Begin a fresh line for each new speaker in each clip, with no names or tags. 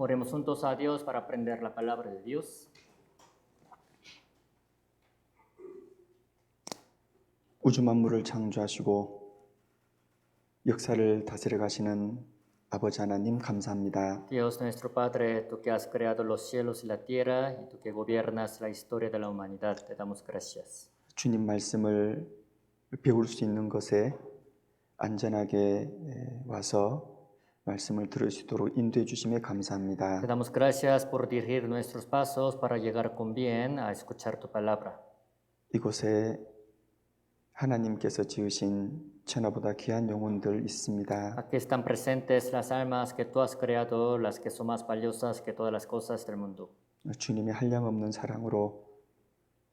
Oremos juntos a Dios para aprender la palabra de Dios.
우주 만물을 창조하시고 역사를 다스려 가시는 아버지 하나님 감사합니다.
Dios nuestro Padre, tú que has creado los cielos y la tierra y tú que gobiernas la historia de la humanidad, te damos gracias.
주님 말씀을 배울 수 있는 것에 안전하게 와서 말씀을 들을 수 있도록 인도해 주심에 감사합니다.
Te damos gracias por dirigir nuestros pasos para llegar con bien a escuchar tu palabra.
이곳에 하나님께서 지으신 천하보다 귀한 영혼들 있습니다.
Aquí están presentes las almas que tú has creado, las que son más valiosas que todas las cosas del mundo.
주님의 한량없는 사랑으로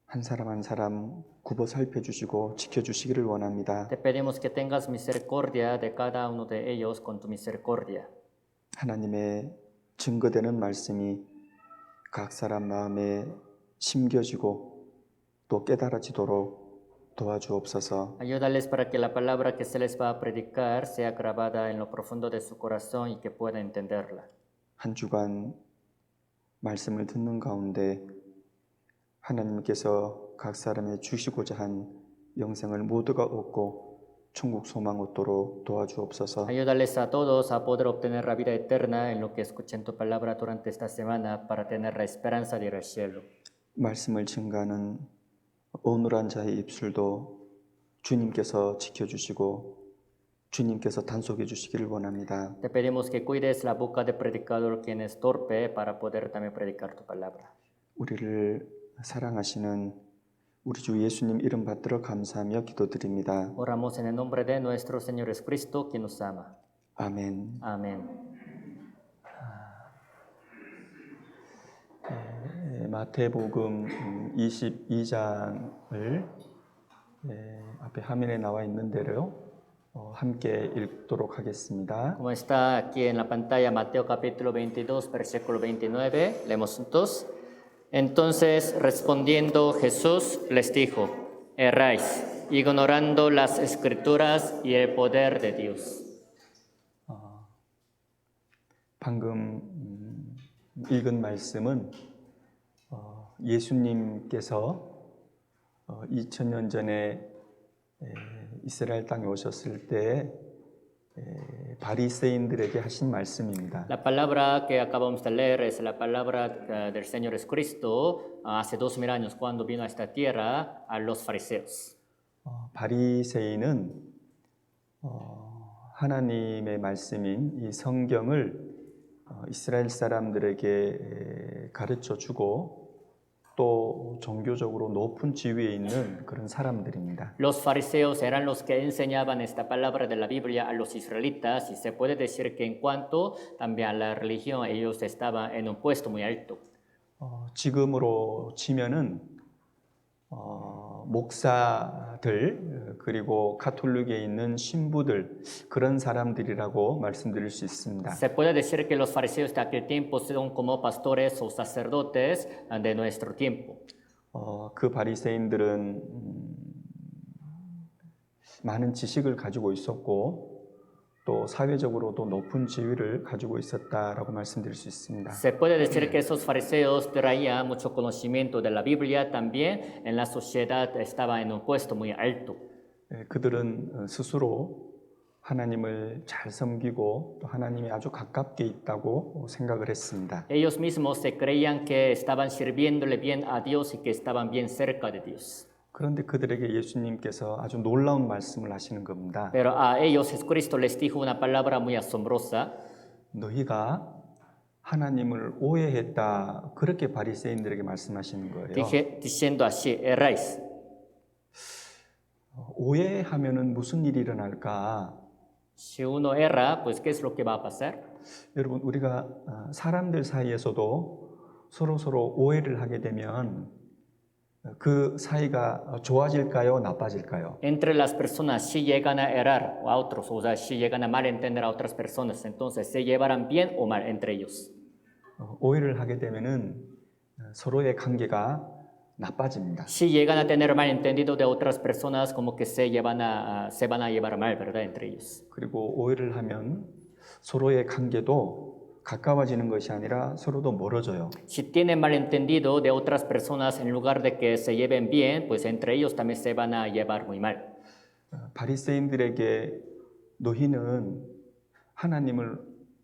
한 사람 한 사람 굽어 살펴주시고 지켜주시기를 원합니다.
Te pedimos que tengas misericordia de cada uno de ellos con tu misericordia.
하나님의 증거되는 말씀이 각 사람 마음에 심겨지고 또 깨달아지도록 도와주옵소서.
Ayúdales para que la palabra que se les va a predicar sea grabada en lo profundo de su corazón y que puedan entenderla.
한 주간 말씀을 듣는 가운데 하나님께서 각 사람의 주시고자 한 영생을 모두가 얻고 천국 소망 얻도록 도와주옵소서.
Ayúdales a todos a poder obtener la vida eterna en lo que escuchen tu palabra durante esta semana para tener la esperanza de ir al cielo.
말씀을 증가하는 어눌한 자의 입술도 주님께서 지켜주시고 주님께서 단속해 주시기를 원합니다.
Te pedimos que cuides la boca del predicador quien es torpe para poder también predicar tu palabra.
우리를 사랑하시는 우리 주 예수님 이름 받들어 감사하며 기도드립니다.
Oramos en el nombre de nuestro Señor Jesucristo, quien nos ama.
아멘.
Amén.
마태복음 22장을 앞에 화면에 나와 있는 대로 함께 읽도록 하겠습니다.
Como está aquí en la pantalla Mateo capítulo 22, versículo 29, leemos juntos. Entonces, respondiendo Jesús les dijo, erráis, ignorando las escrituras y el poder de Dios.
방금 읽은 말씀은 예수님께서 2000년 전에 이스라엘 땅에 오셨을 때 바리새인들에게 하신 말씀입니다.
La palabra que acabamos de leer es la palabra del Señor Jesucristo hace 2000 años cuando vino a esta tierra a los fariseos.
바리새인은 하나님의 말씀인 이 성경을 이스라엘 사람들에게 가르쳐 주고 또 종교적으로 높은 지위에 있는 그런 사람들입니다.
Los fariseos eran los que enseñaban esta palabra de la Biblia a los israelitas y se puede decir que en cuanto también a la religión ellos estaban en un puesto muy alto.
지금으로 치면은 목사들 그리고 가톨릭에 있는 신부들 그런 사람들이라고 말씀드릴 수 있습니다.
Se puede decir que los fariseos de aquel tiempo son como pastores o sacerdotes de nuestro tiempo.
그 바리새인들은 많은 지식을 가지고 있었고 또 사회적으로도 높은 지위를 가지고 있었다라고 말씀드릴 수 있습니다.
Se puede decir que esos fariseos traían mucho conocimiento de la Biblia, también en la sociedad estaba en un puesto muy alto.
그들은 스스로 하나님을 잘 섬기고 또 하나님이 아주 가깝게 있다고 생각을 했습니다.
Ellos mismos se creían que estaban sirviéndole bien a Dios y que estaban bien cerca de Dios.
그런데 그들에게 예수님께서 아주 놀라운 말씀을 하시는 겁니다.
Pero a ellos Jesucristo les dijo una palabra muy asombrosa.
너희가 하나님을 오해했다. 그렇게 바리새인들에게 말씀하시는 거예요.
Diciendo así, erráis.
오해하면은 무슨 일이 일어날까?
Si uno erra, pues ¿qué es lo que va a pasar?
여러분 우리가 사람들 사이에서도 서로 오해를 하게 되면 그 사이가 좋아질까요? 나빠질까요?
Entre las personas, si llegan a errar o a otros, o sea, si llegan a malentender a otras personas, entonces se llevarán bien o mal entre ellos.
오해를 하게 되면은 서로의 관계가 나빠집니다.
Si llegan a tener malentendido de otras personas, como que se van a llevar mal, ¿verdad? Entre ellos.
그리고 오해를 하면 서로의 관계도 가까워지는 것이 아니라 서로도 멀어져요.
Si tienen malentendido de otras personas, en lugar de que se lleven bien, pues entre ellos también se van a llevar muy mal.
바리새인들에게 너희는 하나님을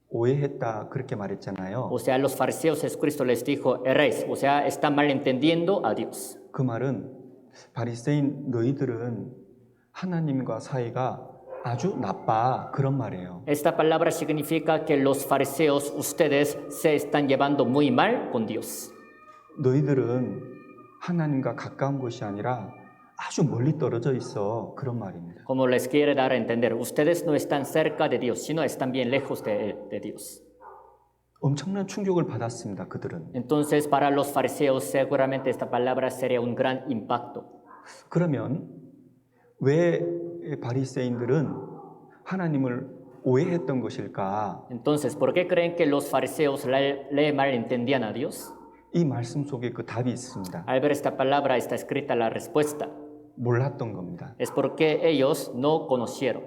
오해했다 그렇게 말했잖아요.
O sea, a los fariseos Jesucristo les dijo, erréis, o sea, están malentendiendo a Dios.
그 말은 바리새인 너희들은 하나님과 사이가 아주 나빠 그런 말이에요.
Esta palabra significa que los fariseos, ustedes se están llevando muy mal con Dios.
너희들은 하나님과 가까운 것이 아니라 아주 멀리 떨어져 있어 그런 말입니다.
Como les quiere dar a entender, ustedes no están cerca de Dios, sino están bien lejos de Dios.
엄청난 충격을 받았습니다. 그들은.
Entonces, para los fariseos, seguramente esta palabra sería un gran impacto.
그러면 왜 바리새인들은 하나님을 오해했던 것일까?
Entonces, ¿por qué creen que los fariseos le malentendían a Dios?
이 말씀 속에 그 답이 있습니다.
Al ver esta palabra está escrita la respuesta.
몰랐던 겁니다.
Es porque ellos no conocieron.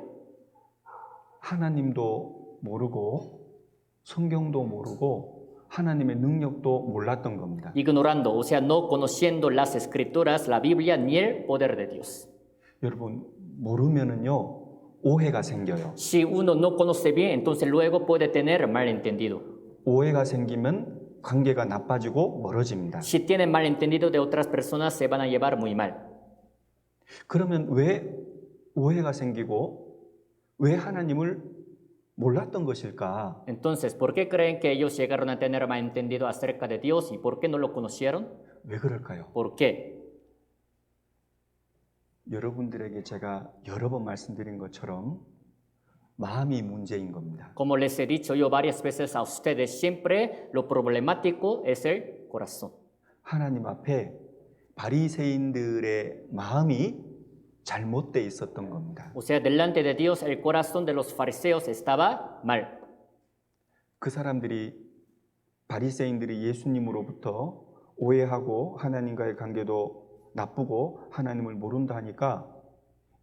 하나님도 모르고 성경도 모르고 하나님의 능력도 몰랐던 겁니다.
Ignorando, o sea, no conociendo las escrituras, la Biblia ni el poder de Dios.
여러분 모르면은요 오해가 생겨요.
Si uno no conoce bien, entonces luego puede tener malentendido.
오해가 생기면 관계가 나빠지고 멀어집니다.
Si tienen malentendido de otras personas, se van a llevar muy mal.
그러면 왜 오해가 생기고 왜 하나님을 몰랐던 것일까?
Entonces, ¿por qué creen que ellos llegaron a tener malentendido acerca de Dios y por qué no lo conocieron?
왜 그럴까요?
¿Por qué?
여러분들에게 제가 여러 번 말씀드린 것처럼 마음이 문제인 겁니다.
Como les he dicho yo varias veces a ustedes, siempre lo problemático es el corazón.
하나님 앞에 바리새인들의 마음이 잘못돼 있었던 겁니다.
O sea, delante de Dios el corazón de los fariseos estaba mal.
그 사람들이 바리새인들이 예수님으로부터 오해하고 하나님과의 관계도 나쁘고 하나님을 모른다 하니까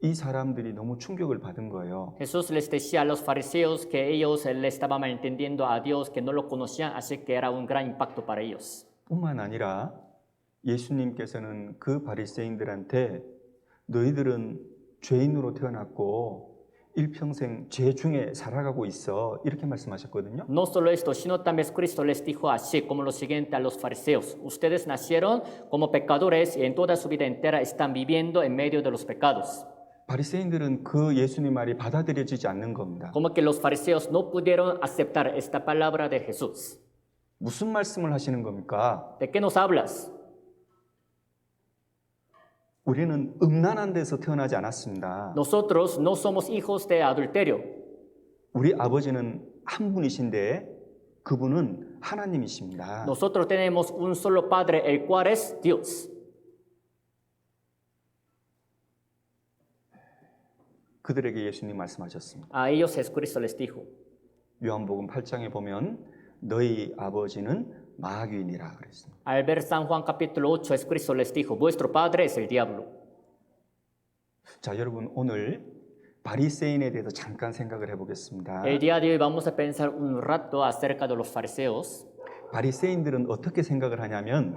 이 사람들이 너무 충격을 받은 거예요.
Jesús les decía a los fariseos que ellos le estaban malentendiendo a Dios, que no lo conocían, así que era un gran impacto para ellos.
뿐만 아니라 예수님께서는 그 바리새인들한테 너희들은 죄인으로 태어났고 일평생 죄 중에 살아가고 있어 이렇게 말씀하셨거든요.
No solo esto, sino también Cristo les dijo así, como lo siguiente a los fariseos. Ustedes nacieron como pecadores y en toda su vida entera están viviendo en medio de los pecados.
바리새인들은 그 예수님 말이 받아들여지지 않는 겁니다.
Como que los fariseos no pudieron aceptar esta palabra de Jesús.
무슨 말씀을 하시는 겁니까?
¿De qué nos hablas?
우리는 음란한 데서 태어나지 않았습니다.
Nosotros no somos hijos de adulterio.
우리 아버지는 한 분이신데 그분은 하나님이십니다.
Nosotros tenemos un solo Padre, el cual es Dios.
그들에게 예수님 말씀하셨습니다.
A ellos Jesucristo les dijo.
요한복음 8장에 보면 너희 아버지는 마귀니라 그랬습니다.
Al ver San Juan capítulo 8, Jesucristo les dijo, vuestro padre es el diablo.
자, 여러분 오늘 바리새인에 대해서 잠깐 생각을 해보겠습니다.
El día de hoy vamos a pensar un rato acerca de los fariseos.
바리새인들은 어떻게 생각을 하냐면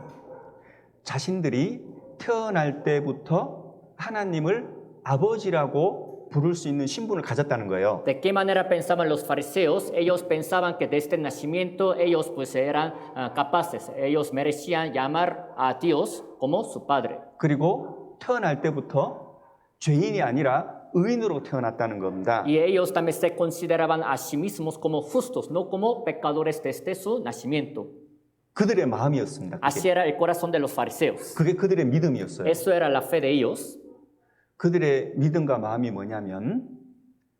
자신들이 태어날 때부터 하나님을 아버지라고 부를 수 있는 신분을 가졌다는 거예요.
¿De qué manera pensaban los fariseos? Ellos pensaban que desde el nacimiento ellos pues eran capaces, ellos merecían llamar a Dios como su padre.
그리고 태어날 때부터 죄인이 아니라 의인으로 태어났다는 겁니다.
Y ellos también se consideraban a sí mismos como justos, no como pecadores desde su nacimiento.
그들의 마음이었습니다.
Así era el corazón de los fariseos.
그게 그들의 믿음이었어요.
Eso era la fe de ellos.
그들의 믿음과 마음이 뭐냐면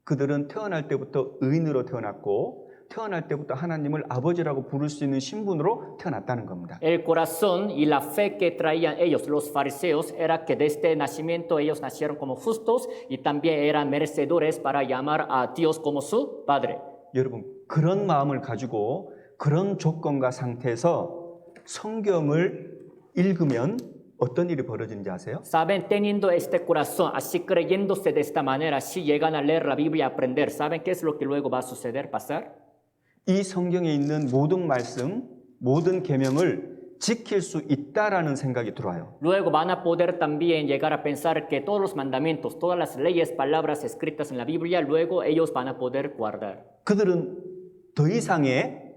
그들은 태어날 때부터 의인으로 태어났고 태어날 때부터 하나님을 아버지라고 부를 수 있는 신분으로 태어났다는 겁니다.
El corazón y la fe que traían ellos, los fariseos, era que desde el nacimiento ellos nacieron como justos y también eran merecedores para llamar a Dios como su Padre.
여러분 그런 마음을 가지고 그런 조건과 상태에서 성경을 읽으면 어떤 일이 벌어지는지 아세요?
Saben, teniendo este corazón, así creyéndose de esta manera, si llegan a leer la Biblia y aprender, ¿saben qué es lo que luego va a suceder, pasar?
이 성경에 있는 모든 말씀, 모든 계명을 지킬 수 있다라는 생각이 들어요.
Luego van a poder también llegar a pensar que todos los mandamientos, todas las leyes, palabras escritas en la Biblia, luego ellos van a poder guardar.
그들은 더 이상의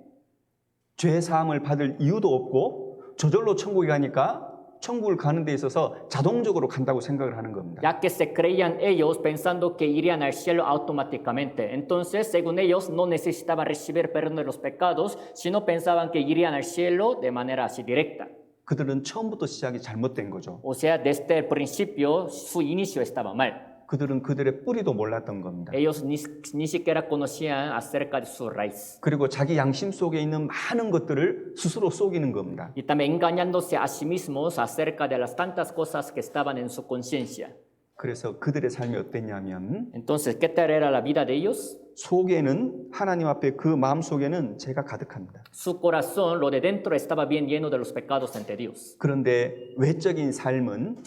죄 사함을 받을 이유도 없고 저절로 천국에 가니까 천국을 가는 데 있어서 자동적으로 간다고 생각을 하는 겁니다.
Ya que se creían ellos pensando que irían al cielo automáticamente. Entonces, según ellos, no necesitaban recibir perdón de los pecados, sino pensaban que irían al cielo de manera así directa.
그들은 처음부터 시작이 잘못된 거죠.
O sea, desde el principio, su inicio estaba mal.
그들은 그들의 뿌리도 몰랐던 겁니다.
Ellos ni siquiera conocían acerca de su raíz.
그리고 자기 양심 속에 있는 많은 것들을 스스로 속이는 겁니다.
Y también engañándose a sí mismos acerca de las tantas cosas que estaban en su conciencia.
그래서 그들의 삶이 어땠냐면
Entonces, ¿qué tal era la vida de ellos?
속에는 하나님 앞에 그 마음 속에는 죄가 가득합니다.
Su corazón, lo de dentro, estaba bien lleno de los pecados ante Dios.
그런데 외적인 삶은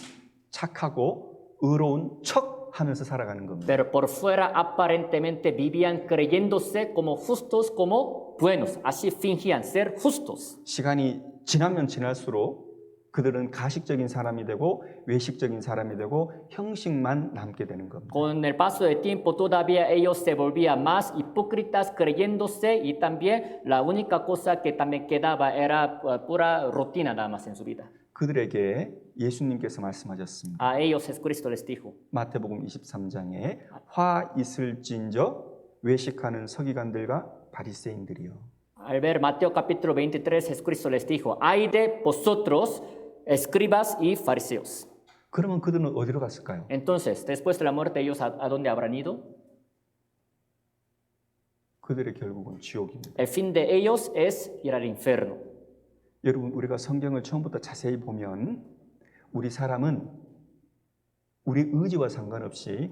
착하고 의로운 척 하면서 살아가는 겁니다.
Pero por fuera aparentemente vivían creyéndose como justos, como buenos. Así fingían ser justos.
시간이 지나면 지날수록 그들은 가식적인 사람이 되고 외식적인 사람이 되고 형식만 남게 되는 겁니다.
Con el paso del tiempo todavía ellos se volvían más hipócritas creyéndose y también la única cosa que también quedaba era pura rutina nada más en su vida.
그들에게 예수님께서 말씀하셨습니다.
A ellos Jesucristo les dijo.
마태복음 23장에 화 있을진저 외식하는 서기관들과 바리새인들이요.
Al ver Mateo capítulo 23, Jesucristo les dijo, ay de vosotros, escribas y fariseos.
그러면 그들은 어디로 갔을까요?
Entonces, después de la muerte, ellos ¿a dónde habrán ido?
그들의 결국은 지옥입니다.
El fin de ellos es ir al infierno.
여러분, 우리가 성경을 처음부터 자세히 보면 우리 사람은 우리 의지와 상관없이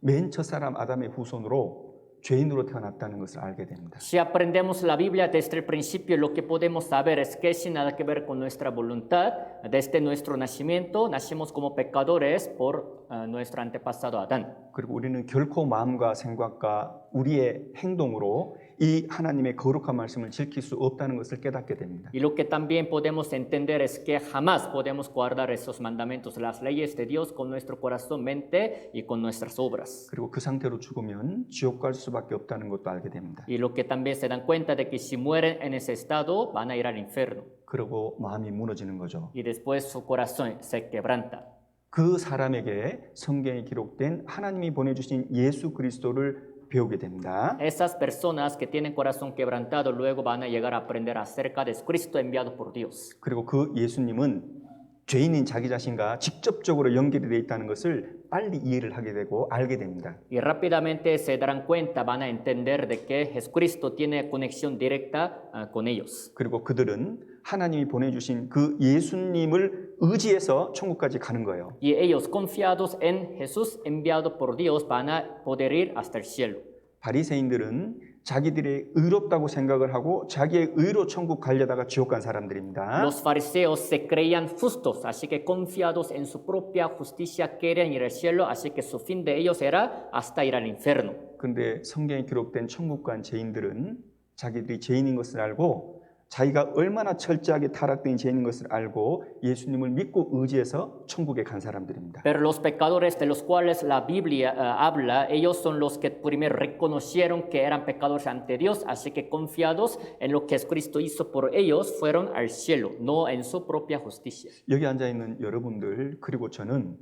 맨 첫사람 아담의 후손으로 죄인으로 태어났다는 것을 알게 됩니다.
Si aprendemos la Biblia desde el principio, lo que podemos saber es que sin nada que ver con nuestra voluntad, desde nuestro nacimiento, nacimos como pecadores por nuestro antepasado Adán.
그리고 우리는 결코 마음과 생각과 우리의 행동으로 이 하나님의 거룩한 말씀을 지킬 수 없다는 것을 깨닫게 됩니다.
Y lo que también podemos entender es que jamás podemos guardar esos mandamientos, las leyes de Dios con nuestro corazón, mente y con nuestras obras.
그리고 그 상태로 죽으면 지옥 갈 수밖에 없다는 것도 알게 됩니다.
Y lo que también se dan cuenta de que si mueren en ese estado van a ir al infierno.
그리고 마음이 무너지는 거죠.
Y después su corazón se quebranta.
그 사람에게 성경에 기록된 하나님이 보내주신 예수 그리스도를 배우게 됩니다.
Esas personas que tienen corazón quebrantado luego van a llegar a aprender acerca de Cristo enviado por Dios.
그리고 그 예수님은 죄인인 자기 자신과 직접적으로 연결이 되어 있다는 것을 빨리 이해를 하게 되고 알게 됩니다.
Y rápidamente se darán cuenta, van a entender de que Jesucristo tiene conexión directa con ellos.
그리고 그들은 하나님이 보내주신 그 예수님을 의지해서 천국까지 가는 거예요.
Y ellos, confiados en Jesús enviado por Dios, van a poder ir hasta el cielo.
바리새인들은 자기들이 의롭다고 생각을 하고 자기의 의로 천국 가려다가 지옥 간 사람들입니다.
Los fariseos se creían justos, así que confiados en su propia justicia querían ir al cielo, así que su fin de ellos era hasta ir al infierno.
그런데 성경에 기록된 천국 간 죄인들은 자기들이 죄인인 것을 알고 자기가 얼마나 철저하게 타락된 죄인인 것을 알고 예수님을 믿고 의지해서 천국에 간 사람들입니다.
Pero los pecadores de los cuales la Biblia habla, ellos son los que primero reconocieron que eran pecadores ante Dios, así que confiados en lo que Cristo hizo por ellos, fueron al cielo, no en su propia justicia.
여기 앉아 있는 여러분들 그리고 저는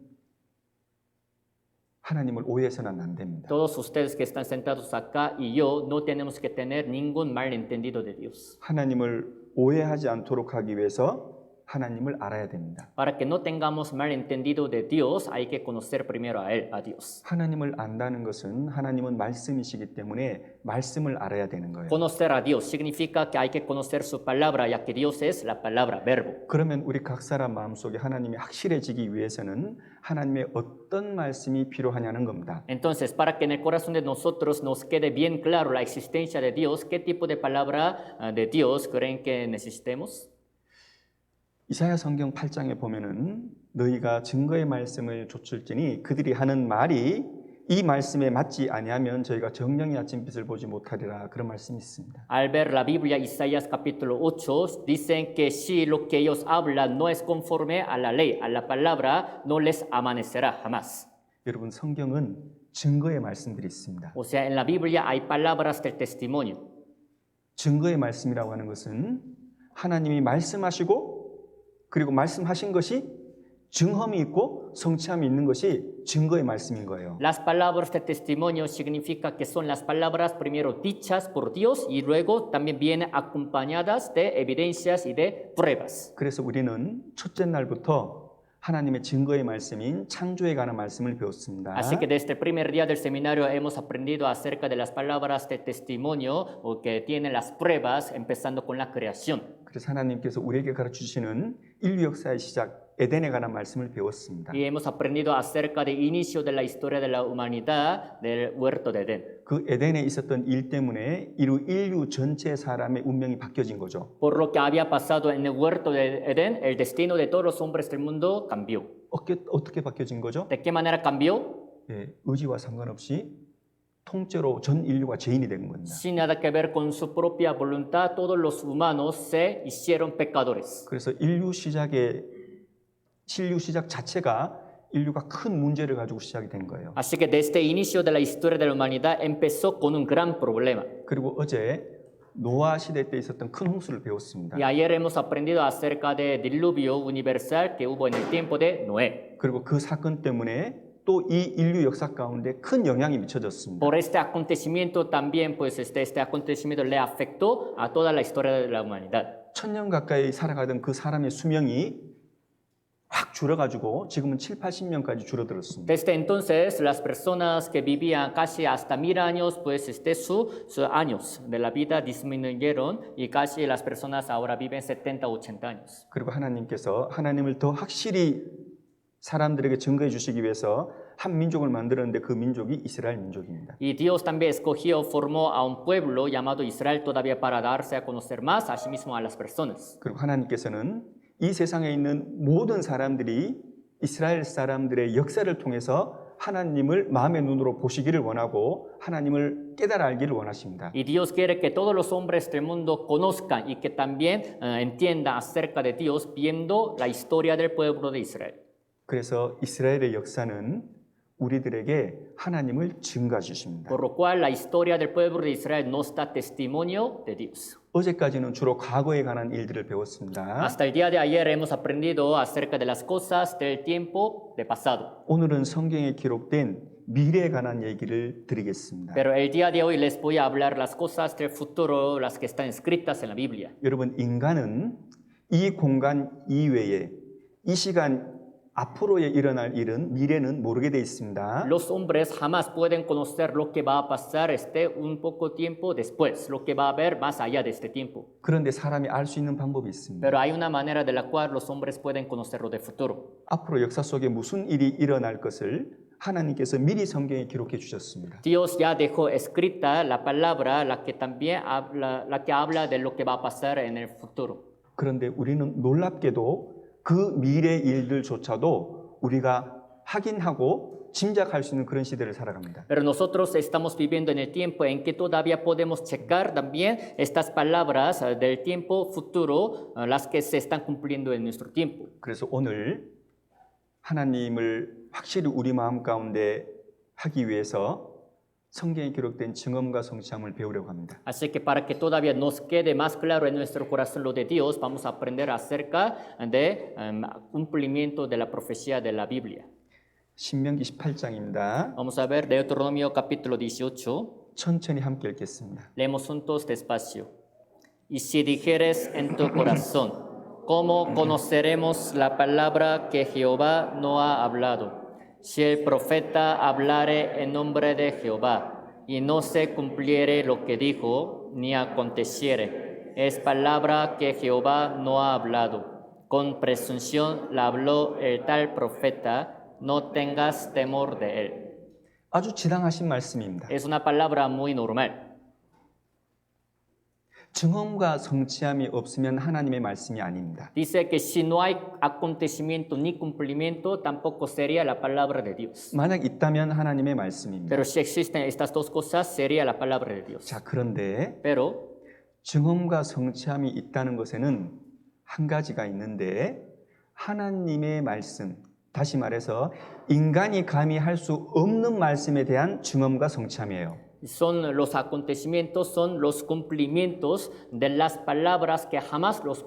하나님을 오해해서는 안 됩니다.
Todos ustedes que están sentados acá y yo no tenemos que tener ningún malentendido de Dios.
하나님을 오해하지 않도록 하기 위해서 하나님을 알아야 됩니다.
Para que no tengamos malentendido de Dios, hay que conocer primero a Él, a Dios.
하나님을 안다는 것은 하나님은 말씀이시기 때문에 말씀을 알아야 되는 거예요.
Conocer a Dios significa que hay que conocer su palabra, ya que Dios es la palabra, verbo.
그러면 우리 각 사람 마음속에 하나님이 확실해지기 위해서는 하나님의 어떤 말씀이 필요하냐는 겁니다.
Entonces, para que en el corazón de nosotros nos quede bien claro la existencia de Dios, ¿qué tipo de palabra de Dios creen que necesitemos?
이사야 성경 8장에 보면은 너희가 증거의 말씀을 좇을지니 그들이 하는 말이 이 말씀에 맞지 아니하면 저희가 정령의 아침빛을 보지 못하리라 그런 말씀이 있습니다.
Al ver la Biblia, Isaías capítulo 8, dicen que si lo que ellos hablan no es conforme a la ley, a la palabra, no les amanecerá jamás.
여러분 성경은 증거의 말씀들이 있습니다.
O sea, en la Biblia hay palabras del testimonio.
증거의 말씀이라고 하는 것은 하나님이 말씀하시고 그리고 말씀하신 것이 증험이 있고 성취함이 있는 것이 증거의 말씀인 거예요.
Las palabras de testimonio significa que son las palabras primero dichas por Dios y luego también vienen acompañadas de evidencias y de pruebas.
그래서 우리는 첫째 날부터 하나님의 증거의 말씀인 창조에 관한 말씀을 배웠습니다.
Así que desde el primer día del seminario hemos aprendido acerca de las palabras de testimonio o que tienen las pruebas, empezando con la creación.
그래서 하나님께서 우리에게 가르치시는 인류 역사의 시작 에덴에 관한 말씀을 배웠습니다.
Y hemos aprendido acerca del inicio de la historia de la humanidad del huerto de Edén.
그 에덴에 있었던 일 때문에 인류 전체 사람의 운명이 바뀌어진 거죠.
Por lo que había pasado en el huerto de Edén, el destino de todos los hombres del mundo cambió.
어떻게 바뀌어진 거죠?
¿De qué manera cambió?
예, 의지와 상관없이 통째로 전 인류가 죄인이 된 겁니다.
Sin nada que ver con su propia voluntad, todos los humanos se hicieron pecadores.
그래서 인류 시작 자체가 인류가 큰 문제를 가지고 시작이 된 거예요.
Así que desde el inicio de la historia de la humanidad empezó con un gran problema.
그리고 어제 노아 시대 때 있었던 큰 홍수를 배웠습니다.
Y ayer hemos aprendido acerca del diluvio universal que hubo en el tiempo de Noé.
그리고 그 사건 때문에 또 이 인류 역사 가운데 큰 영향이 미쳐졌습니다.
Por este acontecimiento también, pues este acontecimiento le afectó a toda la historia de la humanidad. 1000년
가까이 살아가던 그 사람의 수명이 확 줄어가지고 지금은 7, 80년까지 줄어들었습니다.
Desde entonces, las personas que vivían casi hasta 1000 años, pues sus años de la vida disminuyeron y casi las personas ahora viven 70, 80 años.
그리고 하나님께서 하나님을 더 확실히 사람들에게 증거해 주시기 위해서 한 민족을 만들었는데 그 민족이 이스라엘 민족입니다.
Y Dios también escogió, formó a un pueblo llamado Israel todavía para darse a conocer más a sí mismo a las personas.
그리고 하나님께서는 이 세상에 있는 모든 사람들이 이스라엘 사람들의 역사를 통해서 하나님을 마음의 눈으로 보시기를 원하고 하나님을 깨달아 알기를 원하십니다.
Y Dios quiere que todos los hombres del mundo conozcan y que también entiendan acerca de Dios viendo la historia del pueblo de Israel.
그래서 이스라엘의 역사는 우리들에게 하나님을 증거해 주십니다.
Por lo cual la historia del pueblo de Israel nos da testimonio de Dios.
어제까지는 주로 과거에 관한 일들을 배웠습니다.
Hasta el día de ayer hemos aprendido acerca de las cosas del tiempo de pasado.
오늘은 성경에 기록된 미래에 관한 얘기를 드리겠습니다.
Pero el día de hoy les voy a hablar las cosas del futuro, las que están escritas en la Biblia.
여러분, 인간은 이 공간 이외에 이 시간 앞으로에 일어날 일은 미래는 모르게 돼 있습니다.
Los hombres jamás pueden conocer lo que va a pasar un poco tiempo después, lo que va a haber más allá de este tiempo.
그런데 사람이 알 수 있는 방법이 있습니다.
Pero hay una manera de la cual los hombres pueden conocer lo del futuro.
앞으로 역사 속에 무슨 일이 일어날 것을 하나님께서 미리 성경에 기록해 주셨습니다.
Dios ya dejó escrita la palabra, la que habla de lo que va a pasar en el futuro.
그런데 우리는 놀랍게도 그 미래 일들조차도 우리가 확인하고 짐작할 수 있는 그런 시대를 살아갑니다.
Pero nosotros estamos viviendo en el tiempo en que todavía podemos checar también estas palabras del tiempo futuro, las que se están cumpliendo en nuestro tiempo.
그래서 오늘 하나님을 확실히 우리 마음 가운데 하기 위해서 성경에 기록된 증언과 성취함을 배우려고 합니다.
Así que para que todavía nos quede más claro en nuestro corazón lo de Dios, vamos a aprender acerca de cumplimiento de la profecía de la Biblia.
신명기 18장입니다.
Vamos a ver Deuteronomio capítulo 18.
천천히 함께 읽겠습니다.
Leemos juntos despacio. Y si dijeres en tu corazón, ¿cómo conoceremos la palabra que Jehová no ha hablado? Si el profeta hablare en nombre de Jehová y no se cumpliere lo que dijo, ni aconteciere, es palabra que Jehová no ha hablado. Con presunción la habló el tal profeta, no tengas temor de él.
아주 지당하신 말씀입니다.
Es una palabra muy normal.
증언과 성취함이 없으면 하나님의 말씀이 아닙니다.
Dice que si no hay acontecimiento ni cumplimiento, tampoco sería la palabra de Dios.
만약 있다면 하나님의 말씀입니다.
Pero si existen estas dos cosas, sería la palabra de Dios.
자, 그런데
Pero
증언과 성취함이 있다는 것에는 한 가지가 있는데 하나님의 말씀, 다시 말해서 인간이 감히 할 수 없는 말씀에 대한 증언과 성취함이에요.
son los acontecimientos, son los cumplimientos de las palabras que jamás los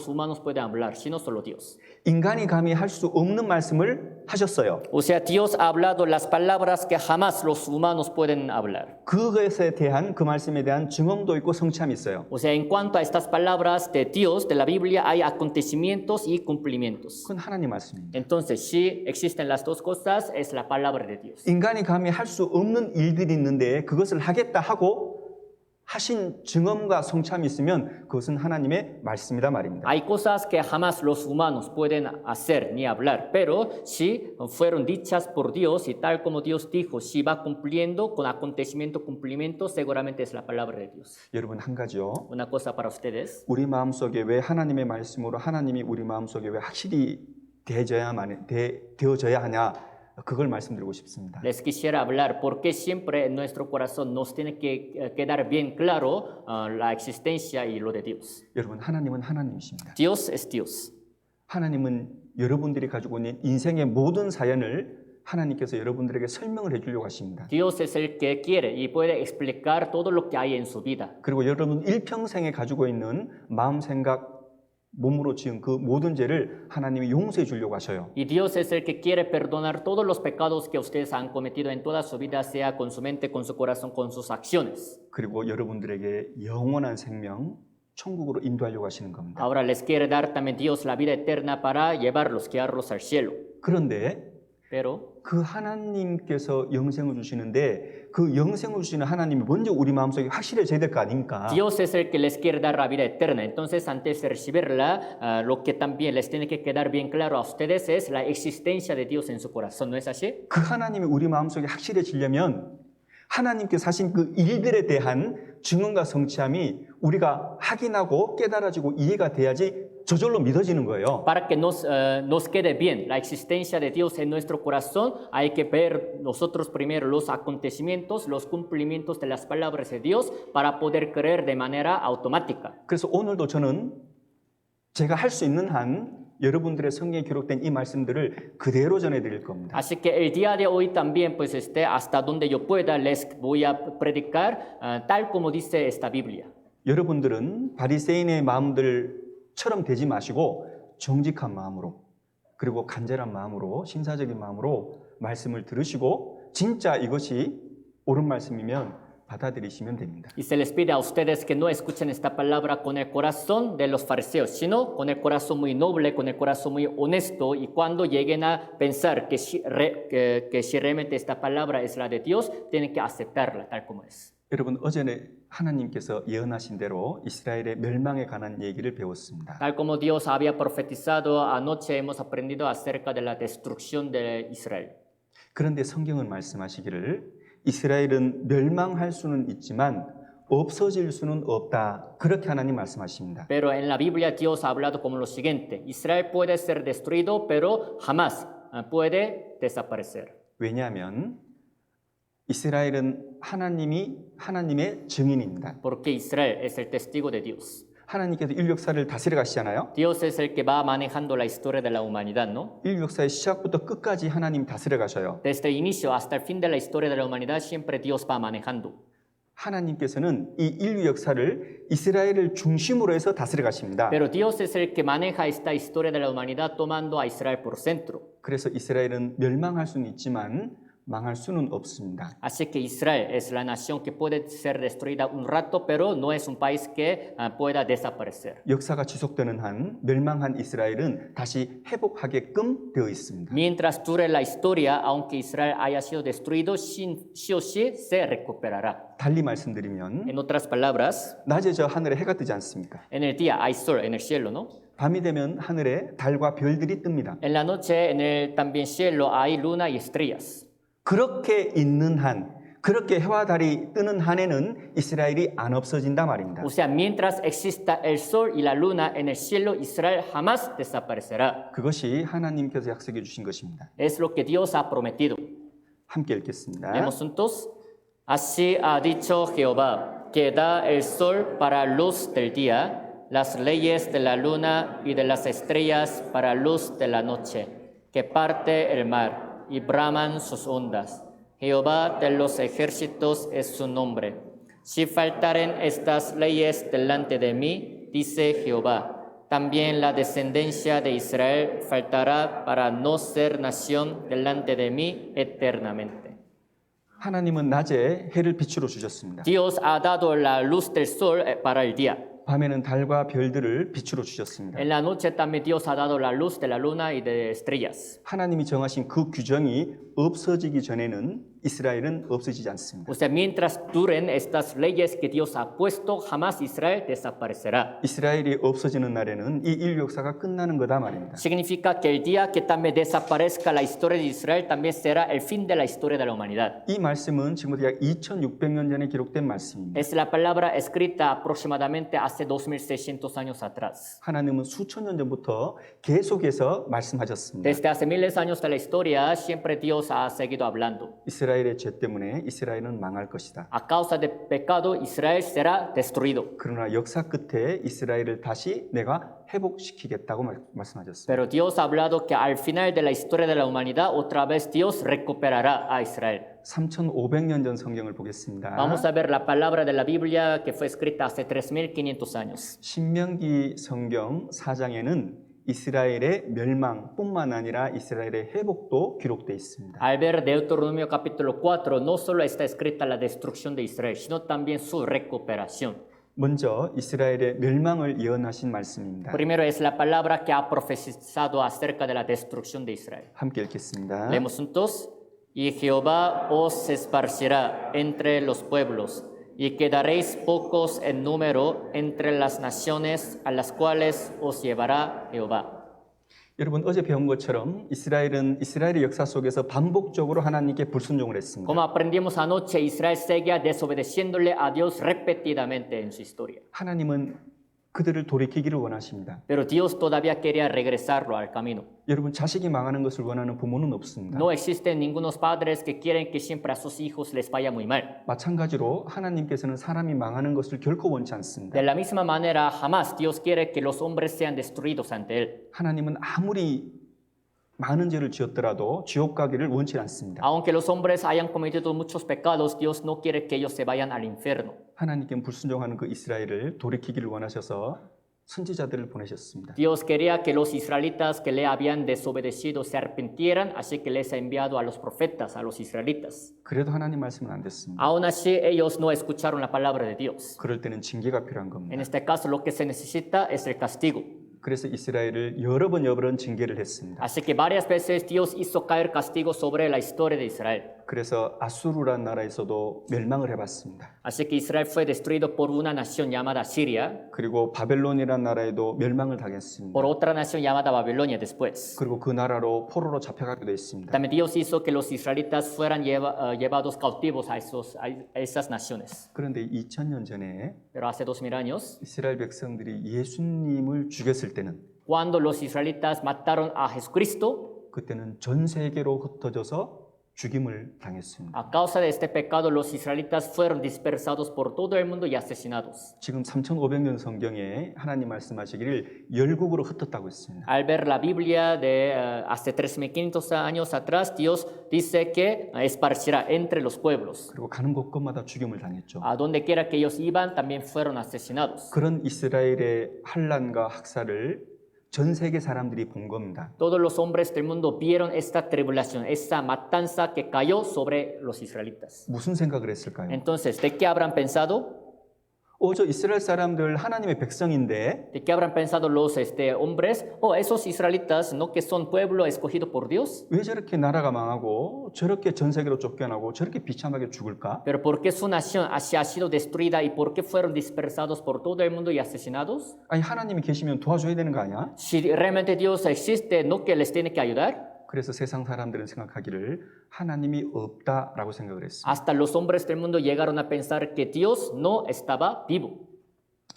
humanos pueden hablar, sino solo Dios.
인간이 감히 할 수 없는 말씀을 하셨어요.
O sea, Dios ha hablado las palabras que jamás los humanos pueden hablar.
그것에 대한 그 말씀에 대한 증언도 있고 성취함이 있어요.
O sea, en cuanto a estas palabras de Dios, de la Biblia, hay acontecimientos y cumplimientos.
그건 하나님 말씀입니다.
Entonces, si existen las dos cosas, es la palabra de Dios.
인간이 감히 할 수 없는 일들이 있는데 그것을 하겠다 하고 하신 증언과 성취함이 있으면 그것은 하나님의 말씀이다 말입니다.
Hay cosas que jamás los humanos pueden hacer ni hablar, pero si fueron dichas por Dios y tal como Dios dijo, si va cumpliendo con acontecimiento, cumplimiento, seguramente es la palabra de Dios.
여러분 한 가지요.
Una cosa para ustedes.
우리 마음속에 왜 하나님의 말씀으로 하나님이 우리 마음속에 왜 확실히 되어져야 하냐 그걸 말씀드리고 싶습니다.
Les quisiera hablar porque siempre en nuestro corazón nos tiene que quedar bien claro la existencia y lo de Dios.
여러분 하나님은 하나님이십니다.
Dios es Dios.
하나님은 여러분들이 가지고 있는 인생의 모든 사연을 하나님께서 여러분들에게 설명을 해주려고 하십니다.
Dios es el que quiere y puede explicar todo lo que hay en su vida.
그리고 여러분 일평생에 가지고 있는 마음, 생각, 몸으로 지은 그 모든 죄를 하나님이 용서해 주려고 하셔요.
Y Dios es el que quiere perdonar todos los pecados que ustedes han cometido en toda su vida, sea con su mente, con su corazón, con sus acciones.
그리고 여러분들에게 영원한 생명, 천국으로 인도하려고 하시는 겁니다.
Ahora les quiere dar también Dios la vida eterna para llevarlos, guiarlos al cielo.
그런데
Pero
그 하나님께서 영생을 주시는데 그 영생을 주시는 하나님이 먼저 우리 마음속에 확실해져야 될 거 아닙니까?
Dios es el que les quiere dar la vida eterna. Entonces, antes de recibirla, lo que también les tiene que quedar bien claro a ustedes es la existencia de Dios en su corazón. ¿No es así?
그 하나님이 우리 마음속에 확실해지려면 하나님께서 하신 그 일들에 대한 증언과 성취함이 우리가 확인하고 깨달아지고 이해가 돼야지 저절로 믿어지는 거예요.
Para que nos quede bien la existencia de Dios en nuestro corazón, hay que ver nosotros primero los acontecimientos, los cumplimientos de las palabras de Dios para poder creer de manera automática.
그래서 오늘도 저는 제가 할 수 있는 한 여러분들의 성경에 기록된 이 말씀들을 그대로 전해드릴 겁니다.
Así que el día de hoy también, pues hasta donde yo pueda, les voy a predicar tal como dice esta Biblia.
여러분들은 바리새인의 마음들처럼 되지 마시고 정직한 마음으로 그리고 간절한 마음으로 신사적인 마음으로 말씀을 들으시고 진짜 이것이 옳은 말씀이면 받아들이시면 됩니다.
Y se les pide a ustedes que no escuchen esta palabra con el corazón de los fariseos, sino con el corazón muy noble, con el corazón muy honesto, y cuando lleguen a pensar que si realmente esta palabra es la de Dios, tienen que aceptarla tal como es.
여러분 어제 하나님께서 예언하신 대로 이스라엘의 멸망에 관한 얘기를 배웠습니다.
Tal como Dios había profetizado, anoche hemos aprendido acerca de la destrucción de Israel.
그런데 성경은 말씀하시기를 이스라엘은 멸망할 수는 있지만 없어질 수는 없다. 그렇게 하나님 말씀하십니다.
Pero en la Biblia Dios ha hablado como lo siguiente: Israel puede ser destruido, pero jamás puede desaparecer.
왜냐하면 이스라엘은 하나님의 증인입니다.
Porque Israel es el testigo de Dios.
하나님께서 인류 역사를 다스려 가시잖아요.
Dios es el que va manejando la historia de la humanidad, ¿no?
인류 역사의 시작부터 끝까지 하나님 다스려 가셔요.
Desde el inicio hasta el fin de la historia de la humanidad, siempre Dios va manejando.
하나님께서는 이 인류 역사를 이스라엘을 중심으로 해서 다스려 가십니다.
Pero Dios es el que maneja esta historia de la humanidad tomando a Israel por centro.
그래서 이스라엘은 멸망할 수는 있지만 망할 수는 없습니다.
Así que Israel es la nación que puede ser destruida un rato, pero no es un país que pueda desaparecer.
역사가 지속되는 한 멸망한 이스라엘은 다시 회복하게끔 되어 있습니다.
Mientras dure la historia, aunque Israel haya sido destruido, sí o sí se recuperará.
달리 말씀드리면
En otras palabras,
낮에 저 하늘에 해가 뜨지 않습니까?
en el día hay sol en el cielo, ¿no?
밤이 되면 하늘에 달과 별들이 뜹니다.
En la noche en el también cielo hay luna y estrellas.
그렇게 있는 한 그렇게 해와 달이 뜨는 한해는 이스라엘이 안 없어진다 말입니다.
O sea, mientras exista el sol y la luna en el cielo, Israel jamás desaparecerá.
그것이 하나님께서 약속해 주신 것입니다.
Es lo que Dios ha prometido.
함께 읽겠습니다.
Leemos juntos. Así ha dicho Jehová, que da el sol para luz del día, las leyes de la luna y de las estrellas para luz de la noche, que parte el mar y braman sus ondas. Jehová de los ejércitos es su nombre. Si faltaren estas leyes delante de mí, dice Jehová, también la descendencia de Israel faltará para no ser nación delante de mí eternamente.
하나님은 낮에 해를 빛으로 주셨습니다.
Dios ha dado la luz del sol para el día.
밤에는 달과 별들을 빛으로 주셨습니다.
En la noche también Dios ha dado la luz de la luna y de estrellas.
하나님이 정하신 그 규정이 없어지기 전에는 이스라엘은 없어지지 않습니다.
O sea, mientras duren estas leyes que Dios ha puesto, jamás Israel desaparecerá.
이스라엘이 없어지는 날에는 이 인류 역사가 끝나는 거다 말입니다.
Significa que el día que también desaparezca la historia de Israel también será el fin de la historia de la humanidad.
이 말씀은 지금부터 약 2600년 전에 기록된 말씀입니다.
Es la palabra escrita aproximadamente hace 2600 años atrás.
하나님은 수천 년 전부터 계속해서 말씀하셨습니다.
Desde hace miles de años de la historia, siempre Dios ha seguido hablando.
이스라엘의 죄 때문에 이스라엘은 망할 것이다.
A causa del pecado, Israel será destruido.
그러나 역사 끝에 이스라엘을 다시 내가 회복시키겠다고 말씀하셨습니다.
Pero Dios ha hablado que al final de la historia de la humanidad, otra vez Dios recuperará a Israel.
3500년 전 성경을 보겠습니다.
Vamos a ver la palabra de la Biblia que fue escrita hace 3500 años.
신명기 성경 4장에는 이스라엘의 멸망뿐만 아니라 이스라엘의 회복도 기록되어 있습니다.
Al ver Deuteronomio capítulo 4, no solo está escrita la destrucción de Israel, sino también su recuperación.
먼저 이스라엘의 멸망을 예언하신 말씀입니다.
Primero es la palabra que ha profetizado acerca de la destrucción de Israel.
함께 읽겠습니다.
Leemos juntos. Y Jehová os esparcirá entre los pueblos, y quedaréis pocos en número entre las naciones a las cuales os llevará Jehová.
여러분 어제 배운 것처럼 이스라엘은 이스라엘의 역사 속에서 반복적으로 하나님께 불순종을 했습니다.
Como aprendimos anoche, Israel seguía desobedeciéndole a Dios repetidamente en su historia.
하나님은 그들을 돌이키기를 원하십니다.
Pero Dios todavía quería regresarlo al camino.
여러분 자식이 망하는 것을 원하는 부모는 없습니다.
No existen ningunos padres que quieren que siempre a sus hijos les vaya muy mal.
마찬가지로 하나님께서는 사람이 망하는 것을 결코 원치 않습니다.
De la misma manera, jamás Dios quiere que los hombres sean destruidos ante Él.
하나님은 아무리 많은 죄를 지었더라도 지옥 가기를 원치 않습니다.
Aunque los hombres hayan cometido muchos pecados, Dios no quiere que ellos se vayan al infierno.
하나님께 불순종하는 그 이스라엘을 돌이키기를 원하셔서 선지자들을 보내셨습니다.
Dios quería que los israelitas que le habían desobedecido se arrepintieran, así que les ha enviado a los profetas, a los israelitas.
그래도 하나님 말씀은 안 됐습니다.
Aún así, ellos no escucharon la palabra de Dios.
그럴 때는 징계가 필요한
En
겁니다.
este caso, lo que se necesita es el castigo.
그래서 이스라엘을 여러 번 징계를 했습니다.
Así que varias veces Dios hizo caer castigo sobre la historia de Israel.
그래서 아수르라는 나라에서도 멸망을 해봤습니다.
Así que Israel fue destruido por una nación llamada Siria,
그리고 바벨론이라는 나라에도 멸망을 당했습니다.
por otra nación llamada Babilonia después.
그리고 그 나라로 포로로 잡혀가기도 했습니다.
También Dios hizo que los israelitas fueran llevados cautivos a esas naciones.
그런데 2000년 전에
Pero hace 2000 años,
이스라엘 백성들이 예수님을 죽였을 때는
cuando los israelitas mataron a Jesucristo,
그때는 전 세계로 흩어져서 죽임을 당했습니다.
a causa de este pecado, los israelitas fueron dispersados por todo el mundo y asesinados.
지금 3500년 성경에 하나님 말씀하시기를 열국으로 흩었다고 했습니다.
Al ver la Biblia de hace 3500 años atrás, Dios dice que esparcirá entre los pueblos.
그리고 가는 곳곳마다 죽임을 당했죠.
A donde quiera que ellos iban, también fueron asesinados.
그런 이스라엘의 환난과 학살을 전 세계 사람들이 본 겁니다.
Todos los hombres del mundo vieron esta tribulación, esta matanza que cayó sobre los israelitas.
무슨 생각을 했을까요?
Entonces, ¿de qué habrán pensado?
저 이스라엘 사람들 하나님의 백성인데
¿De qué habrán pensado los hombres? Esos israelitas, ¿no que son pueblo escogido por Dios?
왜 저렇게 나라가 망하고 저렇게 전 세계로 쫓겨나고 저렇게 비참하게 죽을까?
Pero ¿por qué su nación ha sido destruida y por qué fueron dispersados por todo el mundo y asesinados?
아니 하나님이 계시면 도와줘야 되는 거 아니야?
Si realmente Dios existe, ¿no que les tiene que ayudar?
그래서 세상 사람들은 생각하기를 하나님이 없다라고 생각을 했습니다.
Hasta los hombres del mundo llegaron a pensar que Dios no estaba vivo.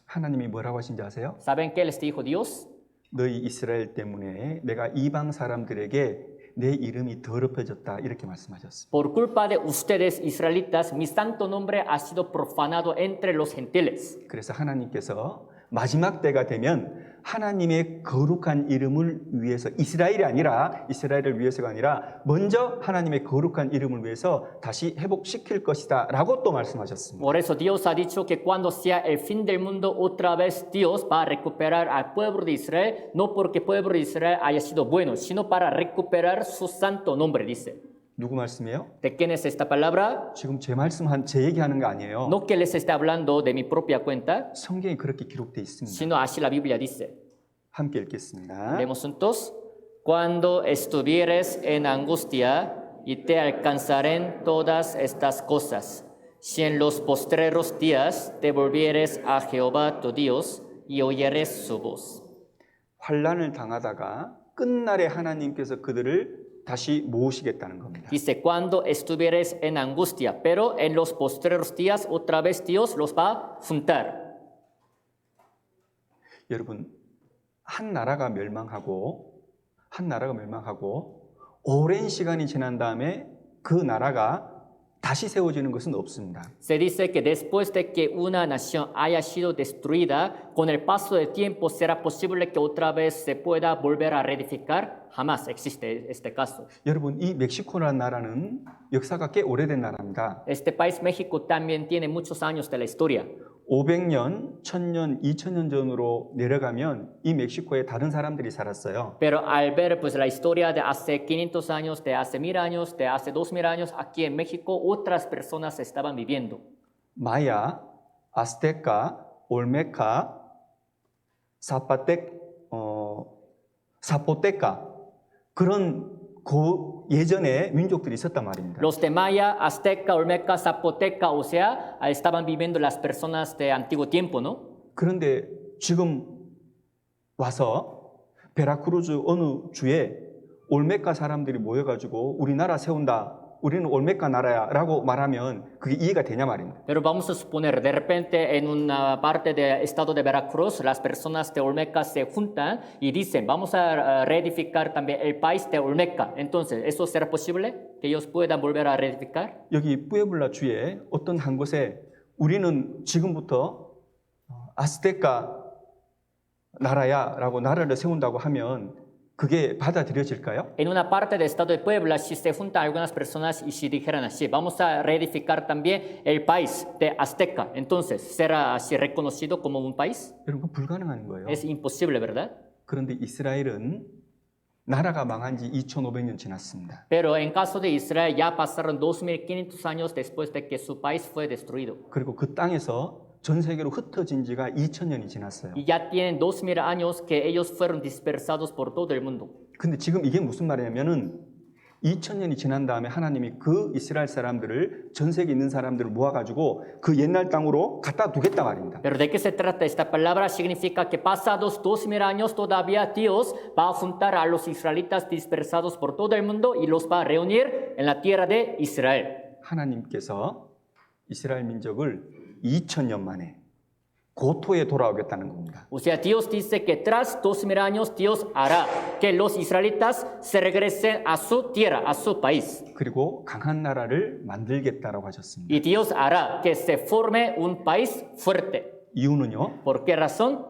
하나님이 뭐라고 하신지 아세요?
¿Saben qué les dijo Dios?
너희 이스라엘 때문에 내가 이방 사람들에게 내 이름이 더럽혀졌다 이렇게 말씀하셨습니다.
Por culpa de ustedes, israelitas, mi santo nombre ha sido profanado entre los gentiles.
그래서 하나님께서 마지막 때가 되면 하나님의 거룩한 이름을 위해서 이스라엘을 위해서가 아니라 먼저 하나님의 거룩한 이름을 위해서 다시 회복시킬 것이다 라고 또 말씀하셨습니다.
Por eso Dios ha dicho que cuando sea el fin del mundo, otra vez Dios va a recuperar al pueblo de Israel, no porque el pueblo de Israel haya sido bueno, sino para recuperar su santo nombre, dice.
누구 말씀이에요?
¿De quién es esta palabra?
지금 제 얘기하는 거 아니에요.
No que les esté hablando de mi propia cuenta,
성경에 그렇게 기록되어 있습니다.
sino así la Biblia dice.
함께 읽겠습니다.
Leemos juntos. Cuando estuvieres en angustia y te alcanzaren todas estas cosas, si en los postreros días te volvieres a Jehová tu Dios y oyeres su voz.
환난을 당하다가 끝날에 하나님께서 그들을 다시 모으시겠다는 겁니다.
Dice, cuando estuvieres en angustia, pero en los postreros días otra vez Dios los va a juntar.
여러분, 한 나라가 멸망하고 오랜 시간이 지난 다음에 그 나라가 다시 세워지는 것은 없습니다.
Se dice que después de que una nación haya sido destruida, con el paso del tiempo será posible que otra vez se pueda volver a reedificar. Jamás existe este caso.
여러분, 이 멕시코라는 나라는 역사가 꽤 오래된 나라입니다.
Este país, México, también tiene muchos años de la historia.
500년, 1000년, 2000년 전으로 내려가면 이 멕시코에 다른 사람들이 살았어요.
Pero al ver pues, la historia de hace 500 años, de hace 1000 años, de hace 2000 años, aquí en México otras personas estaban viviendo.
마야, 아스테카, 올메카, 사포테카 그런 예전에 민족들이 있었단 말입니다.
Los de Maya, Azteca, Olmeca, Zapoteca, o sea, estaban viviendo las personas de antiguo tiempo, ¿no?
그런데 지금 와서 베라크루즈 어느 주에 올메카 사람들이 모여가지고 우리나라 세운다. 우리는 올메카 나라야라고 말하면 그게 이해가 되냐 말입니다.
Pero vamos a suponer, de repente en una parte del estado de Veracruz, las personas de Olmeca se juntan y dicen, vamos a reedificar también el país de Olmeca. Entonces, ¿eso será posible? ¿Que ellos puedan volver a reedificar?
여기 뿌에블라 주에 어떤 한 곳에 우리는 지금부터 아스테카 나라야라고 나라를 세운다고 하면 그게 받아들여질까요?
En una parte del estado de Puebla, si se juntan algunas personas y si dijeran así, vamos a reedificar también el país de Azteca, entonces, ¿será así reconocido como un país?
여러분, 그건 불가능한 거예요.
Es imposible, ¿verdad?
그런데 이스라엘은 나라가 망한 지 2500년 지났습니다.
Pero en caso de Israel ya pasaron 2500 años después de que su país fue destruido.
그리고 그 땅에서 전 세계로 흩어진 지가 2000년이 지났어요.
Y ya tienen 2000 años que ellos fueron dispersados por todo el mundo.
근데 지금 이게 무슨 말이냐면은 2000년이 지난 다음에 하나님이 그 이스라엘 사람들을 전 세계에 있는 사람들을 모아가지고 그 옛날 땅으로 갖다 두겠다 말입니다.
Pero ¿de qué se trata esta palabra? Significa que pasados 2000 años todavía Dios va a juntar a los israelitas dispersados por todo el mundo y los va a reunir en la tierra de Israel.
하나님께서 이스라엘 민족을 2000년 만에 고토에 돌아오겠다는 겁니다.
O sea, Dios dice que tras 2000 años Dios hará que los israelitas se regresen a su tierra, a su país.
그리고 강한 나라를 만들겠다라고 하셨습니다.
Y Dios hará que se forme un país fuerte.
이유는요?
¿Por qué razón?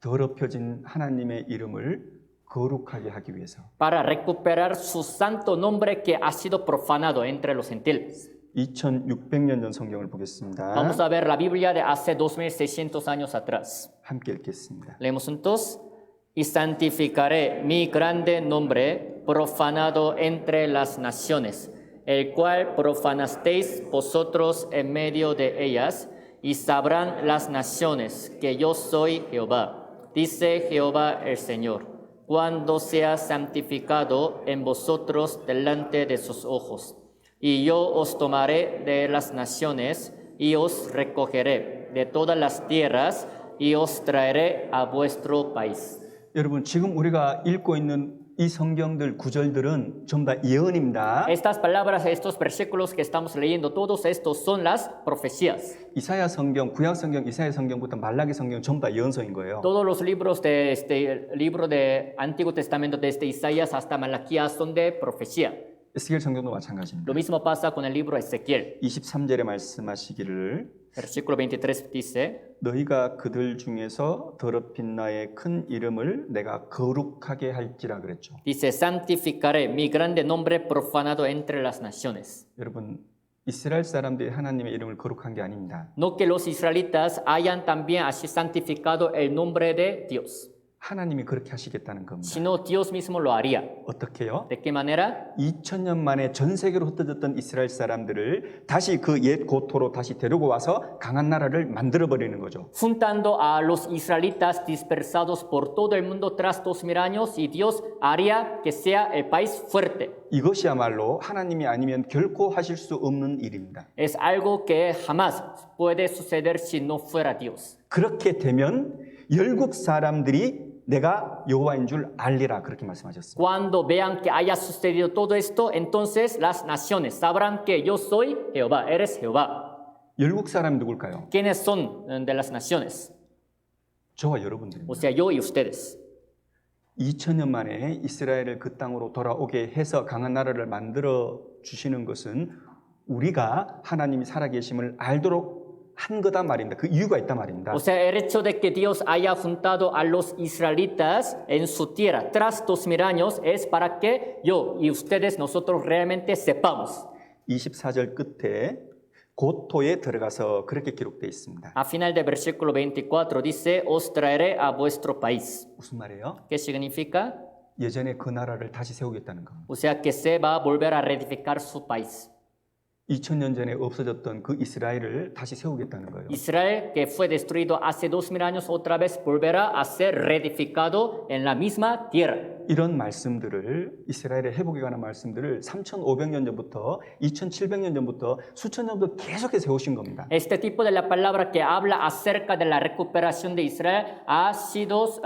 더럽혀진 하나님의 이름을 거룩하게 하기 위해서.
Para recuperar su santo nombre que ha sido profanado entre los gentiles.
2600년 전 성경을 보겠습니다.
Vamos a ver la Biblia de hace 2600 años atrás.
함께 읽겠습니다.
Leemos juntos. Y santificaré mi grande nombre profanado entre las naciones, el cual profanasteis vosotros en medio de ellas, y sabrán las naciones que yo soy Jehová, dice Jehová el Señor, cuando sea santificado en vosotros delante de sus ojos. Y yo os tomaré de las naciones y os recogeré de todas las tierras y os traeré a vuestro país.
여러분, 지금 우리가 읽고 있는 이 성경들 구절들은 전부 다 예언입니다.
Estas palabras, estos versículos que estamos leyendo, todos estos son las profecías.
이사야 성경, 구약 성경, 이사야 성경부터 말라기 성경 전부 다 예언서인 거예요.
Todos los libros de este libro de Antiguo Testamento, desde Isaías hasta Malaquías, son de profecía.
에스겔 성경도 마찬가지입니다.
Lo mismo pasa con el libro de Ezequiel.
23절에 말씀하시기를
Versículo 23 dice,
너희가 그들 중에서 더럽힌 나의 큰 이름을 내가 거룩하게 할지라 그랬죠.
dice, santificaré mi grande nombre profanado entre las naciones.
여러분, 이스라엘 사람들이 하나님의 이름을 거룩한 게 아닙니다.
No que los israelitas hayan también así santificado el nombre de Dios,
하나님이 그렇게 하시겠다는 겁니다.
sino Dios mismo lo haría.
어떻게요?
¿De qué manera?
2000년 만에 전 세계로 흩어졌던 이스라엘 사람들을 다시 그 옛 고토로 다시 데리고 와서 강한 나라를 만들어 버리는 거죠.
Juntando a los israelitas dispersados por todo el mundo tras 2000 años, y Dios haría que sea el país fuerte.
이것이야말로 하나님이 아니면 결코 하실 수 없는 일입니다.
Es algo que jamás puede suceder si no fuera Dios.
그렇게 되면 열국 사람들이 내가 여호와인 줄 알리라 그렇게 말씀하셨어요.
Cuando vean que haya sucedido todo esto, entonces las naciones sabrán que yo soy Jehová, eres Jehová.
열국 사람이 누굴까요?
¿Quiénes son de las naciones?
저와
O
여러분들입니다.
sea, yo y ustedes.
2000년 만에 이스라엘을 그 땅으로 돌아오게 해서 강한 나라를 만들어 주시는 것은 우리가 하나님이 살아계심을 알도록 한 거다 말입니다. 그 이유가 있단 말입니다.
O sea, el hecho de que Dios haya juntado a los israelitas en su tierra tras 2000 años es para que yo y ustedes, nosotros realmente sepamos.
24절 끝에 고토에 들어가서 그렇게 기록되어 있습니다.
A final del versículo 24 dice, os traeré a vuestro país.
무슨 말이에요?
¿Qué significa?
예전에 그 나라를 다시 세우겠다는 겁니다.
O sea, que se va a volver a reedificar su país.
2000년 전에 없어졌던 그 이스라엘을 다시 세우겠다는 거예요.
Israel, que fue destruido hace 2000 años, otra vez volverá a ser reedificado en la misma tierra.
이런 말씀들을 이스라엘의 회복에 관한 말씀들을 3500년 전부터 2700년 전부터 수천 년 전부터 계속해서 세우신 겁니다.
Este tipo de la palabra que habla acerca de la recuperación de Israel ha sido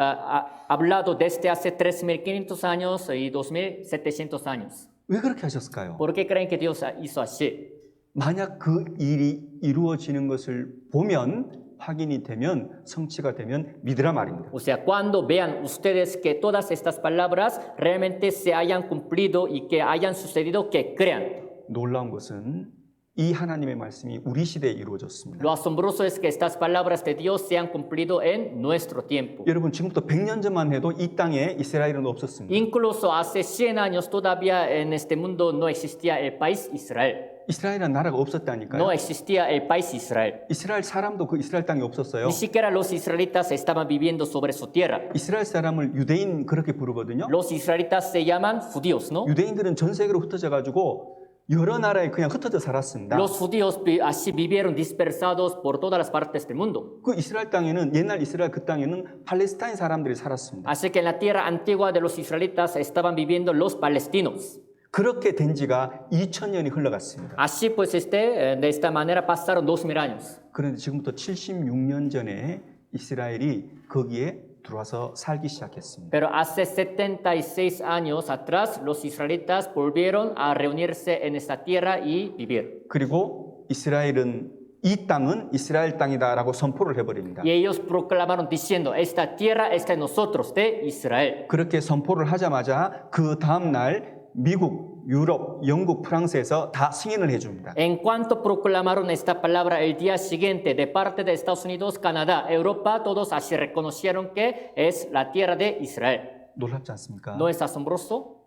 hablado desde hace 3500 años y 2700 años.
왜 그렇게 하셨을까요?
¿Por qué creen que Dios hizo así?
만약 그 일이 이루어지는 것을 보면 확인이 되면 성취가 되면 믿으라 말입니다.
O sea, cuando vean ustedes que todas estas palabras realmente se hayan cumplido y que hayan sucedido, que crean.
놀라운 것은 이 하나님의 말씀이 우리 시대에 이루어졌습니다.
Lo asombroso es que estas palabras de Dios se han cumplido en nuestro tiempo.
여러분 지금부터 100년 전만 해도 이 땅에 이스라엘은 없었습니다.
Incluso hace 100 años todavía en este mundo no existía el país Israel.
이스라엘은 나라가 없었다니까요.
No existía el país Israel.
이스라엘 사람도 그 이스라엘 땅에 없었어요.
Ni siquiera los israelitas estaban viviendo sobre su tierra.
이스라엘 사람을 유대인 그렇게 부르거든요.
Los israelitas se llaman judíos, ¿no?
유대인들은 전 세계로 흩어져 가지고 여러 나라에 그냥 흩어져 살았습니다.
Los judíos así vivieron dispersados por todas las partes del mundo.
그 이스라엘 땅에는 옛날 이스라엘 그 땅에는 팔레스타인 사람들이 살았습니다.
Así que en la tierra antigua de los israelitas estaban viviendo los palestinos.
그렇게 된 지가 2000년이 흘러갔습니다.
Así pues de esta manera pasaron 2000 años.
그런데 지금부터 76년 전에 이스라엘이 거기에 들어와서 살기 시작했습니다.
Pero hace 76 años atrás los israelitas volvieron a reunirse en esta tierra y vivir.
그리고 이스라엘은 이 땅은 이스라엘 땅이다라고 선포를 해버립니다.
Y ellos proclamaron diciendo, esta tierra es de nosotros, de Israel.
그렇게 선포를 하자마자 그 다음 날 미국, 유럽, 영국, 프랑스에서 다 승인을 해줍니다.
En cuanto proclamaron esta palabra el día siguiente de parte de Estados Unidos, Canadá, Europa, todos así reconocieron que es la tierra de Israel.
놀랍지 않습니까?
¿No es asombroso?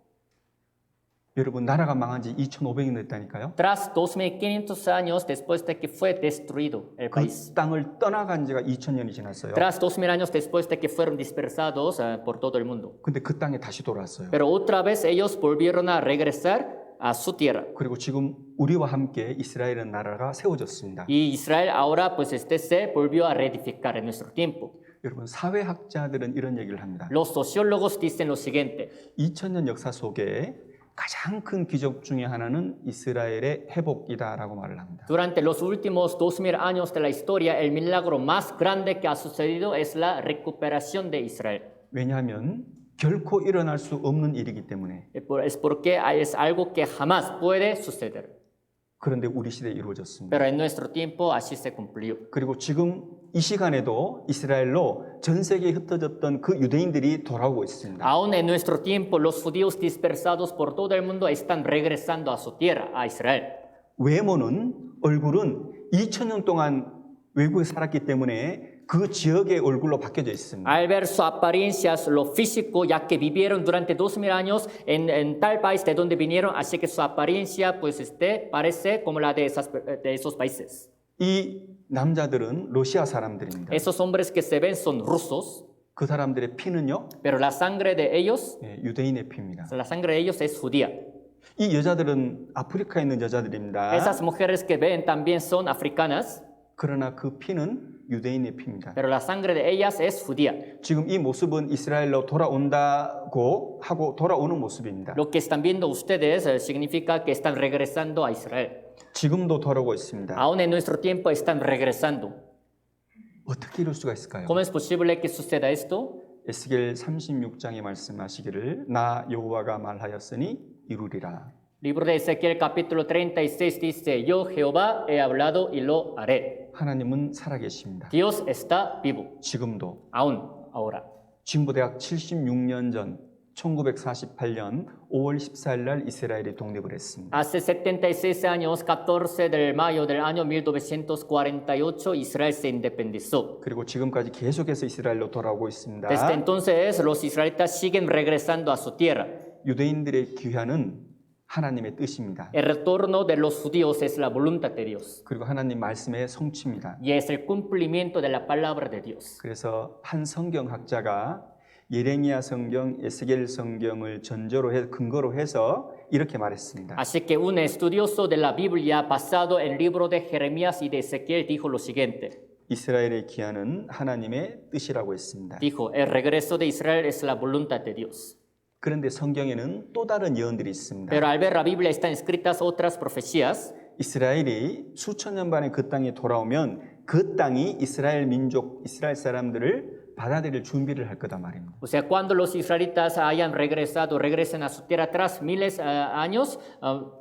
여러분 나라가 망한 지 2500년 됐다니까요.
Tras 2500 años después de que fue destruido el país.
그 땅을 떠나간 지가 2000년이 지났어요.
Tras 2000 años después de que fueron dispersados por todo el mundo.
근데 그 땅에 다시 돌아왔어요.
Pero otra vez ellos volvieron a regresar a su tierra.
그리고 지금 우리와 함께 이스라엘은 나라가 세워졌습니다.
Y Israel ahora pues se volvió a reedificar en nuestro tiempo.
여러분 사회학자들은 이런 얘기를 합니다.
Los sociólogos dicen lo siguiente.
2000년 역사 속에 가장 큰 기적 중에 하나는 이스라엘의 회복이다라고 말을 합니다.
Durante los últimos 2000 años de la historia, el milagro más grande que ha sucedido es la recuperación de Israel.
왜냐하면 결코 일어날 수 없는 일이기 때문에
Es porque es algo que jamás puede suceder.
그런데 우리 시대에 이루어졌습니다.
Pero en nuestro tiempo así se cumplió.
그리고 지금 이 시간에도 이스라엘로 전 세계에 흩어졌던 그 유대인들이 돌아오고 있습니다.
Aún en nuestro tiempo, los judíos dispersados por todo el mundo están regresando a su tierra, a Israel.
외모는 얼굴은 2000년 동안 외국에 살았기 때문에 그 지역의 얼굴로 바뀌어져 있습니다.
Al ver su apariencia, lo físico, ya que vivieron durante 2000 años en tal país de donde vinieron, así que su apariencia pues parece como la de esos países.
이 남자들은 러시아 사람들입니다.
Esos hombres que se ven son rusos,
그 사람들의 피는요,
pero la sangre de ellos,
유대인의 피입니다.
la sangre de ellos es judía.
이 여자들은 아프리카에 있는 여자들입니다.
Esas mujeres que ven también son africanas,
그러나 그 피는 유대인의 피입니다.
pero la sangre de ellas es judía.
지금 이 모습은 이스라엘로 돌아온다고 하고 돌아오는 모습입니다.
Lo que están viendo ustedes significa que están regresando a Israel.
지금도 돌아오고 있습니다.
Aún en nuestro tiempo están regresando.
어떻게 이럴 수가 있을까요?
¿Cómo es posible que suceda esto?
에스겔 36장에 말씀하시기를 나 여호와가 말하였으니 이루리라.
Libro de Ezequiel capítulo 36 dice, yo Jehová he hablado y lo haré.
하나님은 살아계십니다.
Dios está vivo,
지금도
aún, ahora.
지금보다 약 76년 전 1948년 5월 14일 날 이스라엘이 독립을 했습니다.
Hace 76 años, 14 de mayo del año 1948, Israel se independizó.
그리고 지금까지 계속해서 이스라엘로 돌아오고 있습니다.
Desde entonces, los israelitas siguen regresando a su tierra.
유대인들의 귀환은 하나님의 뜻입니다.
El retorno de los judíos es la voluntad de Dios
그리고 하나님 말씀의 성취입니다.
y es el cumplimiento de la palabra de Dios.
그래서 한 성경학자가 예레미야 성경, 에스겔 성경을 근거로 해서 이렇게 말했습니다.
Así que un estudioso de la Biblia basado en el libro de Jeremías y de Ezequiel dijo lo siguiente.
이스라엘의 기한은 하나님의 뜻이라고 했습니다.
Dijo, el regreso de Israel es la voluntad de Dios.
그런데 성경에는 또 다른 예언들이 있습니다.
Pero al ver la Biblia están escritas otras profecías.
이스라엘이 수천 년 만에 그 땅에 돌아오면 그 땅이 이스라엘 민족, 이스라엘 사람들을 받아들일 준비를 할 거다 말입니다.
O sea, cuando los israelitas hayan regresen a su tierra tras miles de años,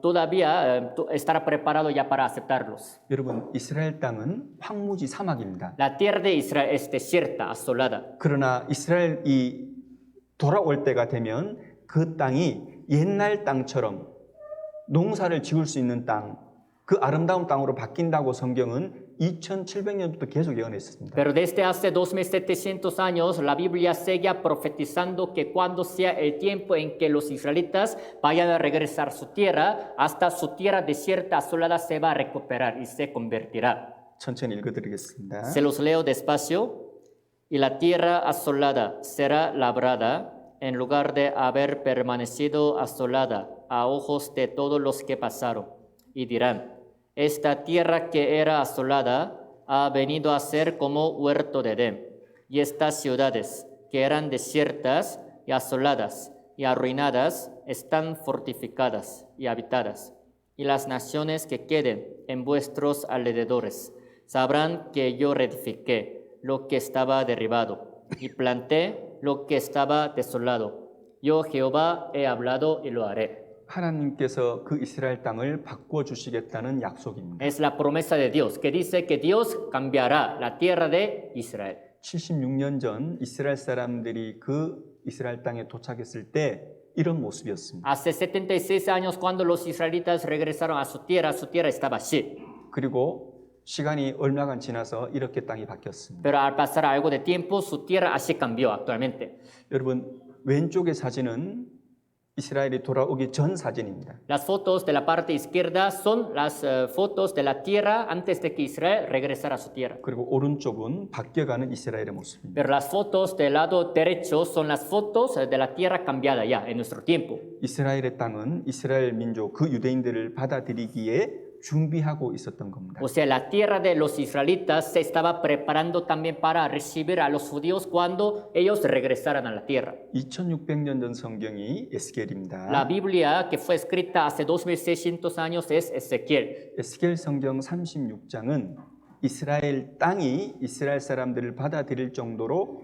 todavía estará preparado ya para aceptarlos.
여러분, 이스라엘 땅은 황무지 사막입니다.
La tierra de Israel es desierta, asolada.
그러나 이스라엘이 돌아올 때가 되면 그 땅이 옛날 땅처럼 농사를 지을 수 있는 땅, 그 아름다운 땅으로 바뀐다고 성경은 2700년부터 계속 예언했습니다.
Pero desde hace 2700 años la Biblia sigue profetizando que cuando sea el tiempo en que los israelitas vayan a regresar a su tierra, hasta su tierra desierta asolada se va a recuperar y se convertirá.
천천히 읽어드리겠습니다.
Se los leo despacio. Y la tierra asolada será labrada en lugar de haber permanecido asolada a ojos de todos los que pasaron. Y dirán, esta tierra que era asolada ha venido a ser como huerto de Edén. Y estas ciudades que eran desiertas y asoladas y arruinadas están fortificadas y habitadas. Y las naciones que queden en vuestros alrededores sabrán que yo reedifiqué lo que estaba derribado y planté lo que estaba desolado. Yo Jehová he hablado y lo haré.
하나님께서 그 이스라엘 땅을 바꿔 주시겠다는 약속입니다.
Es la promesa de Dios que dice que Dios cambiará la tierra de Israel.
76년 전 이스라엘 사람들이 그 이스라엘 땅에 도착했을 때 이런 모습이었습니다.
Hace 76 años cuando los israelitas regresaron a su tierra estaba así.
그리고 시간이 얼마간 지나서 이렇게 땅이 바뀌었습니다.
Pero al pasar algo de tiempo su tierra así cambió actualmente.
여러분, 왼쪽의 사진은 이스라엘이 돌아오기 전 사진입니다.
Las fotos de la parte izquierda son las fotos de la tierra antes de que Israel regresara a su tierra.
그리고 오른쪽은 바뀌어가는 이스라엘의 모습입니다.
Pero las fotos del lado derecho son las fotos de la tierra cambiada ya en nuestro tiempo.
이스라엘의 땅은 이스라엘 민족 그 유대인들을 받아들이기에 준비하고 있었던 겁니다.
O sea, la tierra de los israelitas se estaba preparando también para recibir a los judíos cuando ellos regresaran a la tierra.
2600년 전 성경이 에스겔입니다.
La Biblia que fue escrita hace 2600 años es Ezequiel.
에스겔 성경 36장은 이스라엘 땅이 이스라엘 사람들을 받아들일 정도로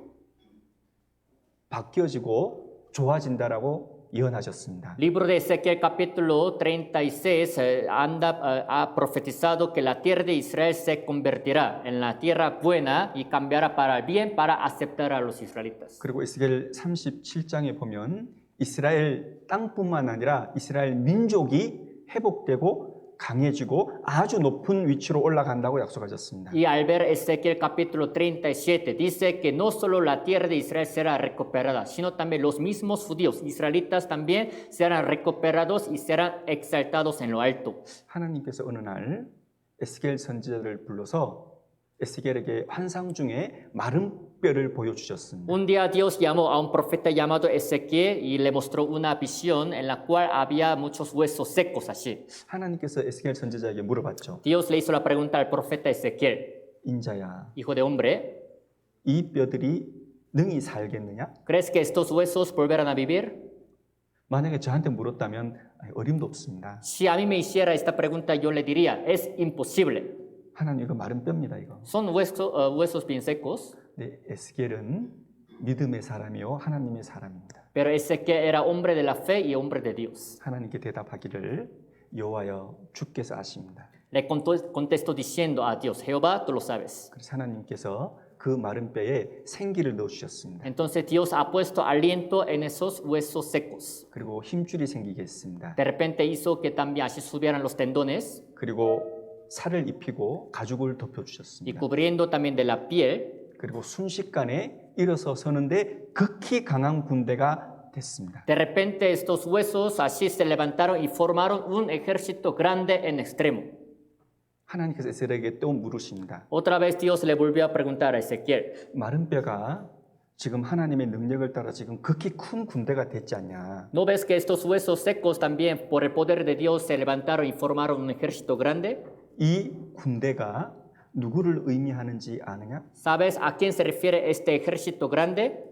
바뀌어지고 좋아진다라고 예언하셨습니다.
Libro de Ezequiel capítulo 36 ha profetizado que la tierra de Israel se convertirá en la tierra buena y cambiará para el bien para aceptar a los israelitas.
그리고 에스겔 37장에 보면 이스라엘 땅뿐만 아니라 이스라엘 민족이 회복되고 강해지고 아주 높은 위치로 올라간다고 약속하셨습니다.
Y al ver Ezequiel capítulo 37 dice que no solo la tierra de Israel será recuperada, sino también los mismos judíos israelitas también serán recuperados y serán exaltados en lo alto.
하나님께서 어느 날 에스겔 선지자를 불러서 에스겔에게 환상 중에 마른 뼈를 보여주셨습니다.
Un día Dios llamó a un profeta llamado Ezequiel y le mostró una visión en la cual había muchos huesos secos allí.
하나님께서 에스겔 선지자에게 물어봤죠.
Dios le hizo la pregunta al profeta Ezequiel,
인자야,
hijo de hombre,
이 뼈들이 능히 살겠느냐?
¿crees que estos huesos volverán a vivir?
만약에 저한테 물었다면 어림도 없습니다.
Si a mí me hiciera esta pregunta, yo le diría, es imposible.
하나님 이거 마른 뼈입니다. 이거.
Son huesos bien secos,
네, 에스겔은 믿음의 사람이요 하나님의 사람입니다.
pero Ezequiel era hombre de la fe y hombre de Dios.
하나님께 대답하기를 여호와여 주께서 아십니다.
Le contestó diciendo a Dios, Jehová, tú lo sabes.
그래서 하나님께서 그 마른 뼈에 생기를 넣어 주셨습니다.
Entonces Dios ha puesto aliento en esos huesos secos.
그리고 힘줄이 생기게 했습니다.
De repente hizo que también así subieran los tendones
그리고 살을 입히고 가죽을 덮여
y
주셨습니다.
cubriendo también de la piel.
그리고 순식간에 일어서 서는데 극히 강한 군대가 됐습니다.
De repente estos huesos así se levantaron y formaron un ejército grande en extremo.
하나님께서 에스겔에게 또 물으십니다.
Otra vez Dios le volvió a preguntar a Ezequiel,
마른 뼈가 지금 하나님의 능력을 따라 지금 극히 큰 군대가 됐지 않냐?
¿no ves que estos huesos secos también por el poder de Dios se levantaron y formaron un ejército grande?
이 군대가 누구를 의미하는지 아느냐?
¿Sabes a quién se refiere este ejército grande?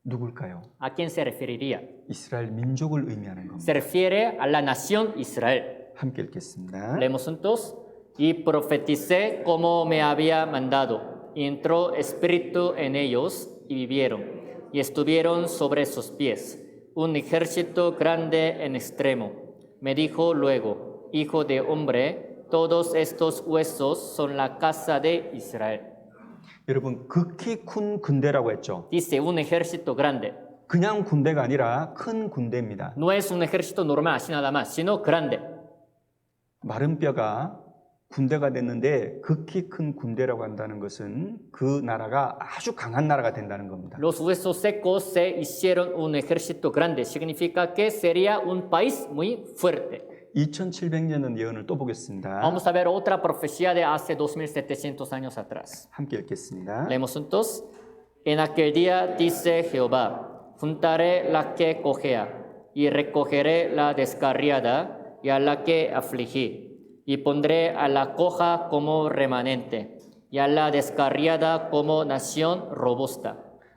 누굴까요?
¿A quién se referiría?
이스라엘 민족을 의미하는 겁니다.
Se refiere a la nación Israel.
함께 읽겠습니다.
Leemos juntos. Y profeticé como me había mandado. Y entró espíritu en ellos y vivieron. Y estuvieron sobre sus pies. Un ejército grande en extremo. Me dijo luego, hijo de hombre, todos estos huesos son la casa de Israel.
여러분 극히 큰 군대라고 했죠.
Dice un ejército grande.
그냥 군대가 아니라 큰 군대입니다.
No es un ejército normal, así nada más, sino grande.
마른 뼈가 군대가 됐는데 극히 큰 군대라고 한다는 것은 그 나라가 아주 강한 나라가 된다는 겁니다.
Los huesos secos se hicieron un ejército grande. Significa que sería un país muy fuerte.
2700년은 예언을 또 보겠습니다.
Vamos a ver otra profecía de hace 2700 años atrás.
함께 읽겠습니다.
Leemos juntos. En aquel día dice Jehová, juntaré la que cojea y recogeré la descarriada y a la que afligí. Y pondré a la coja como remanente y a la descarriada como nación robusta.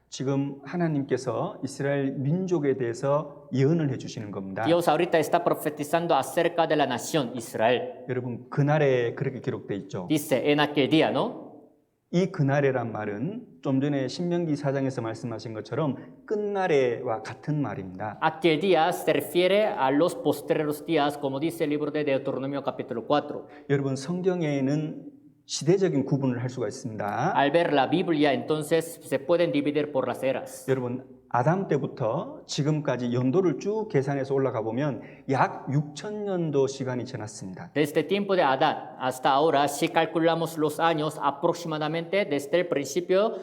지금 하나님께서 이스라엘 민족에 대해서 예언을 해주시는 겁니다.
Dios ahorita está profetizando acerca de la nación Israel.
여러분 그날에 그렇게 기록돼 있죠.
Dice en aquel día, ¿no?
이 그날에란 말은 좀 전에 신명기 4장에서 말씀하신 것처럼 끝날에와 같은 말입니다.
Aquel día se refiere a los postreros días, como dice el libro de Deuteronomio capítulo 4.
여러분 성경에는 시대적인 구분을 할 수가 있습니다.
Al ver la Biblia, entonces se pueden dividir por las eras.
여러분 아담 때부터 지금까지 연도를 쭉 계산해서 올라가 보면 약 6000년도 시간이 지났습니다.
Desde el tiempo de Adán hasta ahora, si calculamos los años, aproximadamente desde el principio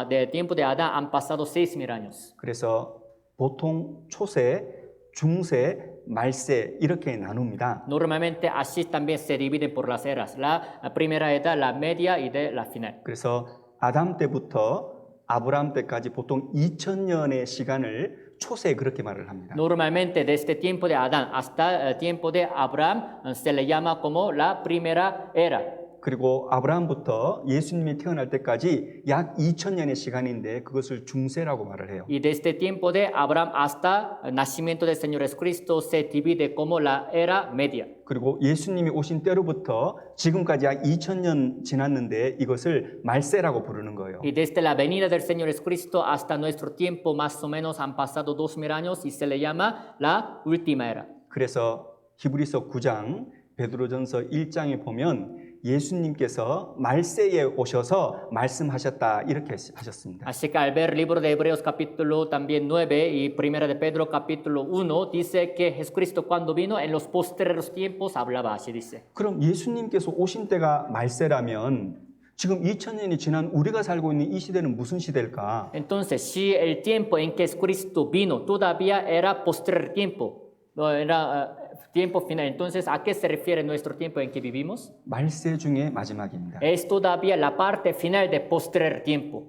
del tiempo de Adán han pasado 6000 años.
그래서 보통 초세, 중세, 말세 이렇게 나눕니다.
Normalmente así también se dividen por las eras, la primera edad, la media y de la final.
그래서 아담 때부터 아브라함 때까지 보통 2000년의 시간을 초세 그렇게 말을 합니다.
Normalmente desde el tiempo de Adán hasta el tiempo de Abraham se le llama como la primera era.
그리고 아브라함부터 예수님이 태어날 때까지 약 2000년의 시간인데 그것을 중세라고 말을 해요.
Y desde tiempo de Abraham hasta el nacimiento del Señor Jesucristo se divide como la era media.
그리고 예수님이 오신 때로부터 지금까지 약 2000년 지났는데 이것을 말세라고 부르는 거예요.
Y desde la venida del Señor Jesucristo hasta nuestro tiempo, más o menos han pasado 2000 años y se le llama la última era.
그래서 히브리서 9장, 베드로전서 1장에 보면 예수님께서 말세에 오셔서 말씀하셨다 이렇게 하셨습니다.
Así que al ver el libro de Hebreos capítulo también 9 y primera de Pedro capítulo 1, dice que Jesucristo cuando vino en los postreros tiempos hablaba, así dice.
그럼 예수님께서 오신 때가 말세라면 지금 2000년이 지난 우리가 살고 있는 이 시대는 무슨 시대일까?
Entonces, si el tiempo en que Jesucristo vino todavía era postrer tiempo, no era tiempo final, entonces ¿a qué se refiere nuestro tiempo en que vivimos?
말세 중에 마지막입니다.
Es todavía la parte final de postrer tiempo.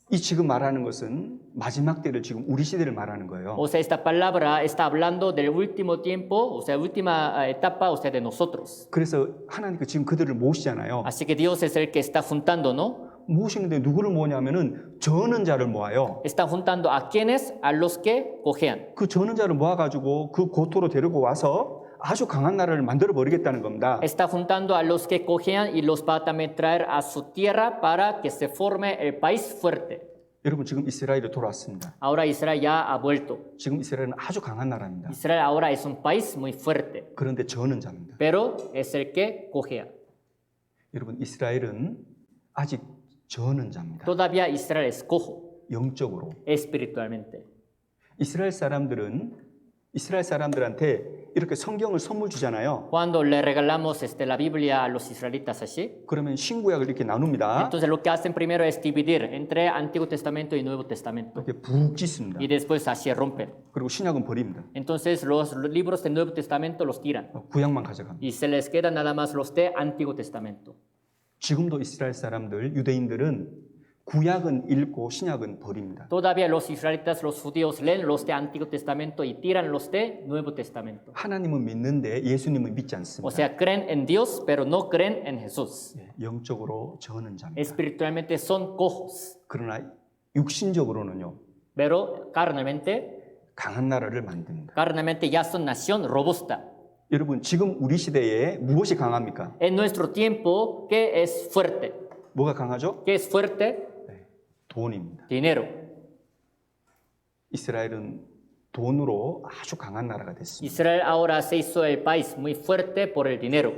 이 지금 말하는 것은 마지막 때를 지금 우리 시대를 말하는 거예요.
O sea, esta palabra está hablando del último tiempo, o sea, última etapa, o sea, de nosotros.
그래서 하나님께 지금 그들을 모시잖아요.
Así que Dios es el que está juntando, ¿no?
모시는데 누구를 모으냐면은 저는 자를 모아요.
Está juntando a quienes, a los que cojean.
그 저는 자를 모아가지고 그 고토로 데리고 와서 아주 강한 나라를 만들어 버리겠다는 겁니다.
Está juntando a los que cojean y los va a también traer a su tierra para que se forme el país fuerte.
여러분 지금 이스라엘이 돌아왔습니다.
Ahora Israel ya ha vuelto.
지금 이스라엘은 아주 강한 나라입니다.
Israel ahora es un país muy fuerte,
그런데 저는 자입니다.
pero es el que cojea.
여러분 이스라엘은 아직 저는 자입니다.
Todavía Israel es cojo,
영적으로.
espiritualmente.
이스라엘 사람들한테 이렇게 성경을 선물 주잖아요.
Cuando le regalamos la Biblia a los israelitas así,
그러면 신구약을 이렇게 나눕니다.
entonces lo que hacen primero es dividir entre Antiguo Testamento y Nuevo Testamento.
이렇게 푹 찢습니다.
Y después así rompen.
그리고 신약은 버립니다.
Entonces los libros del Nuevo Testamento los tiran.
구약만 가져갑니다.
Y se les quedan nada más los de Antiguo Testamento.
지금도 이스라엘 사람들, 유대인들은 구약은 읽고 신약은 버립니다.
Todavía los israelitas, los judíos leen los de Antiguo Testamento y tiran los de Nuevo Testamento.
하나님은 믿는데 예수님은 믿지
O
않습니다.
sea, creen en Dios, pero no creen en Jesús.
영적으로 저는 자입니다.
Espiritualmente son cojos,
그러나 육신적으로는요.
pero carnalmente
강한 나라를 만듭니다.
ya son nación robusta.
여러분 지금 우리 시대에 무엇이 강합니까?
En nuestro tiempo, ¿qué es fuerte?
뭐가 강하죠?
¿Qué es fuerte?
돈입니다.
Dinero.
이스라엘은 돈으로 아주 강한 나라가 됐습니다.
Israel ahora se hizo el país muy fuerte por el dinero.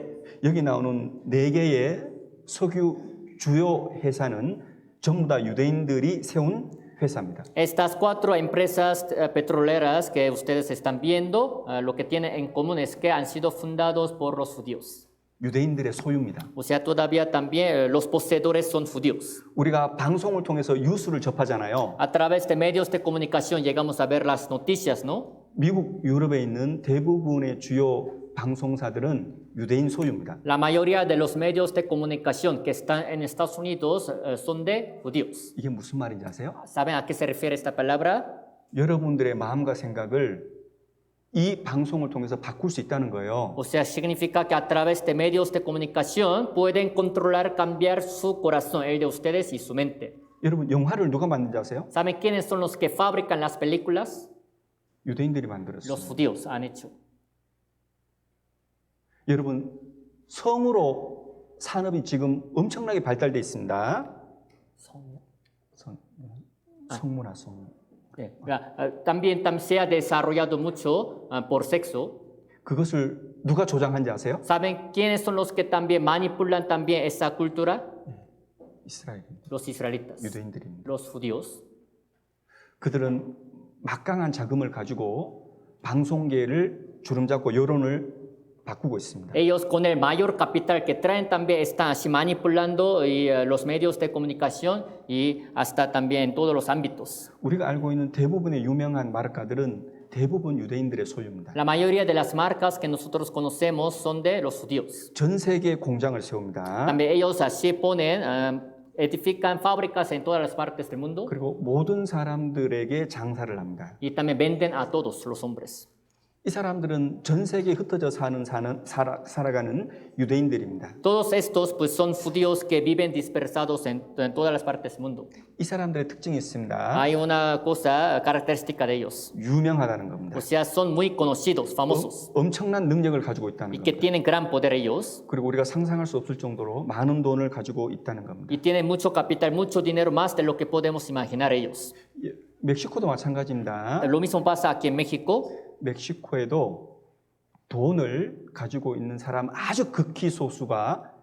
여기 나오는 네 개의 석유 주요 회사는 전부 다 유대인들이 세운 회사입니다.
Estas cuatro empresas petroleras que ustedes están viendo, lo que tienen en común es que han sido fundados por los judíos.
유대인들의 소유입니다.
O sea, todavía también los poseedores son judíos.
우리가 방송을 통해서 뉴스를 접하잖아요.
A través de medios de comunicación llegamos a ver las noticias, ¿no?
미국, 유럽에 있는 대부분의 주요 방송사들은 유대인 소유입니다.
La mayoría de los medios de comunicación que están en Estados Unidos son de judíos.
이게 무슨 말인지 아세요?
¿Saben a qué se refiere esta palabra?
여러분들의 마음과 생각을 이 방송을 통해서 바꿀 수 있다는 거예요.
O sea, significa que a través de medios de comunicación pueden controlar, cambiar su corazón, el de ustedes y su mente.
여러분 영화를 누가 만든지 아세요?
¿Saben quiénes son los que fabrican las películas?
유대인들이
Los
만들었어요.
judíos han hecho.
여러분 성으로 산업이 지금 엄청나게 발달돼 있습니다. 성문화 성.
También se ha desarrollado mucho por sexo.
그것을 누가 조장한지 아세요?
¿Saben quiénes son los que también manipulan también esa cultura?
이스라엘입니다.
Los israelitas,
유대인들입니다.
los judíos.
그들은 막강한 자금을 가지고 방송계를 주름잡고 여론을 바꾸고 있습니다.
Ellos con el mayor capital que traen también están así manipulando los medios de comunicación y hasta también en todos los ámbitos.
우리가 알고 있는 대부분의 유명한 마르카들은 대부분 유대인들의 소유입니다.
La mayoría de las marcas que nosotros conocemos son de los judíos.
전 세계에 공장을 세웁니다.
También ellos así ponen, edifican fábricas en todas las partes del mundo
그리고 모든 사람들에게 장사를 합니다.
y también venden a todos los hombres.
이 사람들은 전 세계에 흩어져 살아가는 유대인들입니다.
Todos estos pues son judíos que viven dispersados en todas las partes del mundo.
이 사람들의 특징이 있습니다.
Hay una cosa característica de ellos.
유명하다는 겁니다.
O sea, son muy conocidos, famosos.
엄청난 능력을 가지고 있다는
Y que
겁니다.
tienen gran poder ellos.
그리고 우리가 상상할 수 없을 정도로 많은 돈을 가지고 있다는 겁니다.
Y tienen mucho capital, mucho dinero, más de lo que podemos imaginar ellos.
멕시코도 마찬가지입니다.
Lo mismo pasa aquí en México.
멕시코에도 돈을 가지고 있는 사람 아주 극히 소수가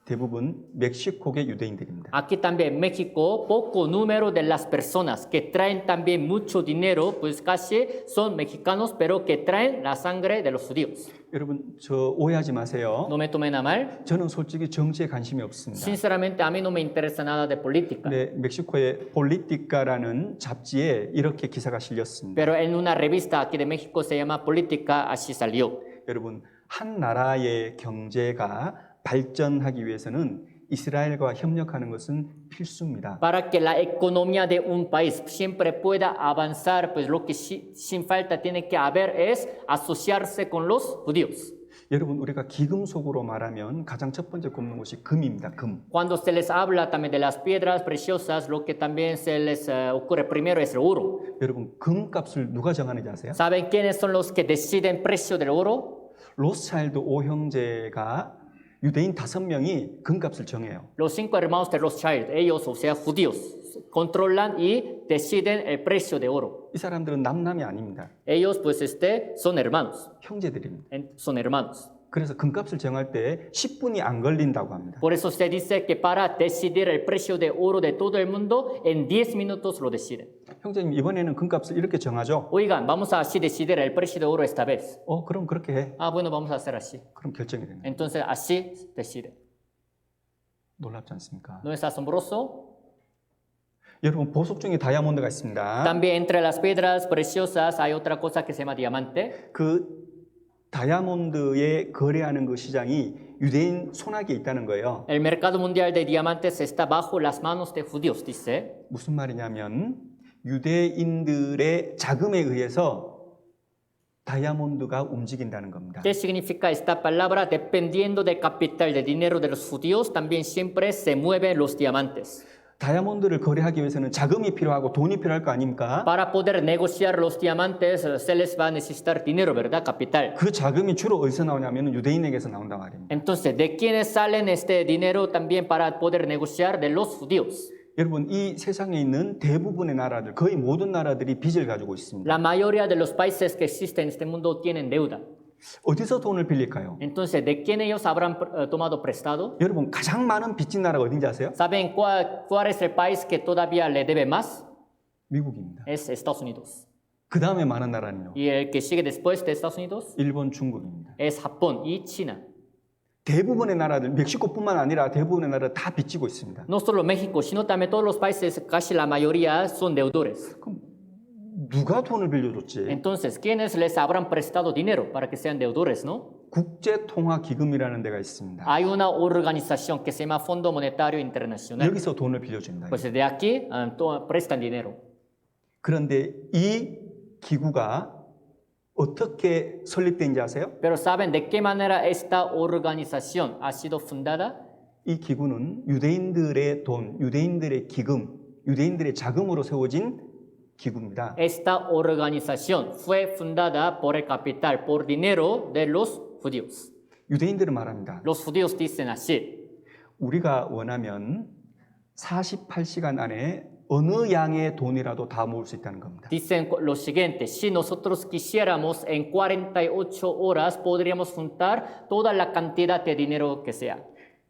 대부분 멕시코계 유대인들입니다.
Aquí también en México, poco número de las personas que traen también mucho dinero, pues casi son mexicanos, pero que traen la sangre de los judíos.
여러분 저 오해하지 마세요.
No me tomen a mal.
저는 솔직히 정치에 관심이 없습니다.
Sinceramente, a mí no me interesa nada de política.
네, 멕시코의 폴리티카라는 잡지에 이렇게 기사가 실렸습니다.
Pero en una revista aquí de México se llama Política, así salió.
여러분 한 나라의 경제가 발전하기 위해서는 이스라엘과 협력하는 것은 필수입니다.
Para que la economía de un país siempre pueda avanzar, pues lo que sin falta tiene que haber es asociarse con los judíos.
여러분 우리가 기금속으로 말하면 가장 첫 번째 꼽는 것이 금입니다. 금.
Cuando se les habla también de las piedras preciosas, lo que también se les ocurre primero es el oro.
여러분 금값을 누가 정하는지 아세요?
¿Saben quiénes son los que deciden precio del oro?
로스차일드 5형제가 유대인 5명이 금값을 정해요.
Los 5 hermanos de Rothschild, ellos, o sea, judíos, controlan y deciden el precio de oro.
이 사람들은 남남이 아닙니다.
Ellos, pues, son hermanos,
형제들입니다.
son hermanos.
그래서 금값을 정할 때 10분이 안 걸린다고 합니다.
Por eso se dice que para decidir el precio de oro de todo el mundo, en 10 minutos lo deciden.
형제님 이번에는 금값을 이렇게 정하죠?
Oigan, vamos a así decidir el precio de oro esta vez.
그럼 그렇게 해.
Ah, bueno, vamos a hacer así.
그럼 결정이 됩니다.
Entonces, así deciden.
놀랍지 않습니까?
¿No es asombroso?
여러분 보석 중에 다이아몬드가 있습니다.
También entre las piedras preciosas hay otra cosa que se llama diamante.
그 다이아몬드에 거래하는 그 시장이 유대인 손아귀에 있다는 거예요.
El mercado mundial de diamantes está bajo las manos de judíos, dice.
무슨 말이냐면 유대인들의 자금에 의해서 다이아몬드가 움직인다는 겁니다.
¿Qué significa esta palabra? Dependiendo del capital de dinero de los judíos, también siempre se mueven los diamantes.
다이아몬드를 거래하기 위해서는 자금이 필요하고 돈이 필요할 거 아닙니까?
Para poder negociar los diamantes se les va a necesitar dinero, ¿verdad? Capital.
그 자금이 주로 어디서 나오냐면 유대인에게서 나온단 말입니다.
Entonces, ¿de quiénes salen este dinero también para poder negociar? De los judíos.
여러분 이 세상에 있는 대부분의 나라들, 거의 모든 나라들이 빚을 가지고 있습니다.
La mayoría de los países que existen en este mundo tienen deuda.
어디서 돈을 빌릴까요?
Entonces, ¿de quién ellos habrán tomado prestado?
여러분 가장 많은 빚진 나라가 어딘지 아세요?
¿Saben cuál es el país que todavía le debe más?
미국입니다.
Es Estados Unidos.
그 다음에 많은 나라는요?
Y el que sigue después de Estados Unidos
일본, 중국입니다.
es Japón y China.
대부분의 나라들, 멕시코뿐만 아니라 대부분의 나라 다 빚지고 있습니다.
No solo México, sino también todos los países, casi la mayoría son deudores.
그럼 누가 돈을 빌려줬지?
Entonces, ¿quiénes les habrán prestado dinero para que sean deudores, no?
국제통화기금이라는 데가 있습니다.
Hay una organización que se llama Fondo Monetario Internacional.
여기서 돈을 빌려준다.
Pues de aquí prestan dinero.
그런데 이 기구가 어떻게 설립된지 아세요?
Pero ¿saben de qué manera esta organización ha sido fundada?
이 기구는 유대인들의 돈, 유대인들의 기금, 유대인들의 자금으로 세워진 기구입니다.
Esta organización fue fundada por el capital, por dinero de los judíos.
유대인들은 말합니다.
Los judíos dicen así.
우리가 원하면 48시간 안에 어느 양의 돈이라도 다 모을 수 있다는 겁니다.
Dicen lo siguiente, si nosotros quisiéramos en 48 horas podríamos juntar toda la cantidad de dinero que sea.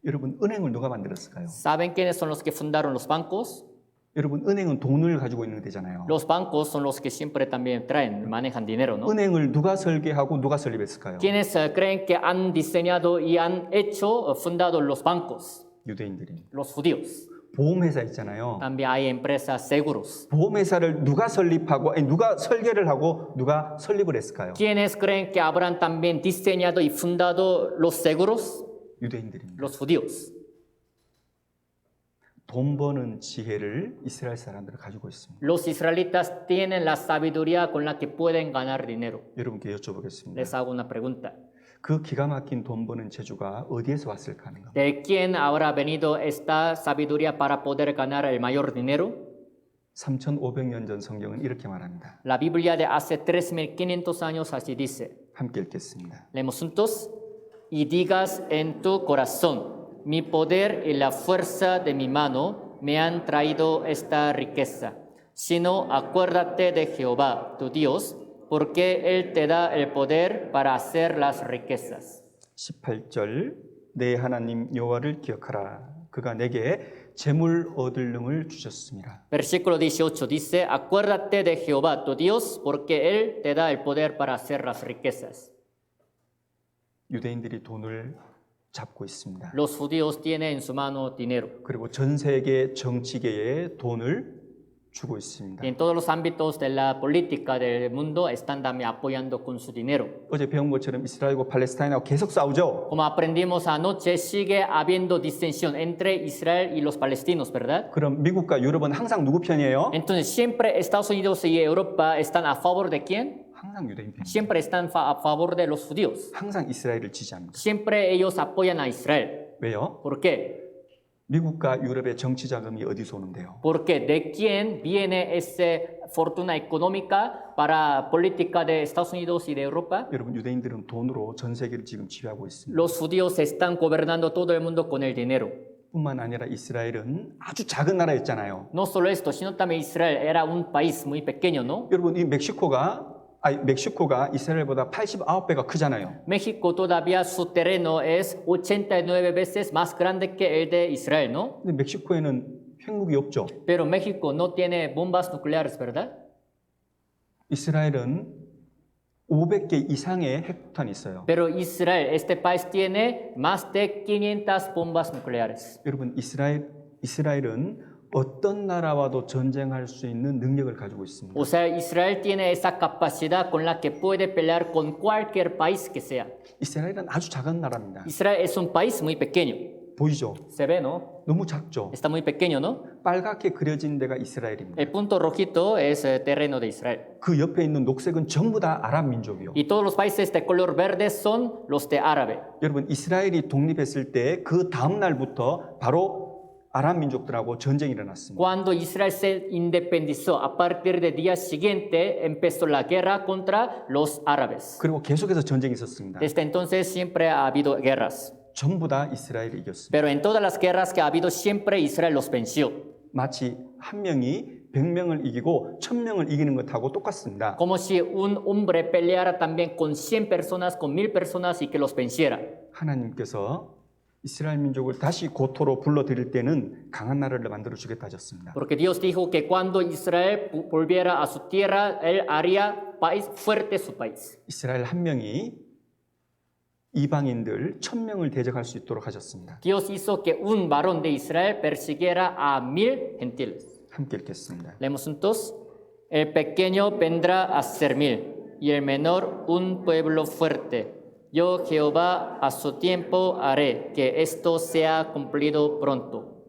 여러분 은행을 누가 만들었을까요?
¿Saben quiénes son los que fundaron los bancos?
여러분 은행은 돈을 가지고 있는 데잖아요.
Los bancos son los que siempre también traen, manejan dinero, ¿no?
은행을 누가 설계하고 누가 설립했을까요?
¿Quiénes creen que han diseñado y han hecho, fundado los bancos?
유대인들이.
Los judíos.
보험회사 있잖아요.
También hay empresas seguros.
보험회사를 누가 설립하고 누가 설계를 하고 누가 설립을 했을까요?
¿Quiénes creen que habrán también diseñado y fundado los seguros?
유대인들입니다.
Los judíos.
돈 버는 지혜를 이스라엘 사람들은 가지고 있습니다.
Los israelitas tienen la sabiduría con la que pueden ganar dinero.
여러분께 여쭤보겠습니다.
Les hago una pregunta.
그 기가 막힌 돈 버는 재주가 어디에서 왔을까 하는 겁니다.
¿De quién habrá venido esta sabiduría para poder ganar el mayor dinero?
3,500년 전 성경은 이렇게 말합니다.
La Biblia de hace 3.500 años así dice.
함께 읽겠습니다.
Leemos juntos. Y digas en tu corazón, mi poder y la fuerza de mi mano me han traído esta riqueza. Sino acuérdate de Jehová, tu Dios, porque Él te da el poder para hacer las riquezas.
18절 내 하나님 여호와를 기억하라. 그가 내게 재물 얻을 능을 주셨습니다.
Versículo 18 dice, acuérdate de Jehová, tu Dios, porque Él te da el poder para hacer las riquezas.
유대인들이 돈을 잡고 있습니다.
Los judíos tienen en su mano dinero.
그리고 전 세계 정치계에 돈을 주고 있습니다.
Y en todos los ámbitos de la política del mundo están también apoyando con su dinero.
어제 배운 것처럼 이스라엘과 팔레스타인하고 계속 싸우죠.
Como aprendimos anoche, sigue habiendo disensión entre Israel y los palestinos, ¿verdad?
그럼 미국과 유럽은 항상 누구 편이에요?
Entonces, siempre Estados Unidos y Europa están a favor de quién?
항상 유대인 편입니다.
Siempre están a favor de los judíos.
항상 이스라엘을 지지합니다.
Siempre ellos apoyan a Israel.
왜요?
¿Por qué?
미국과 유럽의 정치 자금이 어디서 오는데요?
Porque ¿de quién viene esa fortuna económica para política de Estados Unidos y de Europa?
여러분 유대인들은 돈으로 전 세계를 지금 지배하고 있습니다.
Los judíos están gobernando todo el mundo con el dinero.
뿐만 아니라 이스라엘은 아주 작은 나라였잖아요.
No solo esto, sino también Israel era un país muy pequeño, ¿no?
여러분 이 멕시코가 이스라엘보다 89배가 크잖아요.
México todavía su terreno es 89 veces más grande que el de Israel, ¿no?
근데 멕시코에는 핵무기 없죠.
Pero México no tiene bombas nucleares, ¿verdad?
이스라엘은 500개 이상의 핵폭탄이 있어요.
Pero Israel, este país tiene más de 500 bombas nucleares.
여러분 이스라엘은 어떤 나라와도 전쟁할 수 있는 능력을 가지고 있습니다.
O sea, Israel tiene esa capacidad con la que puede pelear con cualquier país que sea.
이스라엘은 아주 작은 나라입니다.
Israel es un país muy pequeño.
보이죠?
Se ve, ¿no?
너무 작죠?
Está muy pequeño, ¿no?
빨갛게 그려진 데가 이스라엘입니다.
El punto rojito es el terreno de Israel.
그 옆에 있는 녹색은 전부 다 아랍 민족이요.
Y todos los países de color verde son los de árabe.
여러분 이스라엘이 독립했을 때 그 다음 날부터 바로 아랍 민족들하고 전쟁이 일어났습니다.
Cuando Israel se independizó, a partir del día siguiente empezó la guerra contra los árabes.
그리고 계속해서 전쟁이 있었습니다.
Desde entonces siempre ha habido guerras.
전부 다 이스라엘이 이겼습니다.
Pero en todas las guerras que ha habido, siempre Israel los venció.
마치 한 명이 100명을 이기고 1000명을 이기는 것하고 똑같습니다.
Como si un hombre peleara también con 100 personas, con 1000 personas y que los venciera.
하나님께서 이스라엘 민족을 다시 고토로 불러들일 때는 강한 나라를 만들어 주겠다 하셨습니다.
Porque Dios dijo que cuando Israel volviera a su tierra, Él haría país fuerte su país.
이스라엘 한 명이 이방인들 1000명을 대적할 수 있도록 하셨습니다.
Dios hizo que un varón de Israel persiguiera a 1000 gentiles.
함께 읽겠습니다.
Leemos juntos. El pequeño vendrá a ser 1000 y el menor un pueblo fuerte. Yo Jehová a su tiempo haré que esto sea cumplido pronto.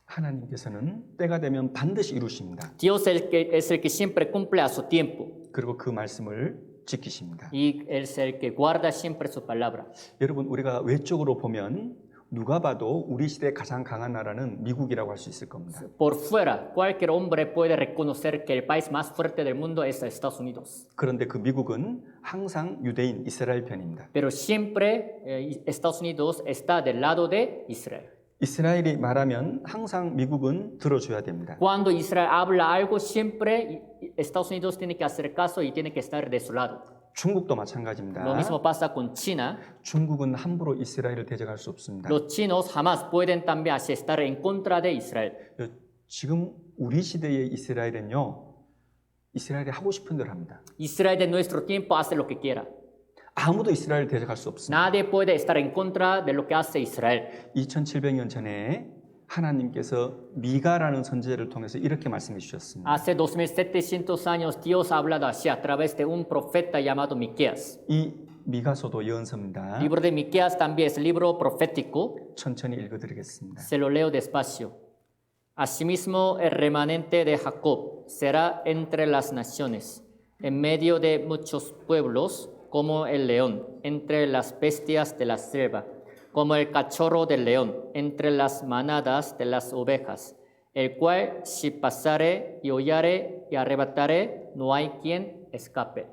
하나님께서는 때가 되면 반드시 이루십니다.
Dios es el que siempre cumple a su tiempo
그리고 그 말씀을 지키십니다.
y es el que guarda siempre su palabra.
여러분 우리가 외적으로 보면 누가 봐도 우리 시대 가장 강한 나라는 미국이라고 할 수 있을 겁니다.
Por fuera, cualquier hombre puede reconocer que el país más fuerte del mundo es Estados Unidos.
그런데 그 미국은 항상 유대인 이스라엘 편입니다.
Pero siempre Estados Unidos está del lado de Israel.
이스라엘이 말하면 항상 미국은 들어줘야 됩니다.
Cuando Israel habla algo, siempre Estados Unidos tiene que hacer caso y tiene que estar de su lado.
중국도 마찬가지입니다.
Lo mismo pasa con China.
중국은 함부로 이스라엘을 대적할 수 없습니다.
Los chinos jamás pueden también así estar en contra de Israel.
지금 우리 시대의 이스라엘은요, 이스라엘이 하고 싶은 대로 합니다.
Israel de nuestro tiempo hace lo que quiera.
아무도 이스라엘을 대적할 수 없습니다.
Nadie puede estar en contra de lo que hace Israel.
2700년 전에 하나님께서 미가라는 선지자를 통해서 이렇게 말씀해 주셨습니다.
Hace 2700 años Dios ha hablado así a través de un profeta llamado Miqueas.
이 미가서도 예언서입니다.
Libro de Miqueas también es libro profético.
천천히 읽어드리겠습니다.
Se lo leo despacio. Asimismo, el remanente de Jacob será entre las naciones, en medio de muchos pueblos, como el león, entre las bestias de la selva, como el cachorro del león, entre las manadas de las ovejas, el cual si pasare y hollare y arrebatare, no hay quien escape.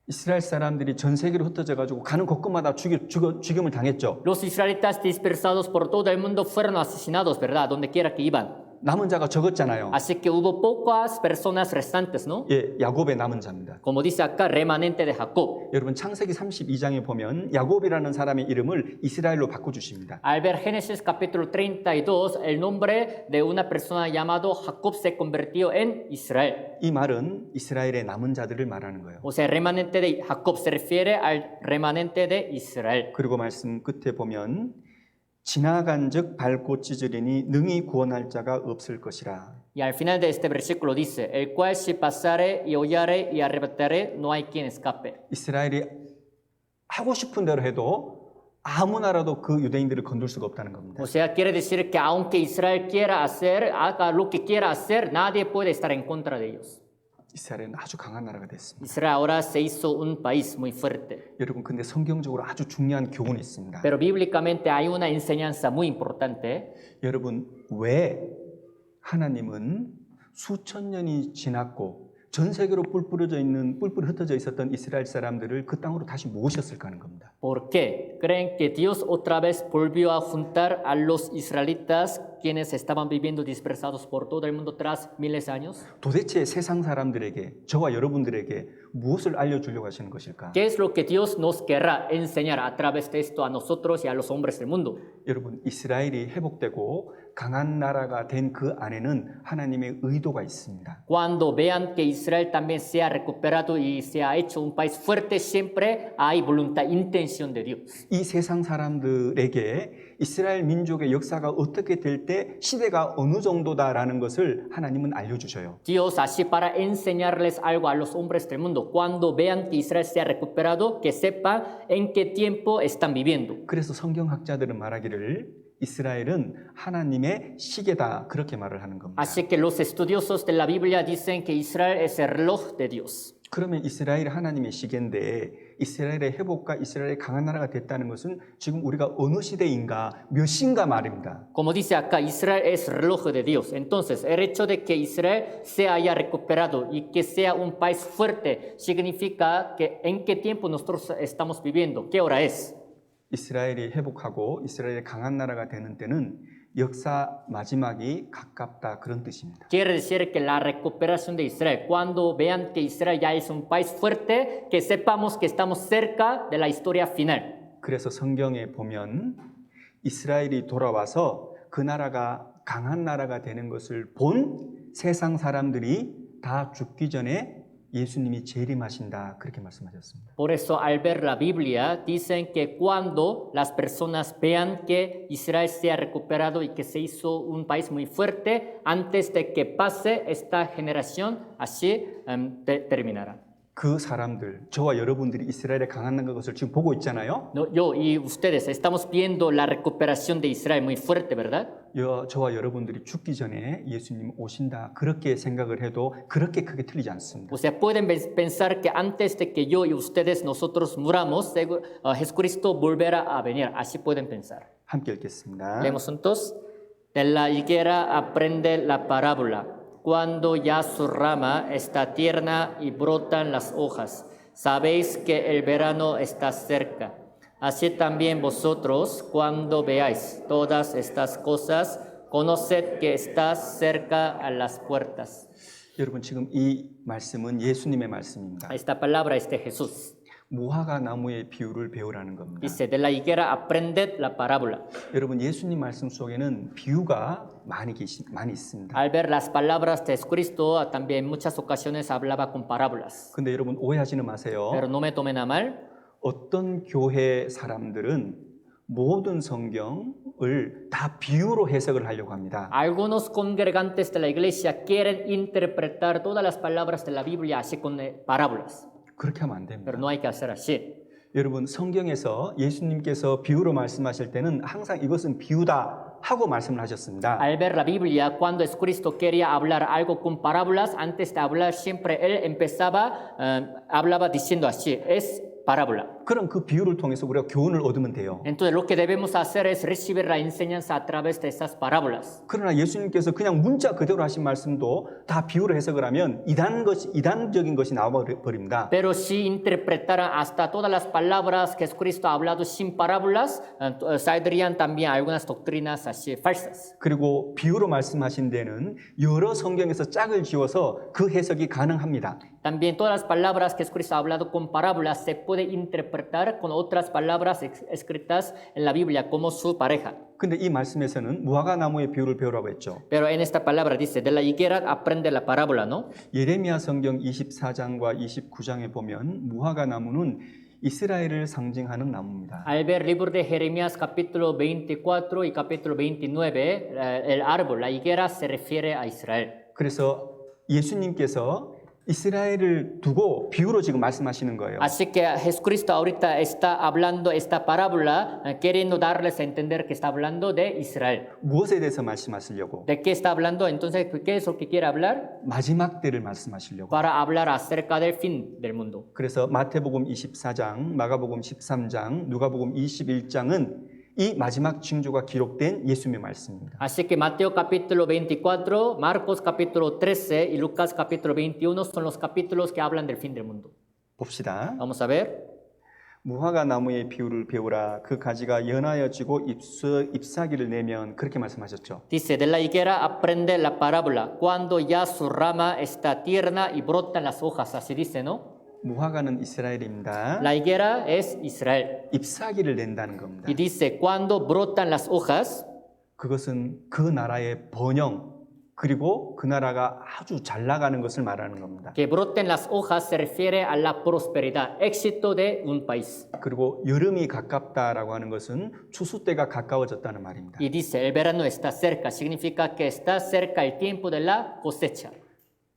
이스라엘 사람들이 전 세계로 흩어져 가지고 가는 곳곳마다 죽임을 당했죠.
Los israelitas dispersados por todo el mundo fueron asesinados, ¿verdad? Donde quiera que iban.
남은 자가 적었잖아요.
Así que hubo pocas personas restantes, ¿no?
예, 야곱의 남은 자입니다.
Como dice acá, remanente de Jacob.
여러분 창세기 32장에 보면 야곱이라는 사람의 이름을 이스라엘로 바꿔주십니다.
Al ver Génesis capítulo 32, el nombre de una persona llamado Jacob se convirtió en Israel.
이 말은 이스라엘의 남은 자들을 말하는 거예요.
O sea, el remanente de Jacob se refiere al remanente de Israel.
그리고 말씀 끝에 보면 지나간즉 밟고 찢으리니 능히 구원할 자가 없을 것이라.
Y al final de este versículo dice, el cual si pasare y hollare y arrebatare, no hay quien escape.
이스라엘이 하고 싶은 대로 해도 아무 나라도 그 유대인들을 건들 수가 없다는 겁니다.
O sea, quiere decir que aunque Israel quiera hacer, haga lo que quiera hacer, nadie puede estar en contra de ellos.
이스라엘은 아주 강한 나라가 됐습니다.
Israel ahora se hizo un país muy fuerte.
여러분 근데 성경적으로 아주 중요한 교훈이 있습니다.
Pero bíblicamente hay una enseñanza muy importante.
여러분 왜 하나님은 수천 년이 지났고 전 세계로 뿔뿔이 흩어져 있었던 이스라엘 사람들을 그 땅으로 다시 모으셨을까 하는 겁니다.
¿Por qué? ¿Creen que Dios otra vez volvió a juntar a los israelitas quienes estaban viviendo dispersados por todo el mundo tras miles de años?
도대체 세상 사람들에게 저와 여러분들에게 무엇을 알려주려고 하시는 것일까?
¿Qué es lo que Dios nos querrá enseñar a través de esto a nosotros y a los hombres del mundo?
여러분 이스라엘이 회복되고 강한 나라가 된 그 안에는 하나님의 의도가 있습니다.
Cuando vean que Israel también se ha recuperado y se ha hecho un país fuerte, siempre hay voluntad, intención de Dios.
이 세상 사람들에게 이스라엘 민족의 역사가 어떻게 될 때 시대가 어느 정도다라는 것을 하나님은 알려주셔요.
Dios así para enseñarles algo a los hombres del mundo. Cuando vean que Israel se ha recuperado, que sepan en qué tiempo están viviendo.
그래서 성경학자들은 말하기를 이스라엘은 하나님의 시계다 그렇게 말을 하는 겁니다.
Así que los estudiosos de la Biblia dicen que Israel es el reloj de Dios.
그러면 이스라엘이 하나님의 시계인데 이스라엘의 회복과 이스라엘의 강한 나라가 됐다는 것은 지금 우리가 어느 시대인가 몇 시인가 말입니다.
Como dice acá, Israel es reloj de Dios. Entonces, el hecho de que Israel se haya recuperado y que sea un país fuerte significa que en qué tiempo nosotros estamos viviendo, qué hora es.
이스라엘이 회복하고 이스라엘의 강한 나라가 되는 때는 역사 마지막이 가깝다 그런 뜻입니다.
Quiere decir que la recuperación de Israel, cuando vean que Israel ya es un país fuerte, que sepamos que estamos cerca de la historia final.
그래서 성경에 보면 이스라엘이 돌아와서 그 나라가 강한 나라가 되는 것을 본 세상 사람들이 다 죽기 전에 예수님이 재림하신다 그렇게 말씀하셨습니다.
Por eso al ver la Biblia dicen que cuando las personas vean que Israel se ha recuperado y que se hizo un país muy fuerte, antes de que pase esta generación, así terminará.
그 사람들, 저와 여러분들이 이스라엘의 강한 것을 지금 보고 있잖아요.
No, yo y ustedes estamos viendo la recuperación de Israel muy fuerte, ¿verdad?
저와 여러분들이 죽기 전에 예수님 오신다 그렇게 생각을 해도 그렇게 크게 틀리지 않습니다.
O sea, pueden pensar que antes de que yo y ustedes nosotros muramos, Jesucristo volverá a venir. Así pueden pensar.
함께 읽겠습니다.
Leemos juntos. De la higuera aprende la parábola. Cuando ya su rama está tierna y brotan las hojas, sabéis que el verano está cerca. Así también vosotros, cuando veáis todas estas cosas, conoced que está cerca a las puertas.
여러분 지금 이 말씀은 예수님의 말씀입니다.
Esta palabra es de Jesús.
무화과 나무의 비유를 배우라는 겁니다.
Dice, de la higuera aprended la parábola.
여러분 예수님 말씀 속에는 비유가 많이 있습니다.
Al ver las palabras de Jesucristo, también en muchas ocasiones hablaba con parábolas.
근데 여러분 오해하지는 마세요.
Pero no me tomen a mal.
어떤 교회 사람들은 모든 성경을 다 비유로 해석을 하려고 합니다.
Algunos congregantes de la iglesia quieren interpretar todas las palabras de la Biblia así con parábolas.
그렇게 하면 안 됩니다.
Pero no hay que hacer así.
여러분 성경에서 예수님께서 비유로 말씀하실 때는 항상 이것은 비유다 하고 말씀을 하셨습니다.
Al ver la Biblia, cuando Jesucristo quería hablar algo con parábolas, antes de hablar siempre él empezaba, hablaba diciendo así, es parábola.
그럼 그 비유를 통해서 우리가 교훈을 얻으면 돼요.
Entonces lo que debemos hacer es recibir la enseñanza a través de esas parábolas.
그러나 예수님께서 그냥 문자 그대로 하신 말씀도 다 비유로 해석을 하면 이단적인 것이 나와버립니다.
Pero si interpretaran hasta todas las palabras que Jesucristo ha hablado sin parábolas, saldrían también algunas doctrinas así falsas.
그리고 비유로 말씀하신 데는 여러 성경에서 짝을 지어서 그 해석이 가능합니다.
También todas las palabras que Jesucristo ha hablado con parábolas se puede interpretar con otras palabras escritas en la Biblia como su pareja.
근데 이 말씀에서는 무화과 나무의 비유를 배우라고 했죠.
Pero en esta palabra dice, de la higuera aprende la parábola, ¿no?
예레미야 성경 24장과 29장에 보면 무화과 나무는 이스라엘을 상징하는 나무입니다.
Al ver el libro de Jeremías capítulo 24 y capítulo 29, el árbol, la higuera se refiere a Israel.
그래서 예수님께서 이스라엘을 두고 비유로 지금 말씀하시는 거예요.
Así que Jesucristo ahorita está hablando esta parábola, queriendo darles a entender que está hablando de Israel.
무엇에 대해서 말씀하시려고?
¿De qué está hablando? Entonces, ¿qué es lo que quiere hablar?
마지막 때를 말씀하시려고.
Para hablar acerca del fin del mundo.
그래서 마태복음 24장, 마가복음 13장, 누가복음 21장은 이 마지막 징조가 기록된 예수님의 말씀입니다.
Así que Mateo capítulo 24, Marcos capítulo 13 y Lucas capítulo 21 son los capítulos que hablan del fin del mundo.
봅시다.
Vamos a ver.
무화과 나무의 비유를 배우라. 그 가지가 연하여지고 잎사귀를 내면 그렇게 말씀하셨죠.
Dice, de la higuera aprende la parábola, cuando ya su rama está tierna y brotan las hojas. Así dice, ¿no?
무화과는 이스라엘입니다.
La higuera es Israel.
잎사귀를 낸다는 겁니다.
Y dice, cuando brotan las hojas,
그것은 그 나라의 번영 그리고 그 나라가 아주 잘 나가는 것을 말하는 겁니다.
que broten las hojas se refiere a la prosperidad, éxito de un país.
그리고 여름이 가깝다라고 하는 것은 추수 때가 가까워졌다는 말입니다.
Y dice, el verano está cerca, significa que está cerca el tiempo de la cosecha.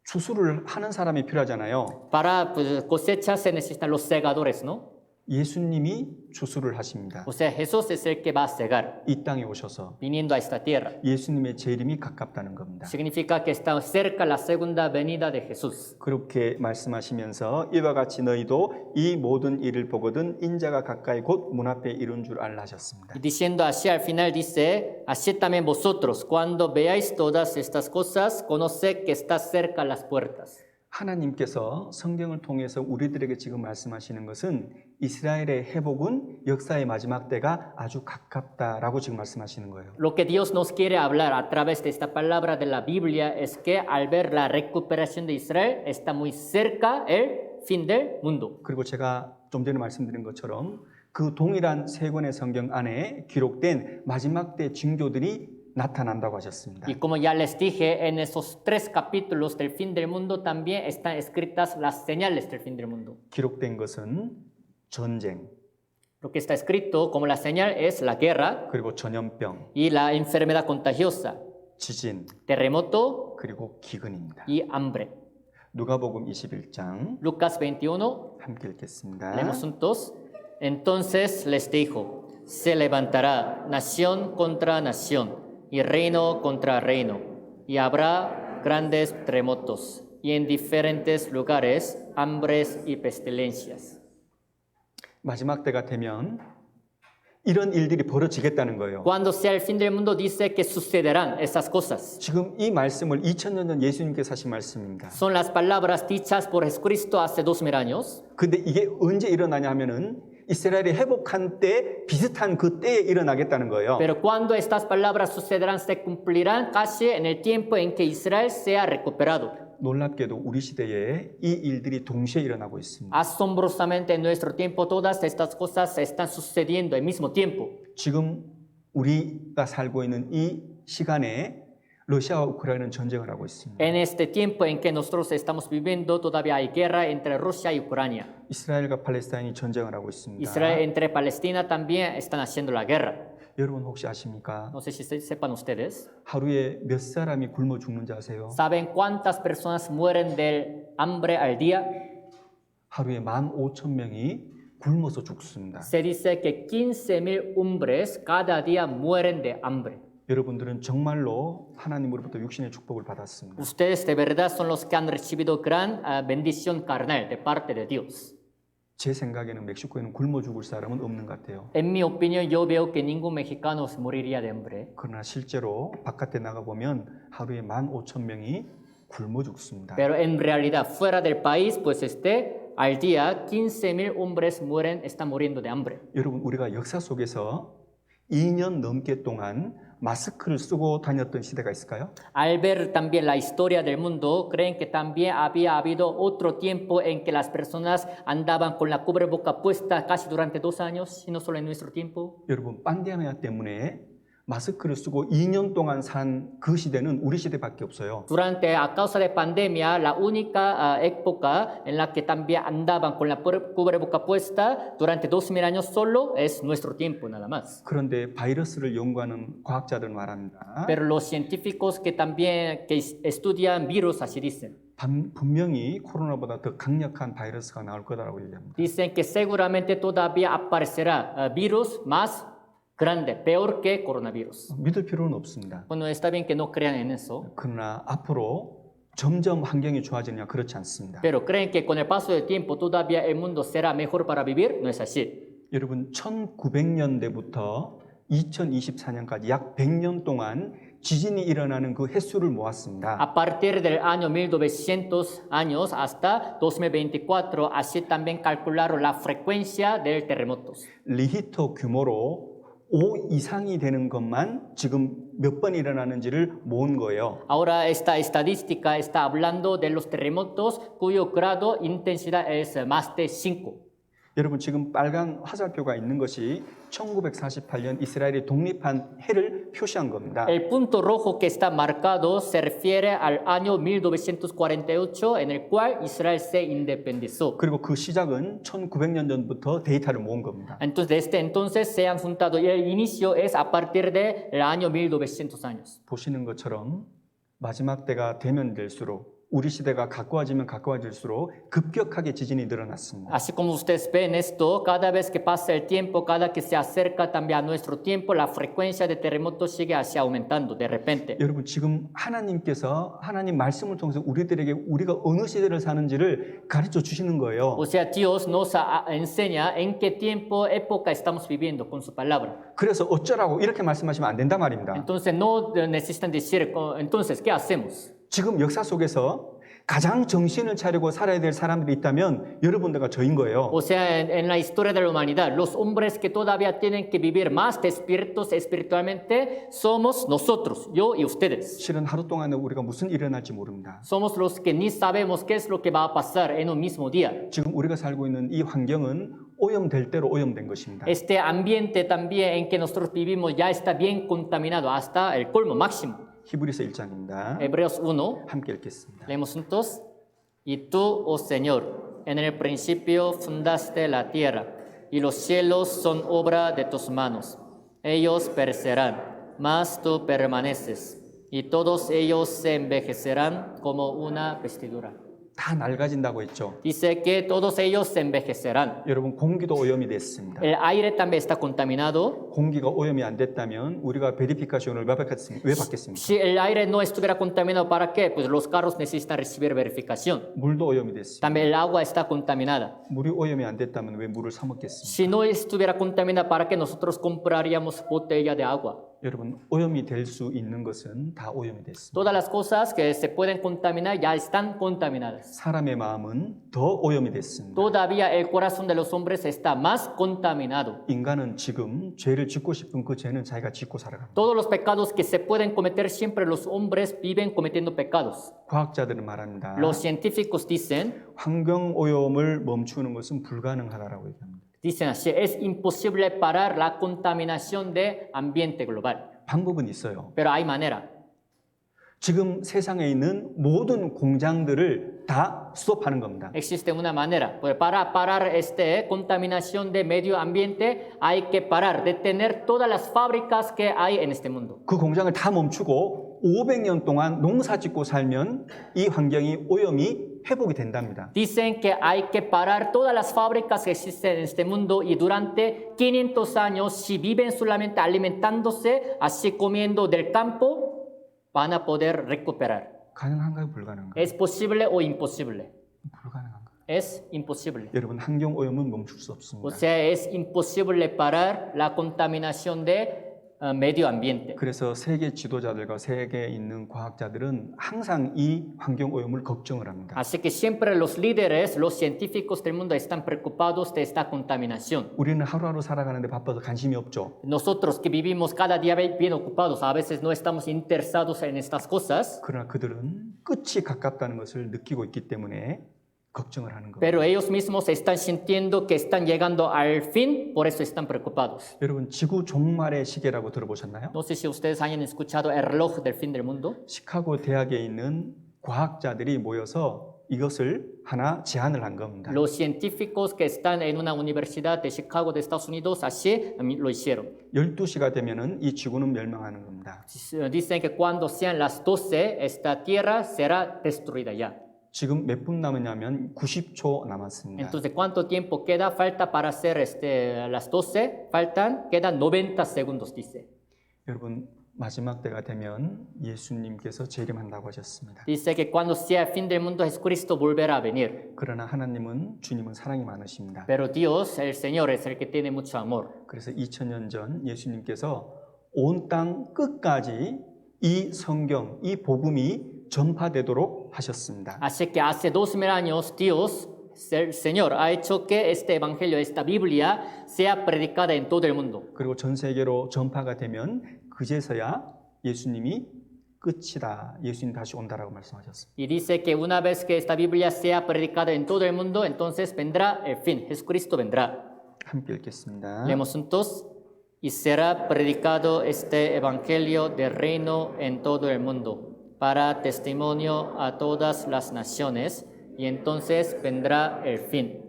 추수를 하는 사람이 필요하잖아요.
Para cosecha se necesitan los segadores, ¿no?
예수님이 추수를 하십니다.
O sea, Jesús es el que va a cegar,
이 땅에 오셔서
viniendo a esta tierra.
예수님의 재림이 가깝다는 겁니다.
Significa que está cerca la segunda venida de Jesús.
그렇게 말씀하시면서 이와 같이 너희도 이 모든 일을 보거든 인자가 가까이 곧 문 앞에 이룬 줄 알라 하셨습니다.
Y diciendo así al final dice, así también vosotros, cuando veáis todas estas cosas, conoced que está cerca las puertas.
하나님께서 성경을 통해서 우리들에게 지금 말씀하시는 것은 이스라엘의 회복은 역사의 마지막 때가 아주 가깝다라고 지금 말씀하시는 거예요.
Lo que Dios nos quiere hablar a través de esta palabra de la Biblia es que al ver la recuperación de Israel está muy cerca el fin del mundo.
그리고 제가 좀 전에 말씀드린 것처럼 그 동일한 세 권의 성경 안에 기록된 마지막 때 징조들이 나타난다고 하셨습니다.
Y como ya les dije, en esos 3 capítulos del fin del mundo también están escritas las señales del fin del mundo.
기록된 것은 전쟁,
Lo que está escrito como la señal es la guerra
그리고 전염병,
y la enfermedad contagiosa,
지진,
terremoto
그리고 기근입니다.
y hambre.
누가복음 21장
Lucas 21,
함께 읽겠습니다.
leemos juntos. Entonces les dijo, se levantará nación contra nación y reino contra reino, y habrá grandes terremotos, y en diferentes lugares hambres y pestilencias.
마지막 때가 되면 이런 일들이 벌어지겠다는 거예요.
Cuando sea el fin del mundo dice que sucederán esas cosas.
지금 이 말씀을 2000년 전 예수님께서 하신 말씀입니다.
Son las palabras dichas por Jesucristo hace 2000 años.
근데 이게 언제 일어나냐 하면은 이스라엘이 회복한 때 비슷한 그 때에 일어나겠다는 거예요.
Pero cuando estas palabras sucederán, se cumplirán casi en el tiempo en que Israel sea recuperado.
놀랍게도 우리 시대에 이 일들이 동시에 일어나고 있습니다.
Asombrosamente en nuestro tiempo todas estas cosas están sucediendo al mismo tiempo.
지금 우리가 살고 있는 이 시간에 러시아와 우크라이나는 전쟁을 하고 있습니다.
En este tiempo en que nosotros estamos viviendo todavía hay guerra entre Rusia y Ucrania.
이스라엘과 팔레스타인이 전쟁을 하고 있습니다.
Israel entre Palestina también están haciendo la guerra.
여러분 혹시 아십니까?
No sé si sepan ustedes.
하루에 몇 사람이 굶어 죽는지 아세요?
¿Saben cuántas personas mueren del hambre al día?
하루에 15,000명이 굶어서 죽습니다.
Se dice que 15.000 hombres cada día mueren de hambre.
여러분들은 정말로 하나님으로부터 육신의 축복을 받았습니다.
Ustedes de verdad son los que han recibido gran bendición carnal de parte de Dios.
제 생각에는 멕시코에는 굶어 죽을 사람은 없는 것 같아요.
En mi opinión, yo veo que ningún mexicano se moriría de hambre.
그러나 실제로 바깥에 나가보면 하루에 15,000명이 굶어 죽습니다.
Pero en realidad, fuera del país, pues al día 15.000 hombres están muriendo de hambre.
여러분, 우리가 역사 속에서 2년 넘게 동안 마스크를 쓰고 다녔던 시대가 있을까요?
Al ver también la historia del mundo, creen que también había habido otro tiempo en que las personas andaban con la cubreboca puesta casi durante 2 años, y no solo en nuestro tiempo.
여러분, pandemia 때문에 마스크를 쓰고 2년 동안 산 그 시대는 우리 시대밖에 없어요.
Durante, a causa de pandemia, la única época en la que también andaban con la cubreboca puesta durante 2000 años solo es nuestro tiempo, nada más.
그런데 바이러스를 연구하는 과학자들 말합니다.
Pero los científicos que también estudian virus así dicen.
분명히 코로나보다 더 강력한 바이러스가 나올 거다라고 얘기합니다.
Dicen que seguramente todavía aparecerá virus más grande, peor que coronavirus.
믿을 필요는 없습니다.
Bueno, está bien que no crean en eso,
그러나 앞으로 점점 환경이 좋아지느냐 그렇지 않습니다.
pero creen que con el paso del tiempo todavía el mundo será mejor para vivir. No es así.
여러분 1900년대부터 2024년까지 약 100년 동안 지진이 일어나는 그 횟수를 모았습니다.
A partir del año 1900 años hasta 2024, así también calcularon la frecuencia de terremotos.
리히터 규모로 5 이상이 되는 것만 지금 몇 번 일어나는지를 모은 거예요.
Ahora esta estadística está hablando de los terremotos cuyo grado intensidad es más de 5.
여러분 지금 빨간 화살표가 있는 것이 1948년 이스라엘이 독립한 해를 표시한 겁니다.
El punto rojo que está marcado se refiere al año 1948 en el cual Israel se independizó.
그리고 그 시작은 1900년 전부터 데이터를 모은 겁니다.
Entonces, desde entonces se han juntado y el inicio es a partir del año 1900 años.
보시는 것처럼 마지막 때가 되면 될수록 우리 시대가 가까워지면 가까워질수록 급격하게 지진이 늘어났습니다.
Así como ustedes ven esto, cada vez que pasa el tiempo, cada que se acerca también a nuestro tiempo, la frecuencia de terremotos sigue así aumentando de repente.
여러분 지금 하나님께서 하나님 말씀을 통해서 우리들에게 우리가 어느 시대를 사는지를 가르쳐 주시는 거예요.
O sea, Dios nos enseña en qué tiempo, época estamos viviendo con su palabra.
그래서 어쩌라고 이렇게 말씀하시면 안 된단 말입니다.
Entonces no necesitan decir, entonces, ¿qué hacemos?
지금 역사 속에서 가장 정신을 차리고 살아야 될 사람들이 있다면 여러분들과 저인 거예요.
O sea, en la historia de la humanidad, los hombres que todavía tienen que vivir más despiertos espiritualmente somos nosotros, yo y ustedes.
실은 하루 동안에 우리가 무슨 일이 일어날지 모릅니다.
Somos los que ni sabemos qué es lo que va a pasar en un mismo día.
지금 우리가 살고 있는 이 환경은 오염될 대로 오염된 것입니다.
Este ambiente también en que nosotros vivimos ya está bien contaminado hasta el colmo máximo.
히브리서 1장입니다.
Hebreos 1,
함께 읽겠습니다.
leemos juntos. Y tú, oh Señor, en el principio fundaste la tierra, y los cielos son obra de tus manos. Ellos perecerán, mas tú permaneces, y todos ellos se envejecerán como una vestidura.
다 낡아진다고 했죠.
Dice que todos ellos se envejecerán.
여러분 공기도 오염이 됐습니다.
El aire también está contaminado.
공기가 오염이 안 됐다면 우리가 베리피카션을 왜 받겠습니까?
Si el aire no estuviera contaminado, ¿para qué? Pues los carros necesitan recibir verificación.
물도 오염이 됐습니다.
También el agua está contaminada.
물이 오염이 안 됐다면 왜 물을 사 먹겠습니까?
Si no estuviera contaminada, ¿para qué nosotros compraríamos botella de agua?
여러분 오염이 될 수 있는 것은 다 오염이 됐습니다.
Todas las cosas que se pueden contaminar ya están contaminadas.
사람의 마음은 더 오염이 됐습니다.
Todavía el corazón de los hombres está más contaminado.
인간은 지금 죄를 짓고 싶은 그 죄는 자기가 짓고 살아갑니다.
Todos los pecados que se pueden cometer, siempre los hombres viven cometiendo pecados.
과학자들은 말합니다.
Los científicos dicen
환경 오염을 멈추는 것은 불가능하다라고 얘기합니다.
Dicen así, es imposible parar la contaminación de ambiente global.
방법은 있어요.
Pero hay manera.
지금 세상에 있는 모든 공장들을 다 스톱하는 겁니다.
Existe una manera. Pues para parar esta contaminación de medio ambiente hay que parar, detener todas las fábricas que hay en este mundo.
그 공장을 다 멈추고 500년 동안 농사 짓고 살면 이 환경이 오염이 회복이 된답니다.
Dicen que hay que parar todas las fábricas que existen en este mundo y durante 500 años, si viven solamente alimentándose, así comiendo del campo, van a poder recuperar.
가능한가요? 불가능한가요?
¿Es posible o imposible?
불가능한가요?
Es imposible.
여러분, 환경 오염은 멈출 수
O
없습니다.
sea, es imposible parar la contaminación de medio ambiente.
그래서 세계 지도자들과 세계에 있는 과학자들은 항상 이 환경 오염을 걱정을 합니다.
Así que siempre los líderes, los científicos del mundo están preocupados de esta contaminación.
우리는 하루하루 살아가는데 바빠서 관심이 없죠.
Nosotros que vivimos cada día bien ocupados, a veces no estamos interesados en estas cosas,
그러나 그들은 끝이 가깝다는 것을 느끼고 있기 때문에 걱정을 하는 겁니다.
pero ellos mismos están sintiendo que están llegando al fin, por eso están preocupados.
여러분, 지구 종말의 시계라고 들어보셨나요?
No sé si ustedes hayan escuchado el reloj del fin del mundo.
시카고 대학에 있는 과학자들이 모여서 이것을 하나 제안을 한 겁니다.
Los científicos que están en una universidad de Chicago de Estados Unidos así lo hicieron.
12시가 되면은 이 지구는 멸망하는 겁니다.
Dicen que cuando sean las 12, esta tierra será destruida ya.
지금 몇 분 남았냐면 90초 남았습니다.
Entonces, ¿cuánto tiempo queda? Falta para hacer las 12, quedan 90 segundos, dice.
여러분, 마지막 때가 되면 예수님께서 재림한다고 하셨습니다.
Dice que cuando sea el fin del mundo, Jesucristo volverá a venir.
그러나 주님은 사랑이 많으십니다.
Pero Dios, el Señor, es el que tiene mucho amor.
그래서 2000년 전 예수님께서 온 땅 끝까지 이 성경, 이 복음이 전파되도록 하셨습니다.
Así que hace 2000 años, Dios, el Señor, ha hecho que este evangelio, esta Biblia, sea predicada en todo el mundo.
그리고 전 세계로 전파가 되면 그제서야 예수님이 끝이다. 예수님 다시 온다라고 말씀하셨습니다.
Y dice que una vez que esta Biblia sea predicada en todo el mundo, entonces vendrá el fin. Jesucristo vendrá.
함께 읽겠습니다.
Leemos juntos. Y será predicado este evangelio del reino en todo el mundo, para testimonio a todas las naciones, y entonces vendrá el fin.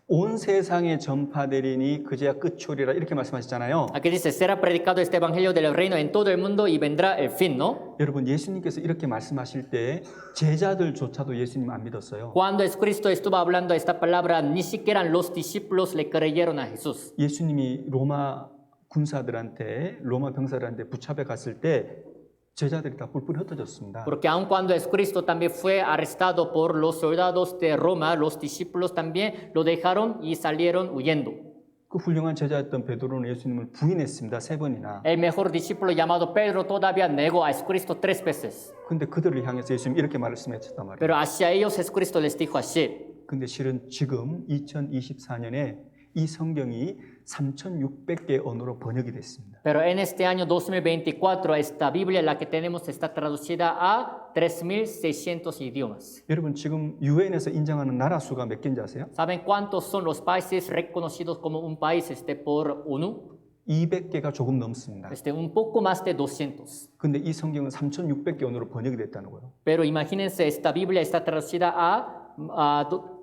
온 세상에 전파되리니 그제야 끝이오리라 이렇게 말씀하셨잖아요.
Aquí dice, será predicado este evangelio del reino en todo el mundo y vendrá el fin, ¿no?
여러분, 예수님께서 이렇게 말씀하실 때 제자들조차도 예수님 안 믿었어요.
Cuando Cristo estuvo hablando esta palabra, ni siquiera los discípulos le creyeron a Jesús.
예수님이 로마 병사들한테 붙잡혀 갔을 때 제자들이 다 뿔뿔이 흩어졌습니다.
Porque aun cuando Cristo también fue arrestado por los soldados de Roma, los discípulos también lo dejaron y salieron huyendo.
그 훌륭한 제자였던 베드로는 예수님을 부인했습니다. 3번이나.
El mejor discípulo llamado Pedro todavía negó a Cristo 3 veces.
근데 그들을 향해서 예수님 이렇게 말씀하셨단 말이에요.
Pero hacia ellos Cristo les dijo así.
근데 실은 지금 2024년에 이 성경이 3,600개 언어로 번역이 됐습니다.
Pero en este año 2024 esta Biblia la que tenemos está traducida a 3,600 idiomas.
여러분, 지금 유엔에서 인정하는 나라 수가 몇 개인지 아세요?
¿Saben cuántos son los países reconocidos como un país por ONU?
200개가 조금 넘습니다.
Un poco más de 200.
근데 이 성경은 3,600개 언어로 번역이 됐다는 거예요.
Pero imagínense, esta Biblia está traducida a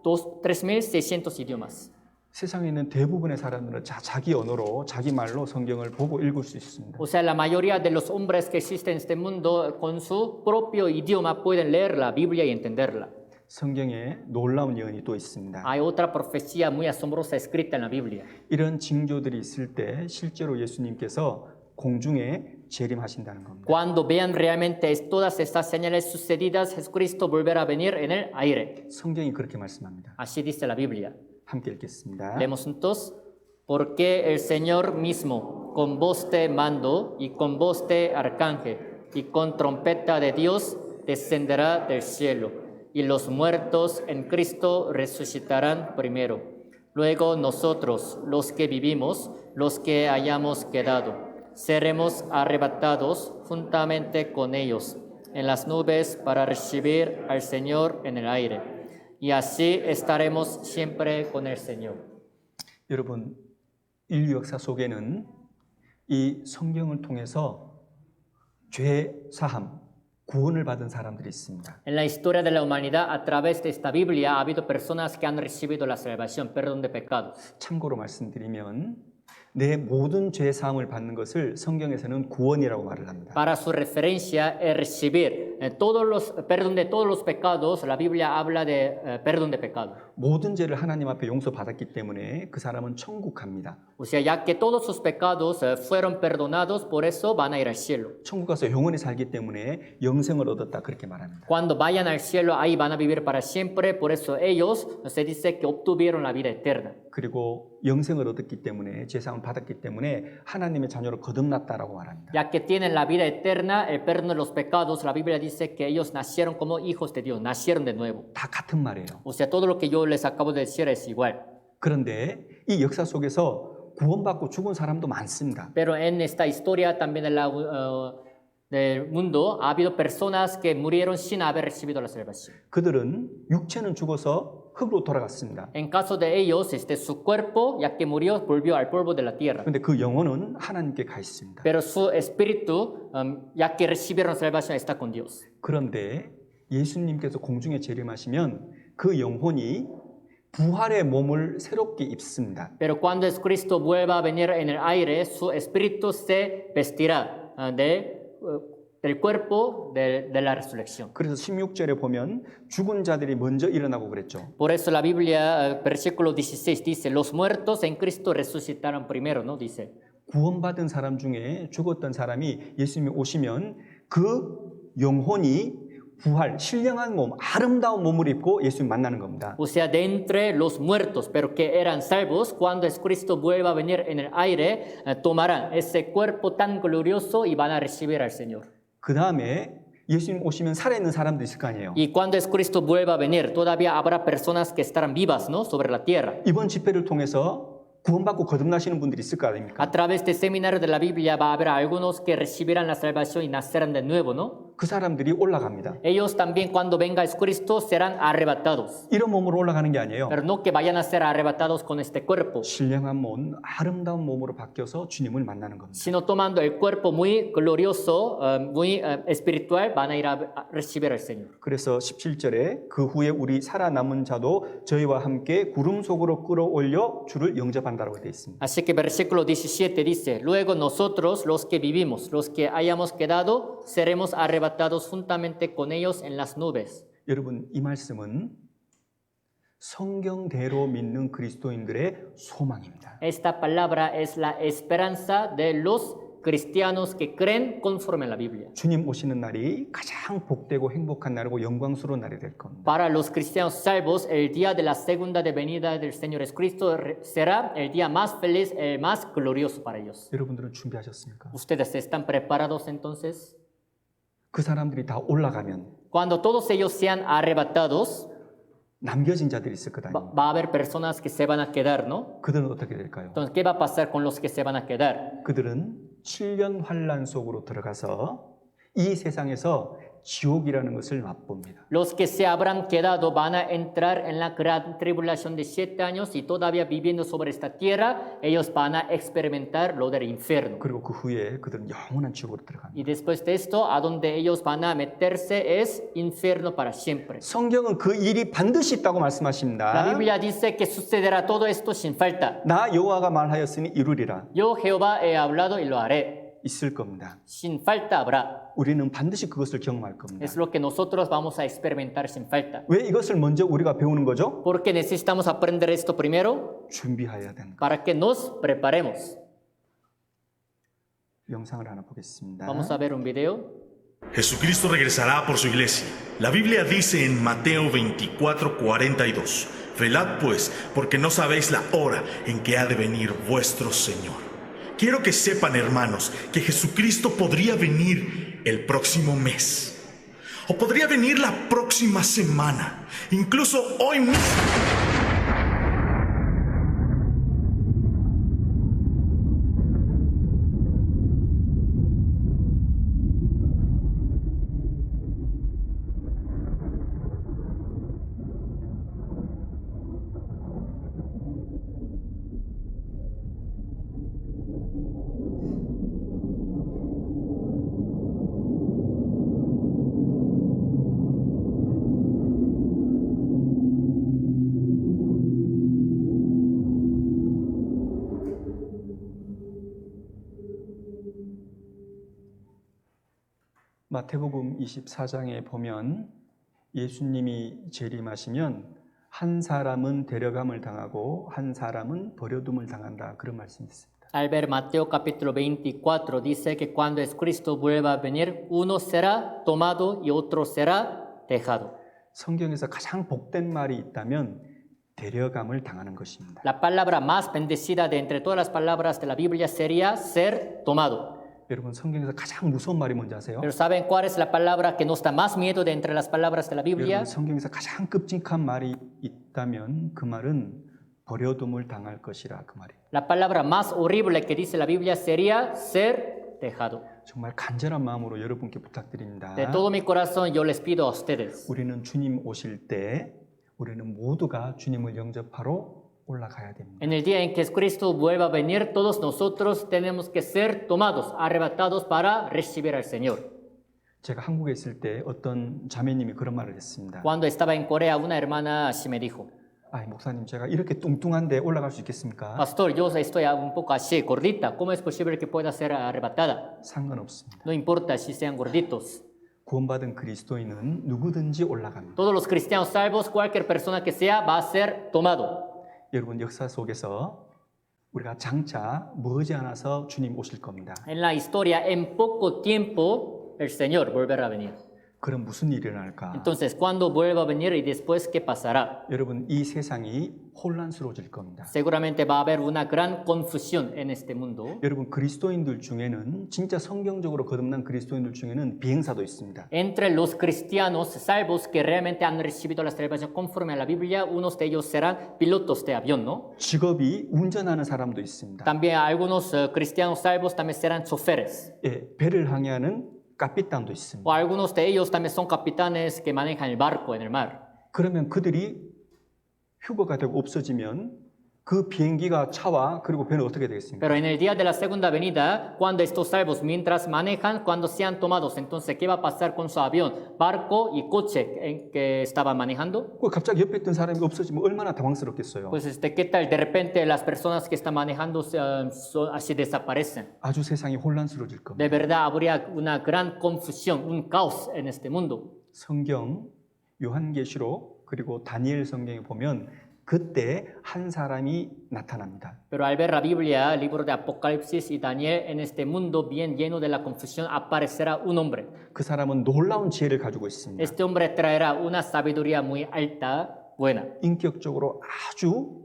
3,600 idiomas.
세상에 있는 대부분의 사람들은 자기 언어로 자기 말로 성경을 보고 읽을 수 있습니다.
O sea, la mayoría de los hombres que existen en este mundo con su propio idioma pueden leer la Biblia y entenderla.
성경에 놀라운 예언이 또 있습니다.
Hay otra profecía muy asombrosa escrita en la Biblia.
이런 징조들이 있을 때 실제로 예수님께서 공중에 재림하신다는 겁니다.
Cuando vean realmente todas estas señales sucedidas, Jesucristo volverá a venir en el aire.
성경이 그렇게 말씀합니다.
Así dice la Biblia.
함께 읽겠습니다.
Leemos juntos. Porque el Señor mismo, con voz de mando y con voz de arcángel y con trompeta de Dios, descenderá del cielo, y los muertos en Cristo resucitarán primero. Luego nosotros, los que vivimos, los que hayamos quedado, seremos arrebatados juntamente con ellos en las nubes para recibir al Señor en el aire. Y así estaremos siempre con el Señor.
여러분, 인류 역사 속에는 이 성경을 통해서 죄 사함, 구원을 받은 사람들이 있습니다.
En la historia de la humanidad, a través de esta Biblia, ha habido personas que han recibido la salvación, perdón de pecados.
참고로 말씀드리면 내 모든 죄 사함을 받는 것을 성경에서는 구원이라고 말을 합니다.
Para su referencia es recibir perdón de todos los pecados. La Biblia habla de perdón de pecado.
모든 죄를 하나님 앞에 용서받았기 때문에 그 사람은 천국 갑니다.
O sea, ya que todos sus pecados fueron perdonados, por eso van a ir al cielo.
천국 가서 영원히 살기 때문에 영생을 얻었다 그렇게 말합니다.
Cuando vayan al cielo, ahí van a vivir para siempre. Por eso ellos, se dice que obtuvieron la vida eterna.
그리고 영생을 얻었기 때문에 죄사함을 받았기 때문에 하나님의 자녀로 거듭났다라고 말합니다.
Ya que tienen la vida eterna, el perdón de los pecados, la Biblia dice que ellos nacieron como hijos de Dios, nacieron de nuevo.
다 같은 말이에요.
O sea, todo lo que yo les acabo de decir es igual.
그런데 이 역사 속에서 구원받고 죽은 사람도 많습니다.
Pero en esta historia también del mundo ha habido personas que murieron sin haber recibido la salvación.
그들은 육체는 죽어서 흙으로 돌아갔습니다.
En caso de ellos, su cuerpo, ya que murió, volvió al polvo de la tierra.
그런데 그 영혼은 하나님께 가 있습니다.
Pero su espíritu, ya que recibieron salvación, está con Dios.
그런데 예수님께서 공중에 재림하시면 그 영혼이 부활의 몸을 새롭게 입습니다.
Pero cuando Cristo vuelva a venir en el aire, su espíritu se vestirá del cuerpo de la resurrección.
그래서 16절에 보면 죽은 자들이 먼저 일어나고 그랬죠.
Por eso la Biblia, versículo 16 dice, los muertos en Cristo resucitaron primero, ¿no? Dice.
구원받은 사람 중에 죽었던 사람이 예수님이 오시면 그 영혼이 부활, 신령한 몸, 아름다운 몸을 입고 예수님 만나는 겁니다.
O sea, de entre los muertos, pero que eran salvos, cuando Cristo vuelva a venir en el aire, tomarán ese cuerpo tan glorioso y van a recibir al Señor.
그 다음에 예수님 오시면 살아있는 사람도 있을 거 아니에요.
Y cuando Cristo vuelva a venir, todavía habrá personas que estarán vivas, ¿no? Sobre la tierra.
이번 집회를 통해서 구원받고 거듭나시는 분들이 있을 거 아닙니까?
A través de seminario de la Biblia va a haber algunos que recibirán la salvación y nacerán de nuevo, ¿no?
그 사람들이 올라갑니다.
Ellos también cuando venga Cristo serán arrebatados.
이런 몸으로 올라가는 게 아니에요.
Pero no que vayan a ser arrebatados con este cuerpo,
신령한 몸, 아름다운 몸으로 바뀌어서 주님을 만나는 겁니다.
sino tomando el cuerpo muy glorioso, muy espiritual, van a ir a recibir al Señor.
그래서 17절에 그 후에 우리 살아남은 자도 저희와 함께 구름 속으로 끌어올려 주를 영접한다라고 되어 있습니다.
Así que versículo 17 dice, luego nosotros, los que vivimos, los que hayamos quedado, seremos arrebatados juntamente con ellos en las nubes.
여러분, 이 말씀은 성경대로 믿는 그리스도인들의 소망입니다.
Esta palabra es la esperanza de los cristianos que creen conforme a la Biblia.
주님 오시는 날이 가장 복되고 행복한 날이고 영광스러운 날이 될 겁니다.
Para los cristianos salvos, el día de la segunda venida del Señor Jesucristo será el día más feliz, el más glorioso para ellos.
여러분들은 준비하셨습니까?
¿Ustedes están preparados entonces?
그 사람들이 다 올라가면
Cuando todos ellos sean arrebatados,
남겨진 자들이 있을 거다.
va a haber personas que se van a quedar, ¿no?
그들은 어떻게 될까요?
Entonces, ¿qué va a pasar con los que se van a quedar?
그들은 7년 환란 속으로 들어가서 이 세상에서 지옥이라는 것을 맛봅니다.
Los que se habrán quedado van a entrar en la gran tribulación de 7 años y todavía viviendo sobre esta tierra, ellos van a experimentar lo del infierno.
그리고 그 후에 그들은 영원한 지옥으로 들어갑니다.
Y después de esto, a donde ellos van a meterse es infierno para siempre.
성경은 그 일이 반드시 있다고
La
말씀하십니다.
Biblia dice que sucederá todo esto sin falta.
나 여호와가 말하였으니 이루리라.
Yo Jehová he hablado y lo haré.
있을 겁니다.
Sin falta habrá.
우리는 반드시 그것을 경험할 겁니다.
Es lo que nosotros vamos a experimentar sin falta.
왜 이것을 먼저 우리가 배우는 거죠?
Porque necesitamos aprender esto primero
준비해야 되는 거.
para que nos preparemos.
영상을 하나 보겠습니다.
Vamos a ver un video.
Jesucristo regresará por su iglesia. La Biblia dice en Mateo 24:42, velad pues, porque no sabéis la hora en que ha de venir vuestro Señor. Quiero que sepan, hermanos, que Jesucristo podría venir el próximo mes, o podría venir la próxima semana, incluso hoy mismo.
마태복음 24장에 보면 예수님이 재림하시면 한 사람은 데려감을 당하고 한 사람은 버려둠을 당한다. 그런 말씀이 있습니다.
Al ver Mateo capítulo 24 dice que cuando Cristo vuelva a venir, uno será tomado y otro será dejado.
성경에서 가장 복된 말이 있다면 데려감을 당하는 것입니다.
La palabra más bendecida de entre todas las palabras de la Biblia sería ser tomado.
여러분 성경에서 가장 무서운 말이 뭔지 아세요?
Pero ¿saben cuál es la palabra que nos da más miedo de entre las palabras de la Biblia?
여러분 성경에서 가장 끔찍한 말이 있다면 그 말은 버려둠을 당할 것이라 그 말이에요.
La palabra más horrible que dice la Biblia sería ser dejado.
정말 간절한 마음으로 여러분께 부탁드립니다.
De todo mi corazón yo les pido a ustedes.
우리는 주님 오실 때 우리는 모두가 주님을 영접하러 올라가야 됩니다.
En el día en que Cristo vuelva a venir, todos nosotros tenemos que ser tomados, arrebatados para recibir al Señor.
제가 한국에 있을 때 어떤 자매님이 그런 말을 했습니다.
Cuando estaba en Corea, una hermana así me dijo,
목사님 제가 이렇게 뚱뚱한데 올라갈 수 있겠습니까?
Pastor, yo estoy un poco así, gordita, ¿cómo es posible que pueda ser arrebatada?
상관없습니다.
No importa si sean gorditos.
구원받은 그리스도인은 누구든지 올라갑니다.
Todos los cristianos salvos, cualquier persona que sea, va a ser tomado.
여러분 역사 속에서 우리가 장차 머지않아서 주님 오실 겁니다.
En la historia, en poco tiempo, el Señor volverá a venir.
그럼 무슨 일이 일어날까?
Entonces, ¿cuándo vuelva a venir y después qué pasará?
여러분 이 세상이 혼란스러워질 겁니다.
Seguramente va a haber una gran confusión en este mundo.
여러분 그리스도인들 중에는 진짜 성경적으로 거듭난 그리스도인들 중에는 비행사도 있습니다.
Entre los cristianos salvos que realmente han recibido la salvación conforme a la Biblia, unos de ellos serán pilotos de avión, ¿no?
직업이 운전하는 사람도 있습니다.
También algunos cristianos salvos también serán choferes.
배를 항해하는 카피탄도 있습니다.
O algunos de ellos también son capitanes que manejan el barco en el mar.
그러면 그들이 휴거가 되고 없어지면 그 비행기가 차와 그리고 배는 어떻게 되겠습니까?
Pero en el día de la segunda venida, cuando estos salvos mientras manejan, cuando sean tomados, entonces, ¿qué va a pasar con su avión, barco y coche que estaban manejando?
갑자기 옆에 있던 사람이 없어지면 얼마나 당황스럽겠어요.
Pues, ¿qué tal? De repente las personas que están manejando así desaparecen.
아주 세상이 혼란스러워질 겁니다.
De verdad habría una gran confusión, un caos en este mundo.
성경 요한계시록 그리고 다니엘 성경에 보면 그때 한 사람이 나타납니다.
Pero al ver la Biblia, el libro de Apocalipsis y Daniel, en este mundo bien lleno de la confusión aparecerá un hombre.
그 사람은 놀라운 지혜를 가지고 있습니다.
Este hombre traerá una sabiduría muy alta, buena.
인격적으로 아주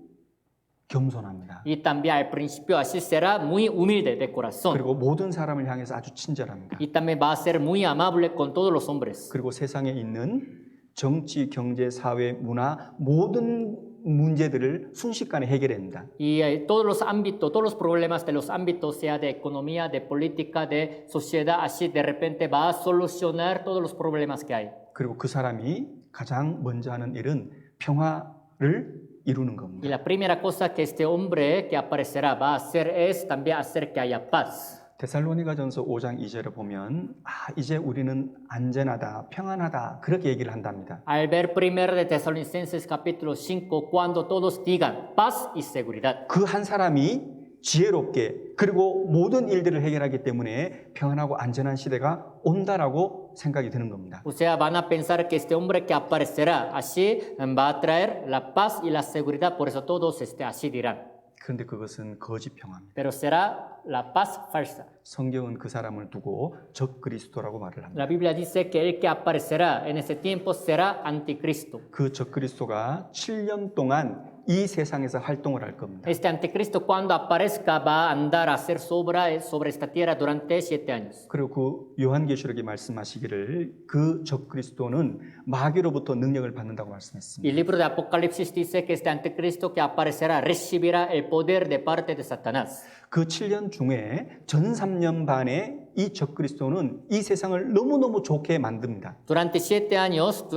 겸손합니다.
Y también al principio así será muy humilde de corazón.
그리고 모든 사람을 향해서 아주 친절합니다.
Y también va a ser muy amable con todos los hombres.
그리고 세상에 있는 정치, 경제, 사회, 문화 모든 문제들을 순식간에 해결합니다.
Y todos los ámbitos, todos los problemas de los ámbitos, sea de economía, de política, de sociedad, así de repente va a solucionar todos los problemas que hay.
그리고 그 사람이 가장 먼저 하는 일은 평화를 이루는
Y
겁니다.
la primera cosa que este hombre que aparecerá va a hacer es también hacer que haya paz.
데살로니가전서 5장 2절을 보면 이제 우리는 안전하다, 평안하다 그렇게 얘기를 한답니다.
Al ver primero de Tesalonicenses capítulo 5, cuando todos digan paz y seguridad.
그 한 사람이 지혜롭게 그리고 모든 일들을 해결하기 때문에 평안하고 안전한 시대가 온다라고 생각이 드는 겁니다.
O sea, van a pensar que este hombre que aparecerá así va a traer la paz y la seguridad, por eso todos así dirán.
그런데 그것은 거짓 평화입니다.
Pero será la paz falsa.
성경은 그 사람을 두고 적 그리스도라고 말을 합니다.
La Biblia dice que el que aparecerá en ese tiempo será anticristo.
그 적 그리스도가 7년 동안 이 세상에서 활동을 할 겁니다.
Este anticristo cuando aparezca va a andar a hacer su obra sobre esta tierra durante 7 años.
그리고 그 요한계시록이 말씀하시기를 그 적 그리스도는 마귀로부터 능력을 받는다고
Y
말씀했습니다.
el libro de Apocalipsis dice que este anticristo que aparecerá recibirá el poder de parte de Satanás.
그 7년 중에 전 3년 반에 이 적 그리스도는 이 세상을 너무너무 좋게 만듭니다.
Durante 7 años,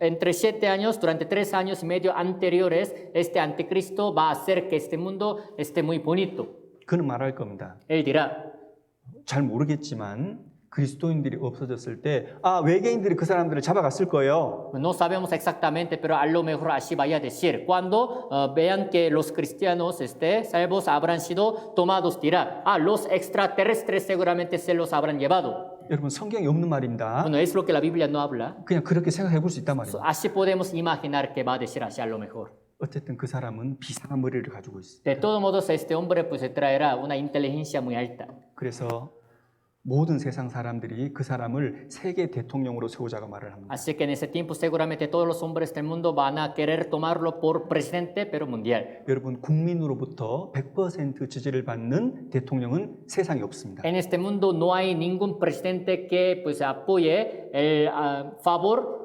entre 7 años, durante 3 años y medio anteriores, este anticristo va a hacer que este mundo esté muy bonito.
그는 말할 겁니다.
Él dirá,
잘 모르겠지만 그리스도인들이 없어졌을 때 외계인들이 그 사람들을 잡아갔을 거예요.
no sabemos exactamente, pero a lo mejor así vaya a decir. Cuando vean que los cristianos salvos habrán sido tomados, dirá, los extraterrestres seguramente se los habrán llevado.
여러분 성경에 없는 말입니다.
Bueno, es lo que la Biblia no habla.
그냥 그렇게 생각해 볼 수 있단 말이에요.
Así podemos imaginar que va a decir así a lo mejor.
어쨌든 그 사람은 비상한 머리를 가지고 있어요.
De todos modos, este hombre pues traerá una inteligencia muy alta.
그래서 모든 세상 사람들이 그 사람을 세계 대통령으로 세우자고 말을 합니다.
Así que en ese tiempo seguramente todos los hombres del mundo van a querer tomarlo por presidente, pero mundial.
여러분 국민으로부터 100% 지지를 받는 대통령은 세상에 없습니다.
En este mundo no hay ningún presidente que pues apoye el favor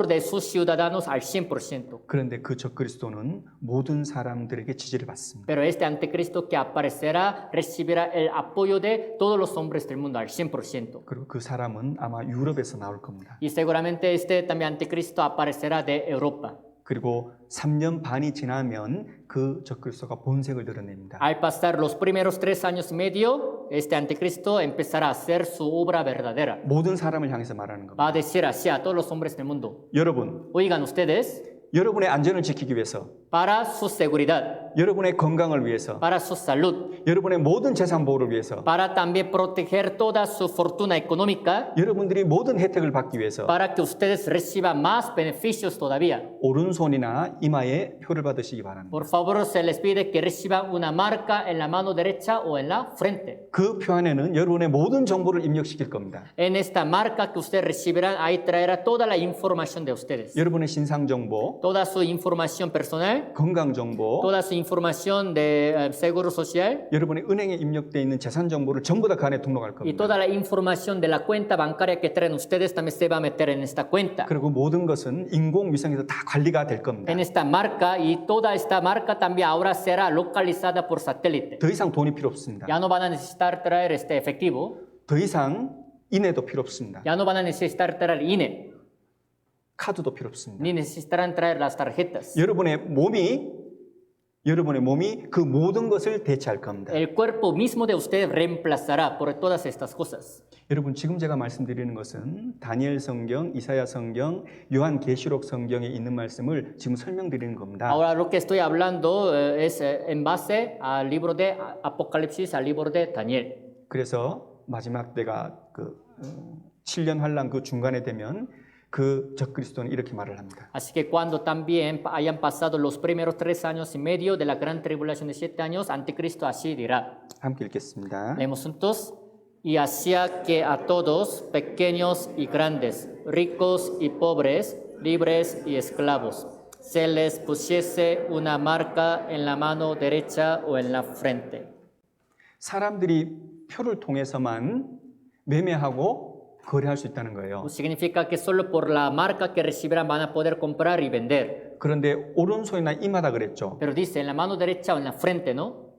de sus ciudadanos al 100%.
그런데 그 적그리스도는 모든 사람들에게 지지를 받습니다.
Pero este anticristo que aparecerá recibirá el apoyo de todos los hombres del mundo al 100%.
그리고 그 사람은 아마 유럽에서 나올 겁니다.
Y seguramente este también anticristo aparecerá de Europa.
그리고 3년 반이 지나면 그 적그리스도가 본색을 드러냅니다.
Al pasar los primeros 3 años y medio, este anticristo empezará a hacer su obra verdadera.
모든 사람을 향해서 말하는 겁니다.
Va a decir así a todos los hombres del mundo.
여러분,
Oigan ustedes,
여러분의 안전을 지키기 위해서,
para su seguridad,
여러분의 건강을 위해서,
para su salud,
여러분의 모든 재산 보호를 위해서,
para también proteger toda su fortuna económica,
여러분들이 모든 혜택을 받기 위해서
para que ustedes reciban más beneficios todavía.
오른손이나 이마에 표를 받으시기 바랍니다.
Por favor, se les pide que reciban una marca en la mano derecha o en la frente.
그 표 안에는 여러분의 모든 정보를 입력시킬 겁니다.
En esta marca que ustedes recibirán, ahí traerá toda la información de ustedes.
여러분의 신상 정보,
Toda su información personal,
건강 정보,
toda su información de seguro social
여러분의 은행에 입력되어 있는 재산 정보를 전부 다 그 안에 등록할
y
겁니다.
toda la información de la cuenta bancaria que traen ustedes también se va a meter en esta cuenta.
그리고 모든 것은 인공위성에서 다 관리가 될 겁니다.
En esta marca y toda esta marca también ahora será localizada por satélite.
더 이상 돈이 필요 없습니다.
Ya no van a necesitar traer este efectivo,
더 이상 인해도 필요 없습니다.
ya no van a necesitar traer INE,
카드도 필요 없습니다.
ni necesitarán traer las tarjetas.
여러분의 몸이 그 모든 것을 대체할 겁니다.
El cuerpo mismo de usted reemplazará por todas estas cosas.
여러분 지금 제가 말씀드리는 것은 다니엘 성경, 이사야 성경, 요한계시록 성경에 있는 말씀을 지금 설명드리는 겁니다.
Ahora lo que estoy hablando es en base al libro de Apocalipsis, al libro de Daniel.
그래서 마지막 때가 7년 환란 그 중간에 되면 그 적그리스도는 이렇게 말을 합니다.
Así que cuando también hayan pasado los primeros 3 años y medio de la gran tribulación de 7 años, Anticristo así dirá.
함께 읽겠습니다.
Leemos juntos. Y hacía que a todos, pequeños y grandes, ricos y pobres, libres y esclavos, se les pusiese una marca en la mano derecha o en la frente.
사람들이 표를 통해서만 매매하고 거래할 수 있다는 거예요.
Significa que solo por la marca que recibirán van a poder comprar y vender.
그런데 오른손이나 이마다 그랬죠.
Pero dice en la mano derecha o en la frente, ¿no?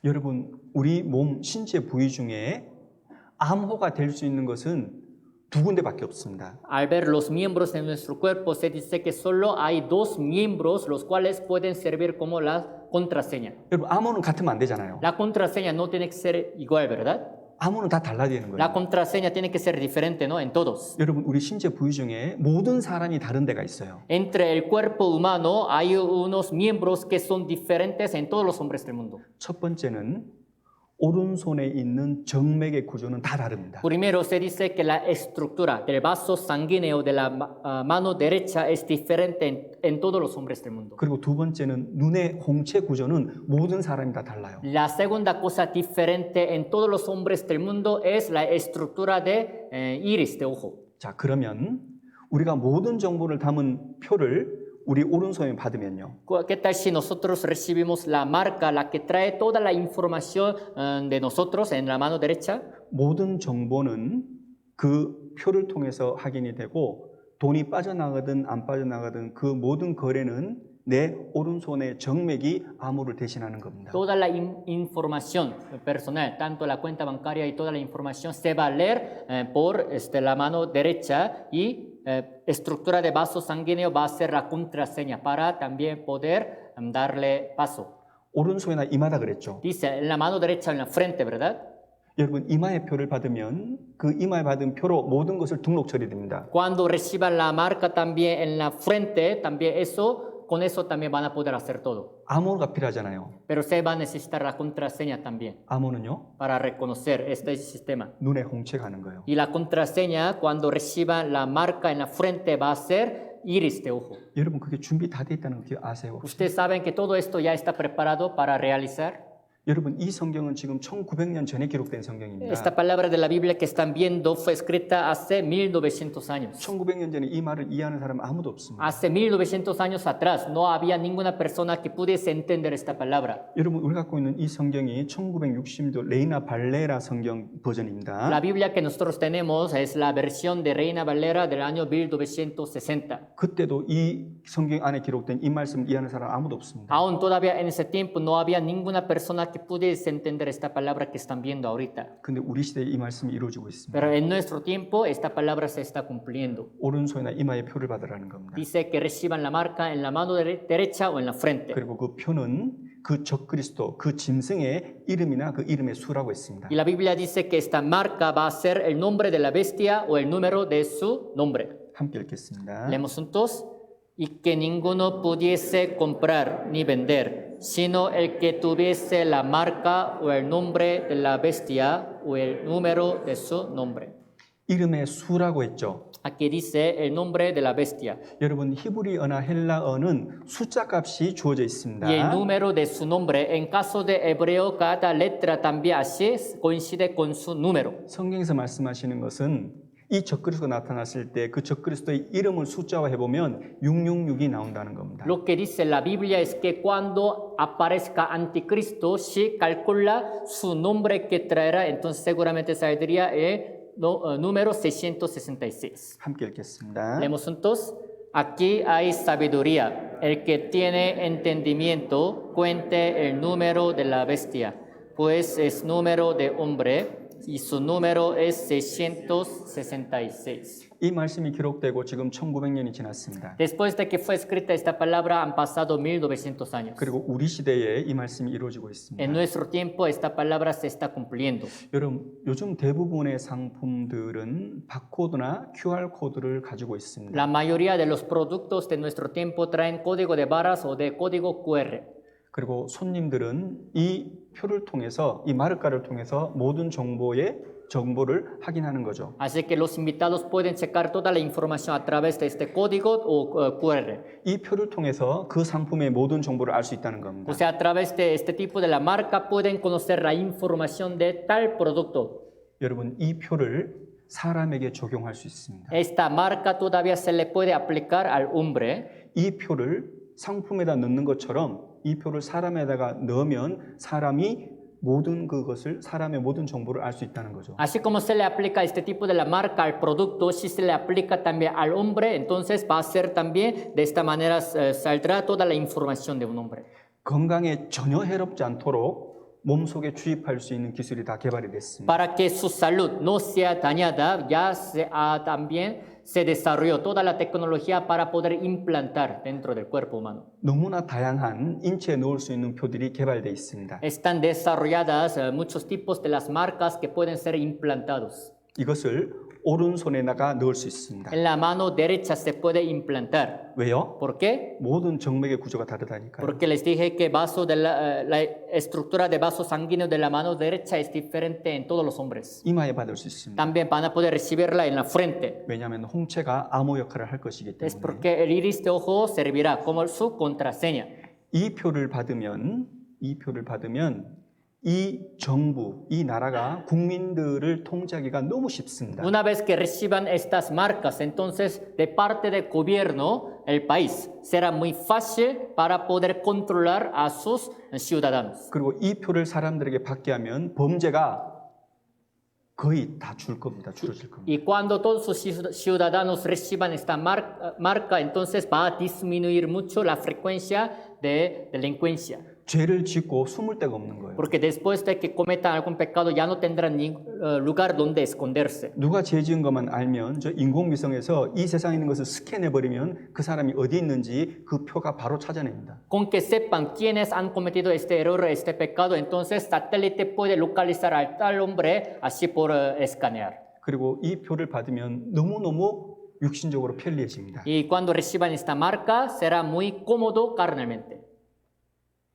여러분, 우리 몸 신체 부위 중에 암호가 될 수 있는 것은 2군데밖에 없습니다.
Al ver los miembros de nuestro cuerpo, se dice que solo hay 2 miembros los cuales pueden servir como la contraseña.
여러분, 암호는 같으면 안 되잖아요.
La contraseña no tiene que ser igual, ¿verdad?
암호는 다 달라야 되는 거예요.
La contraseña tiene que ser diferente, ¿no? En todos.
여러분, 우리 신체 부위 중에 모든 사람이 다른 데가 있어요.
Entre el cuerpo humano hay unos miembros que son diferentes en todos los hombres del mundo.
첫 번째는 오른손에 있는 정맥의 구조는 다 다릅니다.
Primero se dice que la estructura del vaso sanguíneo de la mano derecha es diferente en todos los hombres del mundo.
그리고 두 번째는 눈의 홍채 구조는 모든 사람이 다 달라요.
La segunda cosa diferente en todos los hombres del mundo es la estructura de iris de ojo.
자, 그러면 우리가 모든 정보를 담은 표를 우리 오른손에 받으면요.
¿Qué tal si nosotros recibimos la marca, la que trae toda la información de nosotros en la mano derecha?
모든 정보는 그 표를 통해서 확인이 되고 돈이 빠져나가든 안 빠져나가든 그 모든 거래는 내 오른손의 정맥이 암호를 대신하는 겁니다.
Toda la información personal, tanto la cuenta bancaria y toda la información se va a leer por la mano derecha y estructura de vaso sanguíneo va a ser la contraseña para también poder darle paso.
오른손이나 이마다 그랬죠.
Dice en la mano derecha o en la frente, ¿verdad?
여러분 이마의 표를 받으면 그 이마에 받은 표로 모든 것을 등록 처리됩니다.
Cuando reciban la marca también en la frente, también eso, con eso también van a poder hacer todo.
암호가 필요하잖아요.
Pero se va a necesitar la contraseña también
암호는요,
para reconocer este sistema.
눈에 홍채가 가는 거예요.
Y la contraseña, cuando reciban la marca en la frente, va a ser iris de ojo.
여러분 그게 준비 다 돼 있다는 거 아세요? 혹시?
Ustedes saben que todo esto ya está preparado para realizar.
여러분 이 성경은 지금 1900년 전에 기록된 성경입니다.
Esta palabra de la Biblia que están viendo fue escrita hace 1900 años.
1900년 전에 이 말을 이해하는 사람은 아무도 없습니다.
Hace 1900 años atrás no había ninguna persona que pudiese entender esta palabra.
여러분 우리가 갖고 있는 이 성경이 1960년 레이나 발레라 성경 버전입니다.
La Biblia que nosotros tenemos es la versión de Reina Valera del año 1960.
그때도 이 성경 안에 기록된 이 말씀을 이해하는 사람 아무도 없습니다.
Aún todavía en ese tiempo no había ninguna persona que pudiese entender esta palabra que están viendo ahorita.
근데 우리 시대에 이 말씀이 이루어지고 있습니다.
Pero en nuestro tiempo esta palabra se está cumpliendo.
오른손이나 이마에 표를 받으라는 겁니다.
Dice que reciban la marca en la mano derecha o en la frente.
그리고 그 표는 그 적그리스도 그 짐승의 이름이나 그 이름의 수라고 했습니다.
Y la Biblia dice que esta marca va a ser el nombre de la bestia o el número de su nombre.
함께 읽겠습니다.
Leemos juntos. Y que ninguno pudiese comprar ni vender, sino el que tuviese la marca o el nombre de la bestia o el número de su nombre.
이름의 수라고 했죠.
Aquí dice el nombre de la bestia.
여러분 히브리어나 헬라어는 숫자 값이 주어져 있습니다.
Y el número de su nombre. En caso de hebreo, cada letra también así coincide con su número.
성경에서 말씀하시는 것은 이 적그리스도가 나타났을 때 그 적그리스도의 이름을 숫자화해 보면 666이 나온다는 겁니다.
Lo que dice la Biblia es que cuando aparezca Anticristo, si calcula su nombre que traerá, entonces seguramente saldría el número 666.
함께 읽겠습니다.
Leemos juntos. Aquí hay sabiduría. El que tiene entendimiento cuente el número de la bestia, pues es número de hombre. Y su número es 666.
이 말씀이 기록되고 지금 1900년이 지났습니다.
Después de que fue escrita esta palabra han pasado 1900 años.
그리고 우리 시대에 이 말씀이 이루어지고 있습니다.
En nuestro tiempo esta palabra se está cumpliendo.
여러분 요즘 대부분의 상품들은 바코드나 QR 코드를 가지고 있습니다.
La mayoría de los productos de nuestro tiempo traen código de barras o de código QR.
그리고 손님들은 이 표를 통해서 이 마르카를 통해서 모든 정보를 확인하는 거죠.
Así que los invitados pueden checar toda la información a través de este código o QR.
이 표를 통해서 그 상품의 모든 정보를 알 수 있다는 겁니다.
O sea, a través de este tipo de la marca pueden conocer la información de tal producto.
여러분 이 표를 사람에게 적용할 수 있습니다.
Esta marca todavía se le puede aplicar al hombre.
이 표를 상품에다 넣는 것처럼 이 표를 사람에다가 넣으면 사람의 모든 정보를 알 수 있다는 거죠.
Así como se le aplica este tipo de la marca al producto, si se le aplica también al hombre, entonces va a ser también de esta manera saldrá toda la información de un hombre.
건강에 전혀 해롭지 않도록 몸속에 주입할 수 있는 기술이 다 개발이 됐습니다.
Para que su salud no sea dañada, ya también se desarrolló toda la tecnología para poder implantar dentro del cuerpo humano.
너무나 다양한 인체에 넣을 수 있는 표들이 개발되어 있습니다.
Están desarrolladas muchos tipos de las marcas que pueden ser implantados.
이것을 오른손에다가 넣을 수 있습니다.
En la mano derecha se puede implantar.
왜요?
¿Por qué?
모든 정맥의 구조가 다르다니까요.
Porque les dije que la estructura de vaso sanguíneo de la mano derecha es diferente en todos los hombres.
이마에 받을 수 있습니다.
También van a poder recibirla en la frente.
왜냐하면 홍채가 암호 역할을 할 것이기
Es
때문에.
porque el iris de ojo servirá como su contraseña.
이 표를 받으면 이 정부, 이 나라가 국민들을 통제하기가 너무 쉽습니다.
Una vez que reciban estas marcas, entonces de parte del gobierno, el país será muy fácil para poder controlar a sus ciudadanos.
그리고 이 표를 사람들에게 받게 하면 범죄가 거의 다 줄어들 겁니다.
Y cuando todos sus ciudadanos reciban esta marca, entonces va a disminuir mucho la frecuencia de delincuencia.
죄를 짓고 숨을 데가 없는 거예요.
Porque después de que cometan algún pecado ya no tendrán ni lugar donde esconderse.
누가 죄 지은 것만 알면 저 인공위성에서 이 세상에 있는 것을 스캔해버리면 그 사람이 어디 있는지 그 표가 바로 찾아냅니다.
Con que sepan quiénes han cometido este error, este pecado, entonces satélite puede localizar al tal hombre así por escanear.
그리고 이 표를 받으면 너무너무 육신적으로 편리해집니다.
Y cuando reciban esta marca será muy cómodo carnalmente.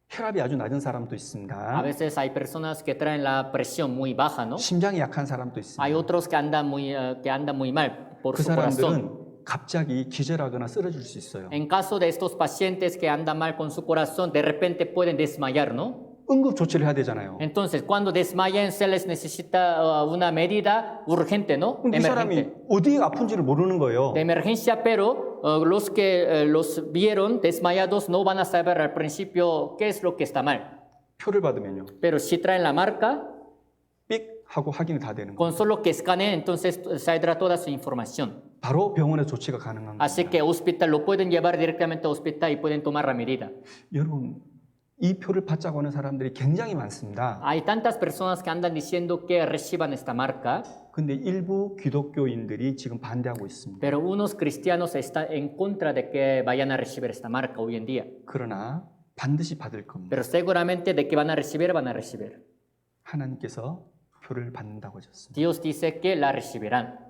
혈압이 아주 낮은 사람도
A
있습니다.
veces hay personas que traen la presión muy baja, ¿no?
심장이 약한 사람도
Hay
있습니다.
otros que andan muy mal por
그
su corazón.
사람들은 갑자기 기절하거나 쓰러질 수 있어요.
En caso de estos pacientes que andan mal con su corazón, de repente pueden desmayar, ¿no?
응급 조치를 해야 되잖아요.
Entonces, cuando desmayan, se les necesita una medida urgente, ¿no?
근데 이 사람이
Emergente.
어디 아픈지를 모르는 거예요.
De emergencia, pero los que los vieron desmayados no van a saber al principio qué es lo que está mal.
표를 받으면요.
Pero si traen la marca,
삑 하고 확인이 다 되는 거예요.
con solo que escaneen, entonces saldrá toda su información.
바로 병원에 조치가 가능한
Así
겁니다.
que hospital lo pueden llevar directamente al hospital y pueden tomar la medida.
여러분, 이 표를 받자고 하는 사람들이 굉장히 많습니다.
Hay tantas personas que andan diciendo que reciban esta marca,
근데 일부 기독교인들이 지금 반대하고 있습니다.
pero unos cristianos están en contra de que vayan a recibir esta marca hoy en día.
그러나 반드시 받을 겁니다.
Pero seguramente de que van a recibir, van a recibir.
하나님께서 표를 받는다고 하셨습니다.
Dios dice que la recibirán.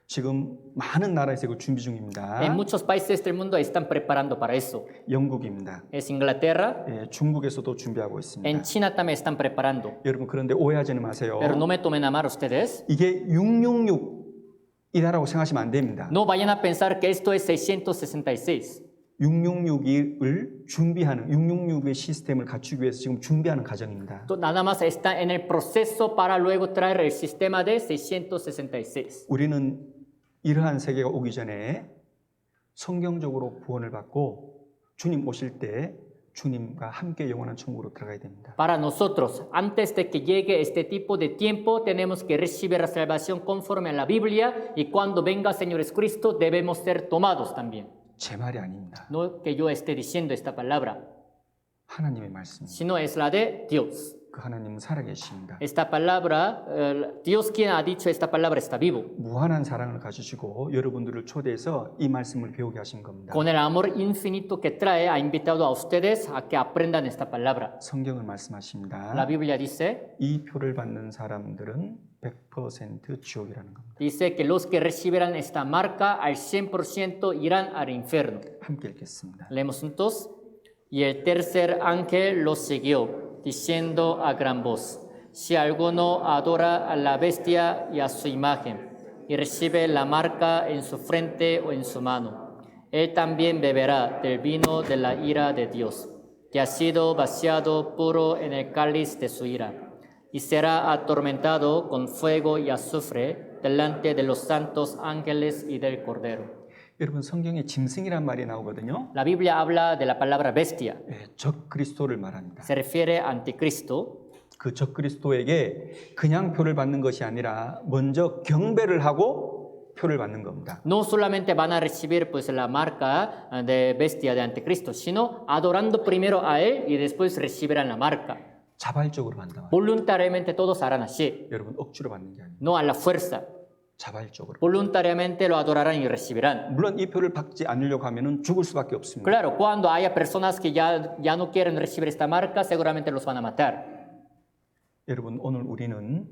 지금 많은 나라에서 이거 준비 중입니다.
En muchos países del mundo están preparando para eso.
영국입니다.
Es Inglaterra,
예, 중국에서도 준비하고
en
있습니다.
China también están preparando.
여러분 그런데 오해하지는 마세요.
Pero no me tomen a mal ustedes.
이게 666이라고 생각하시면 안 됩니다.
No vayan a pensar que esto es 666.
666을 준비하는 666의 시스템을 갖추기 위해서 지금 준비하는 과정입니다.
Nada más está en el proceso para luego traer el sistema de 666.
우리는 이러한 세계가 오기 전에 성경적으로 구원을 받고 주님 오실 때 주님과 함께 영원한 천국으로 들어가야 됩니다.
Para nosotros, antes de que llegue este tipo de tiempo, tenemos que recibir la salvación conforme a la Biblia y cuando venga Señor Jesucristo debemos ser tomados también.
제 말이 아닙니다.
No que yo esté diciendo esta palabra,
하나님의 말씀입니다.
sino es la de Dios.
그 하나님은 sal계십니다.
Esta palabra, Dios quien ha dicho esta palabra está vivo.
무한한 사랑을 가지시고 여러분들을 초대해서 이 말씀을 배우게 하신 겁니다.
Con el amor infinito que trae, ha invitado a ustedes a que aprendan esta palabra.
성경을 말씀하십니다.
La Biblia dice,
이 표를 받는 사람들은 100% 지옥이라는 겁니다.
dice que los que recibirán esta marca al 100% irán al infierno.
함께 읽겠습니다.
Leemos juntos. Y el tercer ángel los siguió, diciendo a gran voz, si alguno adora a la bestia y a su imagen, y recibe la marca en su frente o en su mano, él también beberá del vino de la ira de Dios, que ha sido vaciado puro en el cáliz de su ira, y será atormentado con fuego y azufre delante de los santos ángeles y del Cordero.
여러분 성경에 짐승이란 말이 나오거든요.
La Biblia habla de la palabra bestia.
예, 적그리스도를 말합니다.
Se refiere a anticristo.
그 적그리스도에게 그냥 표를 받는 것이 아니라 먼저 경배를 하고 표를 받는 겁니다.
No solamente van a recibir pues la marca de bestia de anticristo, sino adorando primero a él y después recibirán la marca.
자발적으로 받는다.
Voluntariamente todos harán así,
여러분 억지로 받는 게 아니에요.
no a la fuerza.
자발적으로.
Voluntariamente lo adorarán y recibirán.
물론 이 표를 받지 않으려고 하면은 죽을 수밖에 없습니다.
Claro, cuando haya personas que ya no quieren recibir esta marca, seguramente los van a matar.
여러분 오늘 우리는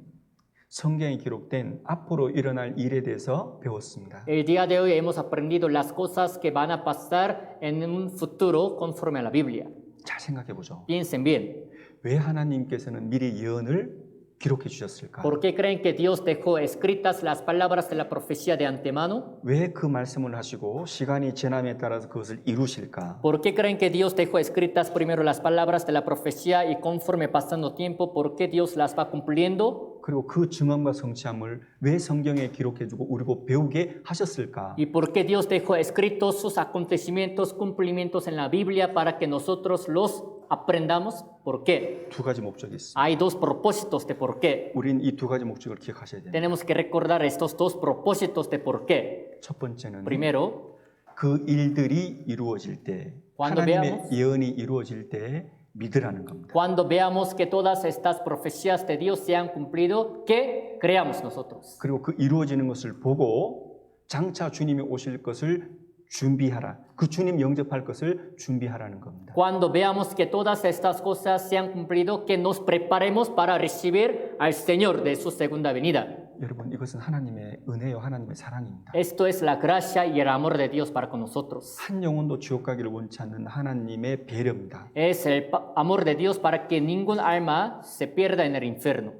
성경에 기록된 앞으로 일어날 일에 대해서 배웠습니다.
El día de hoy hemos aprendido las cosas que van a pasar en un futuro conforme a la Biblia.
잘 생각해 보죠.
Piensen bien.
왜 하나님께서는 미리 예언을 기록해 주셨을까?
¿Por qué creen que Dios dejó escritas las palabras de la profecía de antemano?
왜 그 말씀을 하시고 시간이 지남에 따라서 그것을 이루실까?
¿Por qué creen que Dios dejó escritas primero las palabras de la profecía y conforme pasando tiempo, por qué Dios las va cumpliendo?
그리고 그 증언과 성취함을 왜 성경에 기록해 주고 우리고 배우게 하셨을까?
¿Y por qué Dios dejó escritos sus acontecimientos, cumplimientos en la Biblia para que nosotros los aprendamos? ¿Por qué?
두 가지 목적이 있습니다.
Hay dos propósitos de por qué.
우린 이 두 가지 목적을 기억하셔야 됩니다.
Tenemos que recordar estos dos propósitos de por qué.
첫 번째는
Primero,
그 일들이 이루어질 때
Cuando
하나님의
veamos-
예언이 이루어질 때 믿으라는 겁니다.
cuando veamos que todas estas profecías de Dios se han cumplido, que creamos nosotros.
그리고 그 이루어지는 것을 보고 장차 주님이 오실 것을 준비하라. 그 주님 영접할 것을 준비하라는 겁니다.
Cuando veamos que todas estas cosas se han cumplido, que nos preparemos para recibir al Señor de su segunda venida.
여러분 이것은 하나님의 은혜요 하나님의 사랑입니다.
Esto es la gracia y el amor de Dios para con nosotros.
한 영혼도 지옥 가기를 원치 않는 하나님의 배려입니다.
Es el amor de Dios para que ningún alma se pierda en el infierno.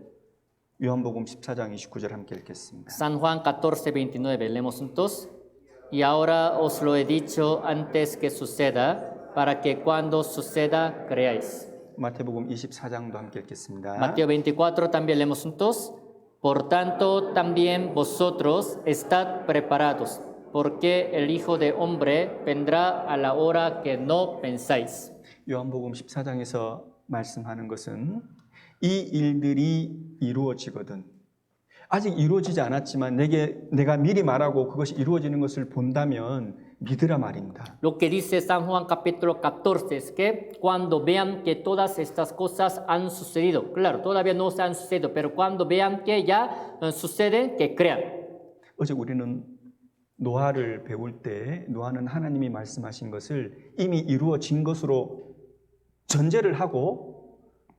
요한복음 14장 29절 함께 읽겠습니다.
San Juan 14:29, leemos juntos. Y ahora os lo he dicho antes que suceda, para que cuando suceda creáis.
마태복음 24장도 함께 읽겠습니다.
Mateo 24 también leemos juntos. Por tanto, también vosotros estad preparados, porque el Hijo de Hombre vendrá a la hora que no pensáis.
요한복음 14장에서 말씀하는 것은 이 일들이 이루어지거든. 아직 이루어지지 않았지만 내가 미리 말하고 그것이 이루어지는 것을 본다면 믿으라 말입니다.
Lo que dice San Juan capítulo 14 es que cuando vean que todas estas cosas han sucedido, claro, todavía no se han sucedido, pero cuando vean que ya suceden, que crean.
어제 우리는 노아를 배울 때 노아는 하나님이 말씀하신 것을 이미 이루어진 것으로 전제를 하고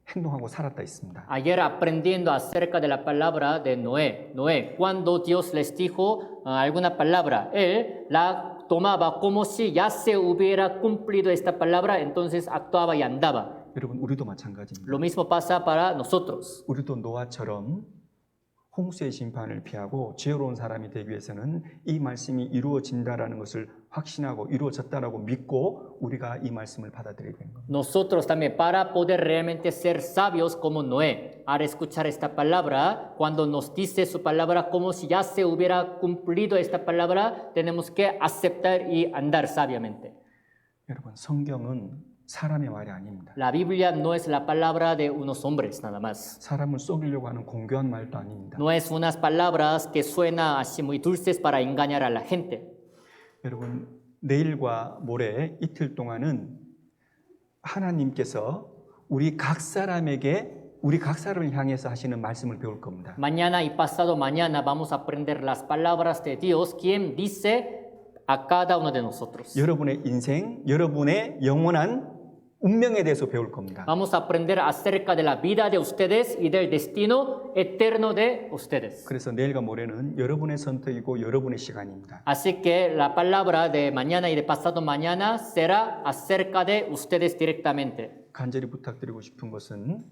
행동하고 살았다 있습니다.
Ayer aprendiendo acerca de la palabra de Noé, cuando Dios les dijo alguna palabra, él la tomaba como si ya se hubiera cumplido esta palabra, entonces actuaba y andaba.
여러분 우리도 마찬가지입니다.
Lo mismo pasa para nosotros.
우리도 노아처럼 홍수의 심판을 피하고 지혜로운 사람이 되기 위해서는 이 말씀이 이루어진다라는 것을 확신하고 이루어졌다라고 믿고 우리가 이 말씀을 받아들여야 되는 겁니다.
Nosotros también, para poder realmente ser sabios como Noé, al escuchar esta palabra, cuando nos dice su palabra como si ya se hubiera cumplido esta palabra, tenemos que aceptar y andar sabiamente.
여러분 성경은 사람의 말이 아닙니다.
La Biblia no es la palabra de unos hombres nada más.
사람을 속이려고 하는 공교한 말도 아닙니다.
No es unas palabras que suenan así muy dulces para engañar a la gente.
여러분 내일과 모레 이틀 동안은 하나님께서 우리 각 사람을 향해서 하시는 말씀을 배울 겁니다.
Mañana y pasado mañana vamos a aprender las palabras de Dios, quien dice a cada uno de nosotros.
여러분의 인생, 여러분의 영원한 운명에 대해서 배울 겁니다.
Vamos a aprender acerca de la vida de ustedes y del destino eterno de ustedes.
그래서 내일과 모레는 여러분의 선택이고 여러분의 시간입니다.
Así que la palabra de mañana y de pasado mañana será acerca de ustedes directamente.
간절히 부탁드리고 싶은 것은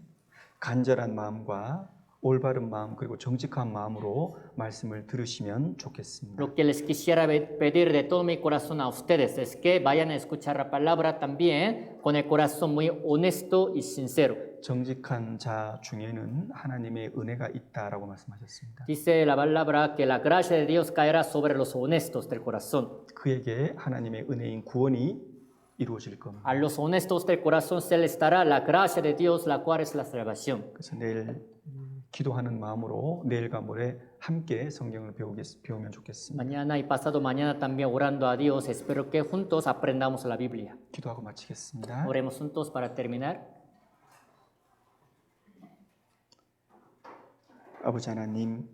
간절한 마음과 올바른 마음 그리고 정직한 마음으로 말씀을 들으시면 좋겠습니다.
Lo que les quisiera pedir de todo mi corazón a ustedes es que vayan a escuchar la palabra también con el corazón muy honesto y sincero.
정직한 자 중에는 하나님의 은혜가 있다라고 말씀하셨습니다.
Dice la palabra que la gracia de Dios caerá sobre los honestos del corazón.
그에게 하나님의 은혜인 구원이 이루어질 겁니다.
A los honestos del corazón se les dará la gracia de Dios, la cual es la salvación.
그래서 내일 기도하는 마음으로 내일과 모레 함께 성경을 배우면 좋겠습니다.
Mañana y pasado mañana también orando a Dios. Espero que juntos aprendamos la Biblia.
기도하고 마치겠습니다.
Oremos juntos para terminar.
아버지 하나님,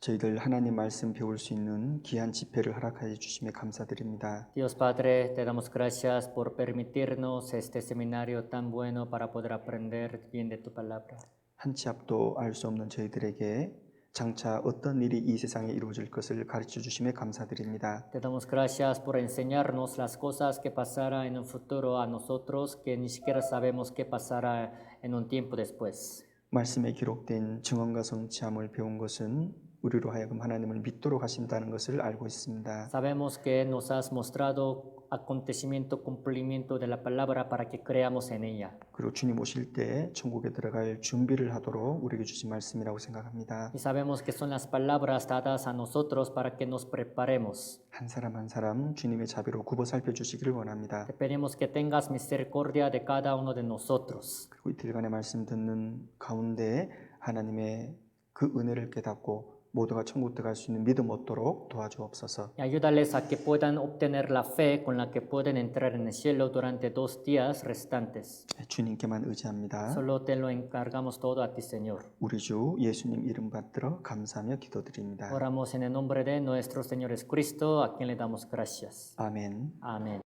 저희들 하나님 말씀 배울 수 있는 귀한 집회를 허락하여 주심에 감사드립니다.
Dios Padre, te damos gracias por permitirnos este seminario tan bueno para poder aprender bien de tu palabra.
한 치 앞도 알 수 없는 저희들에게 장차 어떤 일이 이 세상에 이루어질 것을 가르쳐 주심에 감사드립니다.
Te damos gracias por enseñarnos las cosas que pasará en un futuro a nosotros que ni siquiera sabemos qué pasará en un tiempo después.
말씀에 기록된 증언과 성취함을 배운 것은 우리로 하여금 하나님을 믿도록 하신다는 것을 알고 있습니다.
Sabemos que nos has mostrado acontecimiento, cumplimiento de la palabra para que creamos en ella.
그리고 주님 오실 때 천국에 들어갈 준비를 하도록 우리에게 주신 말씀이라고 생각합니다.
Y sabemos que son las palabras dadas a nosotros para que nos preparemos.
한 사람 한 사람 주님의 자비로 굽어 살펴주시기를 원합니다.
Te pedimos que tengas misericordia de cada uno de nosotros.
그리고 이틀간의 말씀 듣는 가운데 하나님의 그 은혜를 깨닫고 모두가 천국 들어갈 수 있는 믿음 얻도록 도와주옵소서.
Y ayúdales a que puedan obtener la fe con la que pueden entrar en el cielo durante 2 días restantes.
주님께만 의지합니다.
Solo te lo encargamos todo a ti, Señor.
우리 주 예수님 이름 받들어 감사하며 기도드립니다.
Oramos en el nombre de nuestro Señor Jesucristo, a quien le damos gracias.
아멘.
Amén.